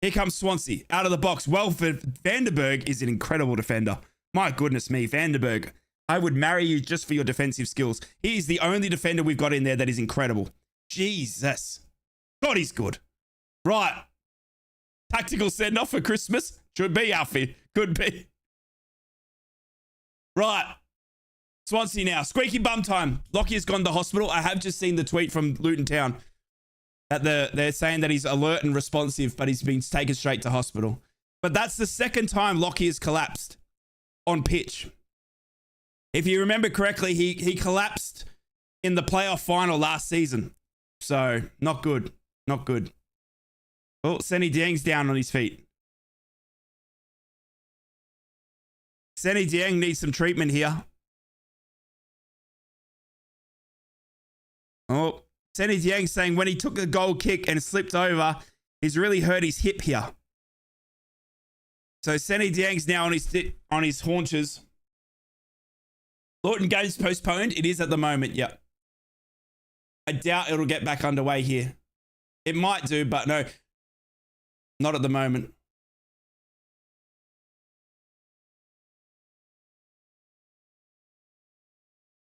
Here comes Swansea out of the box. Well, Vandenberg is an incredible defender. My goodness me, Vandenberg. I would marry you just for your defensive skills. He is the only defender we've got in there that is incredible. Jesus. God, he's good. Right. Tactical send-off for Christmas. Should be, Alfie. Could be. Right. Swansea now. Squeaky bum time. Lockie has gone to hospital. I have just seen the tweet from Luton Town that they're saying that he's alert and responsive, but he's been taken straight to hospital. But that's the second time Lockie has collapsed on pitch. If you remember correctly, he collapsed in the playoff final last season. So, not good. Not good. Oh, Seny Dieng's down on his feet. Seny Dieng needs some treatment here. Oh, Senny Dieng saying when he took a goal kick and slipped over, he's really hurt his hip here. So Senny Dieng's now on his haunches. Lawton game's postponed. It is at the moment, yep. I doubt it'll get back underway here. It might do, but no. Not at the moment.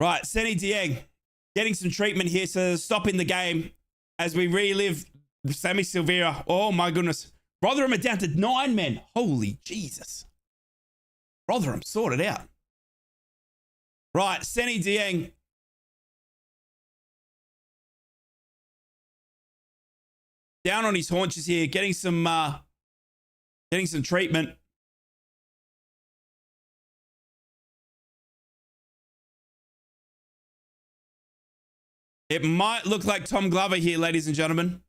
Right, Senny Dieng getting some treatment here, so stopping the game as we relive Sammy Silvera. Oh my goodness. Rotherham are down to 9 men. Holy Jesus. Rotherham sorted out. Right, Senny Dieng. Down on his haunches here, getting some treatment. It might look like Tom Glover here, ladies and gentlemen.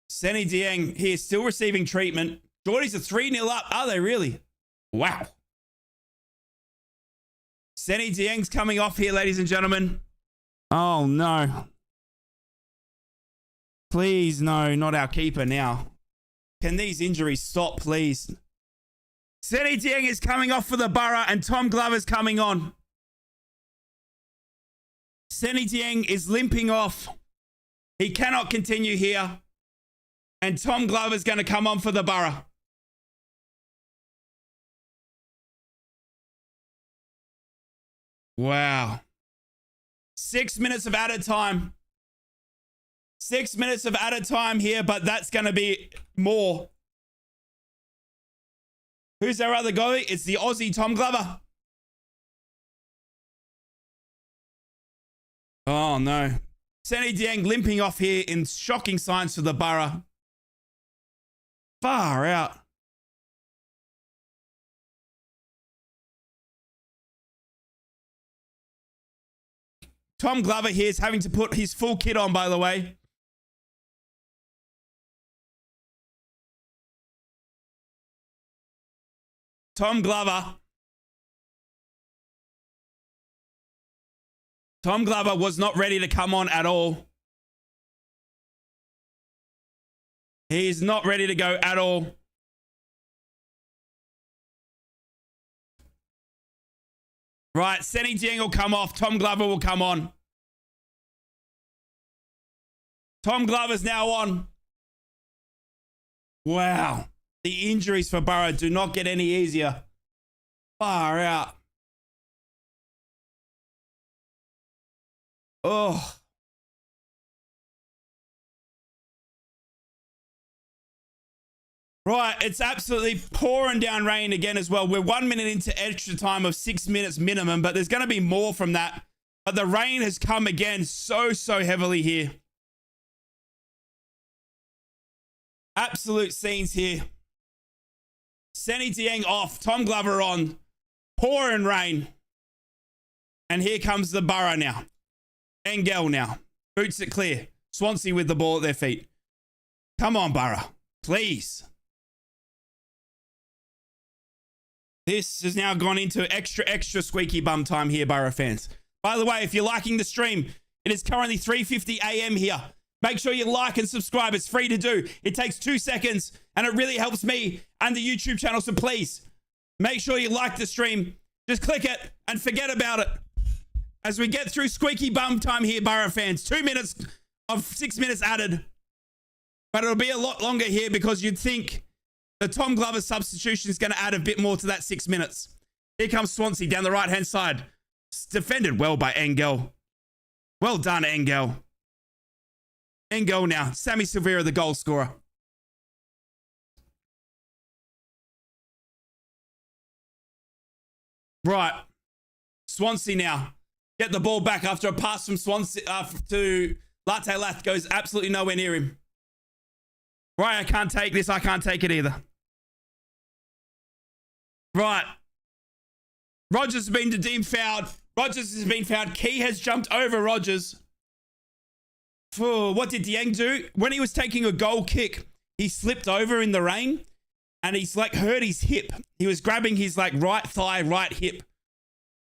Senny Dieng here, still receiving treatment. Geordies are 3-0 up. Are they really? Wow. Senny Dieng's coming off here, ladies and gentlemen. Oh, no. Please, no, not our keeper now. Can these injuries stop, please? Senny Dieng is coming off for the Boro and Tom Glover's coming on. Senny Dieng is limping off. He cannot continue here. And Tom Glover's going to come on for the Boro. Wow. 6 minutes of added time. 6 minutes of added time here, but that's going to be more. Who's our other goalie? It's the Aussie Tom Glover. Oh, no. Senny Dieng limping off here in shocking signs for the Boro. Far out. Tom Glover here is having to put his full kit on, by the way. Tom Glover. Tom Glover was not ready to come on at all. He is not ready to go at all. Right, Senny Dieng will come off. Tom Glover will come on. Tom Glover's now on. Wow. The injuries for Boro do not get any easier. Far out. Oh. Right, it's absolutely pouring down rain again as well. We're 1 minute into extra time of 6 minutes minimum, but there's going to be more from that. But the rain has come again so heavily here. Absolute scenes here. Senny Dieng off, Tom Glover on. Pouring rain. And here comes the Boro now. Engel now. Boots it clear. Swansea with the ball at their feet. Come on, Boro. Please. This has now gone into extra squeaky bum time here, Boro fans. By the way, if you're liking the stream, it is currently 3:50 a.m. here. Make sure you like and subscribe. It's free to do. It takes 2 seconds, and it really helps me and the YouTube channel. So please, make sure you like the stream. Just click it and forget about it. As we get through squeaky bum time here, Boro fans. 2 minutes of 6 minutes added. But it'll be a lot longer here because you'd think the Tom Glover substitution is going to add a bit more to that 6 minutes. Here comes Swansea down the right-hand side. It's defended well by Engel. Well done, Engel. Engel now. Sammy Silvera, the goal scorer. Right. Swansea now. Get the ball back after a pass from Swansea to Latte Lath. Goes absolutely nowhere near him. Right, I can't take this. I can't take it either. Right. Rogers has been deemed fouled. Rogers has been fouled. Key has jumped over Rogers. What did Dieng do? When he was taking a goal kick, he slipped over in the rain. and he's like hurt his hip. He was grabbing his like right thigh, right hip.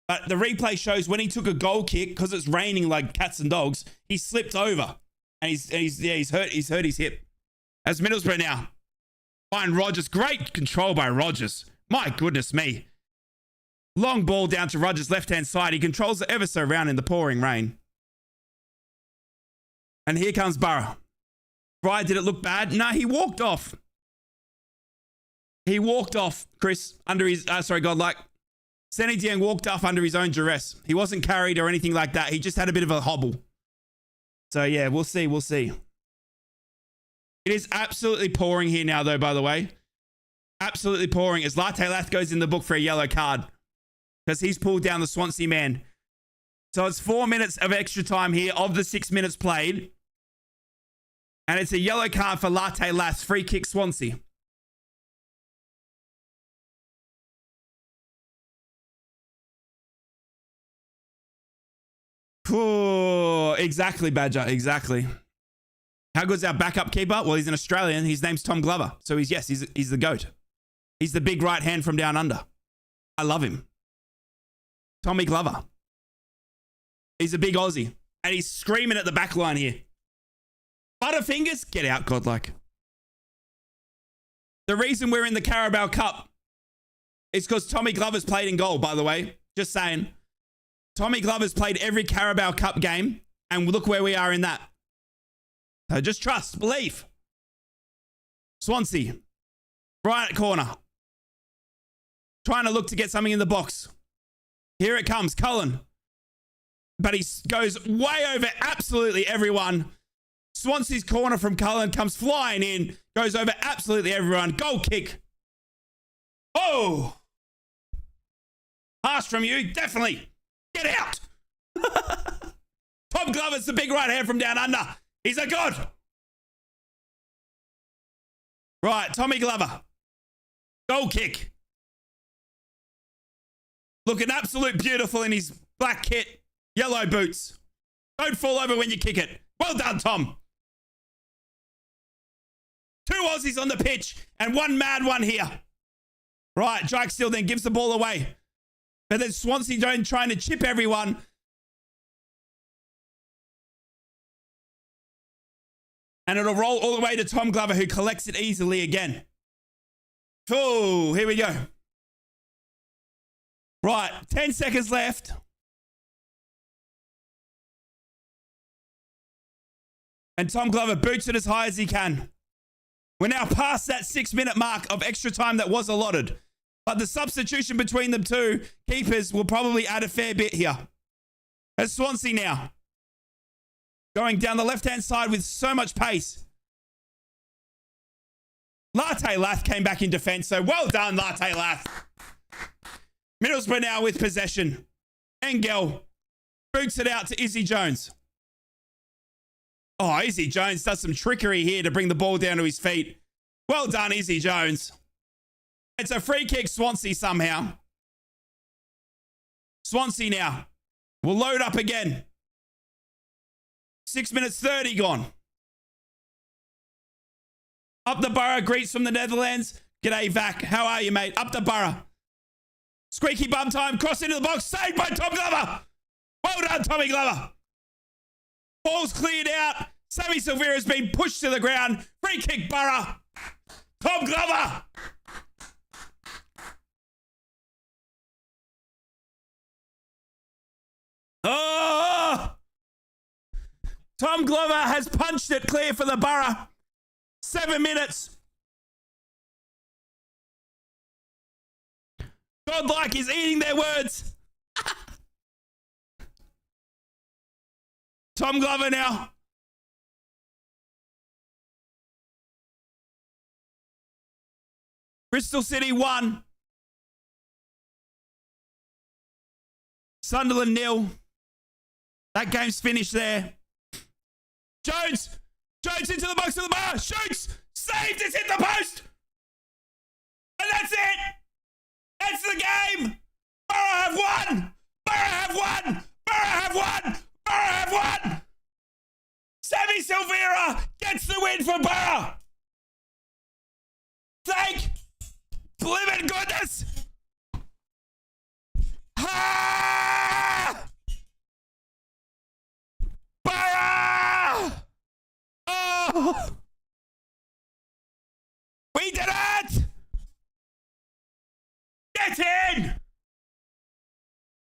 But the replay shows when he took a goal kick, because it's raining like cats and dogs, he slipped over. And he's hurt his hip. As Middlesbrough now. Find Rogers. Great control by Rogers. My goodness me. Long ball down to Rogers' left-hand side. He controls it ever so round in the pouring rain. And here comes Boro. Right, did it look bad? No, he walked off. He walked off, Chris, under his... Godlike. Senny Dieng walked off under his own duress. He wasn't carried or anything like that. He just had a bit of a hobble. So, yeah, we'll see. We'll see. It is absolutely pouring here now, though, by the way. Absolutely pouring as Latte Lath goes in the book for a yellow card. Because he's pulled down the Swansea man. So it's 4 minutes of extra time here of the 6 minutes played. And it's a yellow card for Latte Lath. Free kick Swansea. Oh, exactly, Badger. Exactly. How good's our backup keeper? Well, he's an Australian. His name's Tom Glover. So he's the GOAT. He's the big right hand from down under. I love him. Tommy Glover. He's a big Aussie. And he's screaming at the back line here. Butterfingers, get out, Godlike. The reason we're in the Carabao Cup is because Tommy Glover's played in goal, by the way. Just saying. Tommy Glover's played every Carabao Cup game, and look where we are in that. So just trust, believe. Swansea, right corner. Trying to look to get something in the box. Here it comes, Cullen. But he goes way over absolutely everyone. Swansea's corner from Cullen comes flying in, goes over absolutely everyone. Goal kick. Oh! Pass from you, definitely. Get out! Tom Glover's the big right hand from down under. He's a god. Right, Tommy Glover. Goal kick. Looking absolute beautiful in his black kit. Yellow boots. Don't fall over when you kick it. Well done, Tom. 2 Aussies on the pitch and one mad one here. Right, Drake still then gives the ball away. But then Swansea trying to chip everyone. And it'll roll all the way to Tom Glover, who collects it easily again. Oh, here we go. Right, 10 seconds left. And Tom Glover boots it as high as he can. We're now past that 6-minute mark of extra time that was allotted. But the substitution between the two keepers will probably add a fair bit here. As Swansea now. Going down the left-hand side with so much pace. Latte Lath came back in defence, so well done, Latte Lath. Middlesbrough now with possession. Engel boots it out to Izzy Jones. Oh, Izzy Jones does some trickery here to bring the ball down to his feet. Well done, Izzy Jones. It's a free kick, Swansea somehow. Swansea now will load up again. 6 minutes 30 gone. Up the Boro, greets from the Netherlands. G'day, Vac. How are you, mate? Up the Boro. Squeaky bum time. Cross into the box. Saved by Tom Glover. Well done, Tommy Glover. Ball's cleared out. Sammy Silvera's been pushed to the ground. Free kick, Boro. Tom Glover. Oh! Tom Glover has punched it clear for the Boro. 7 minutes. Godlike is eating their words. Tom Glover now. Bristol City 1. Sunderland 0. That game's finished there. Jones into the box of the bar. Shoots. Saved. It's hit the post. And that's it. That's the game. Boro have won. Boro have won. Boro have won. Boro have won. Sammy Silvera gets the win for Boro. Thank living goodness! Ah! Boro! Oh! We did it! Get in!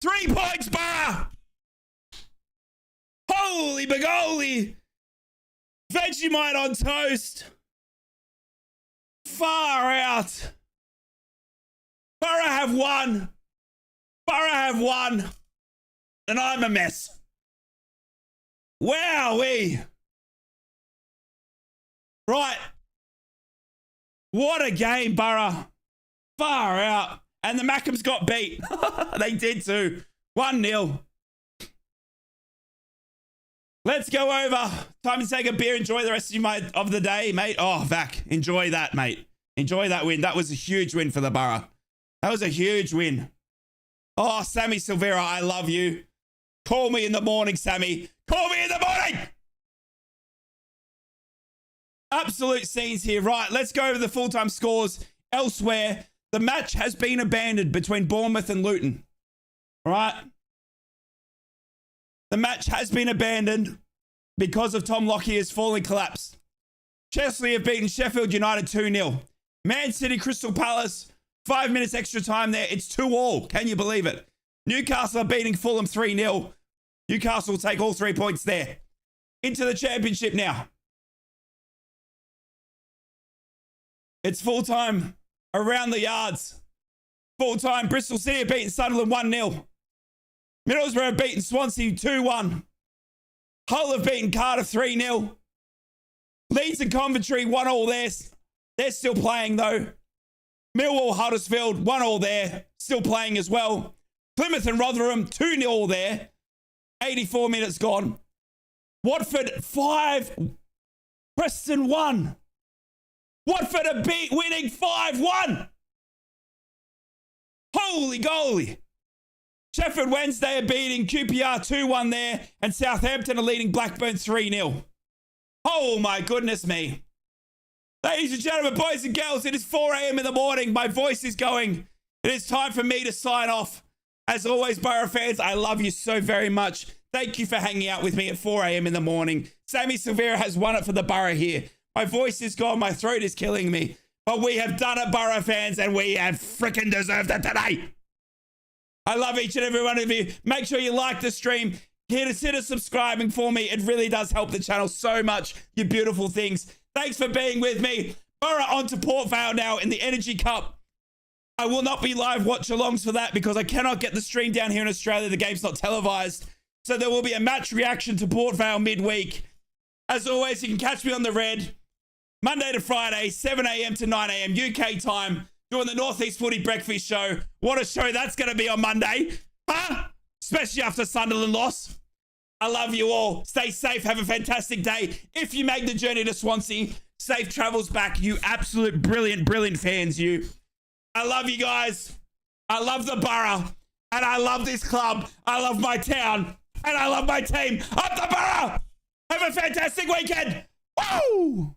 3 points, Boro! Holy bagoli! Vegemite on toast! Far out! Boro have won! Boro have won! And I'm a mess. Wowee! Right. What a game, Boro. Far out. And the Mackems got beat. They did too. 1-0. Let's go over. Time to take a beer. Enjoy the rest of the day, mate. Oh, Vac. Enjoy that, mate. Enjoy that win. That was a huge win for the Boro. That was a huge win. Oh, Sammy Silvera, I love you. Call me in the morning, Sammy. Call me in the morning. Absolute scenes here. Right, let's go over the full-time scores elsewhere. The match has been abandoned between Bournemouth and Luton. All right. The match has been abandoned because of Tom Lockyer's falling collapse. Chesley have beaten Sheffield United 2-0. Man City, Crystal Palace, 5 minutes extra time there. It's 2-2. Can you believe it? Newcastle are beating Fulham 3-0. Newcastle will take all 3 points there. Into the championship now. It's full-time around the yards. Full-time, Bristol City have beaten Sunderland 1-0. Middlesbrough have beaten Swansea 2-1. Hull have beaten Cardiff 3-0. Leeds and Coventry 1-1 there. They're still playing though. Millwall, Huddersfield 1-1 there. Still playing as well. Plymouth and Rotherham 2-0 there. 84 minutes gone. Watford 5. Preston 1. Watford are winning 5-1. Holy goalie. Sheffield Wednesday are beating QPR 2-1 there. And Southampton are leading Blackburn 3-0. Oh my goodness me. Ladies and gentlemen, boys and girls, it is 4 a.m. in the morning. My voice is going. It is time for me to sign off. As always, Boro fans, I love you so very much. Thank you for hanging out with me at 4 a.m. in the morning. Sammy Silvera has won it for the Boro here. My voice is gone. My throat is killing me. But we have done it, Boro fans, and we have freaking deserved it today. I love each and every one of you. Make sure you like the stream. Consider subscribing for me. It really does help the channel so much. You beautiful things. Thanks for being with me. Boro on to Port Vale now in the Energy Cup. I will not be live watch-alongs for that because I cannot get the stream down here in Australia. The game's not televised. So there will be a match reaction to Port Vale midweek. As always, you can catch me on the Red Monday to Friday, 7 a.m. to 9 a.m. UK time, doing the Northeast Footy Breakfast Show. What a show that's going to be on Monday. Huh? Especially after Sunderland loss. I love you all. Stay safe. Have a fantastic day. If you make the journey to Swansea, safe travels back. You absolute brilliant, brilliant fans, you. I love you guys. I love the Boro. And I love this club. I love my town. And I love my team. Up the Boro. Have a fantastic weekend. Woo!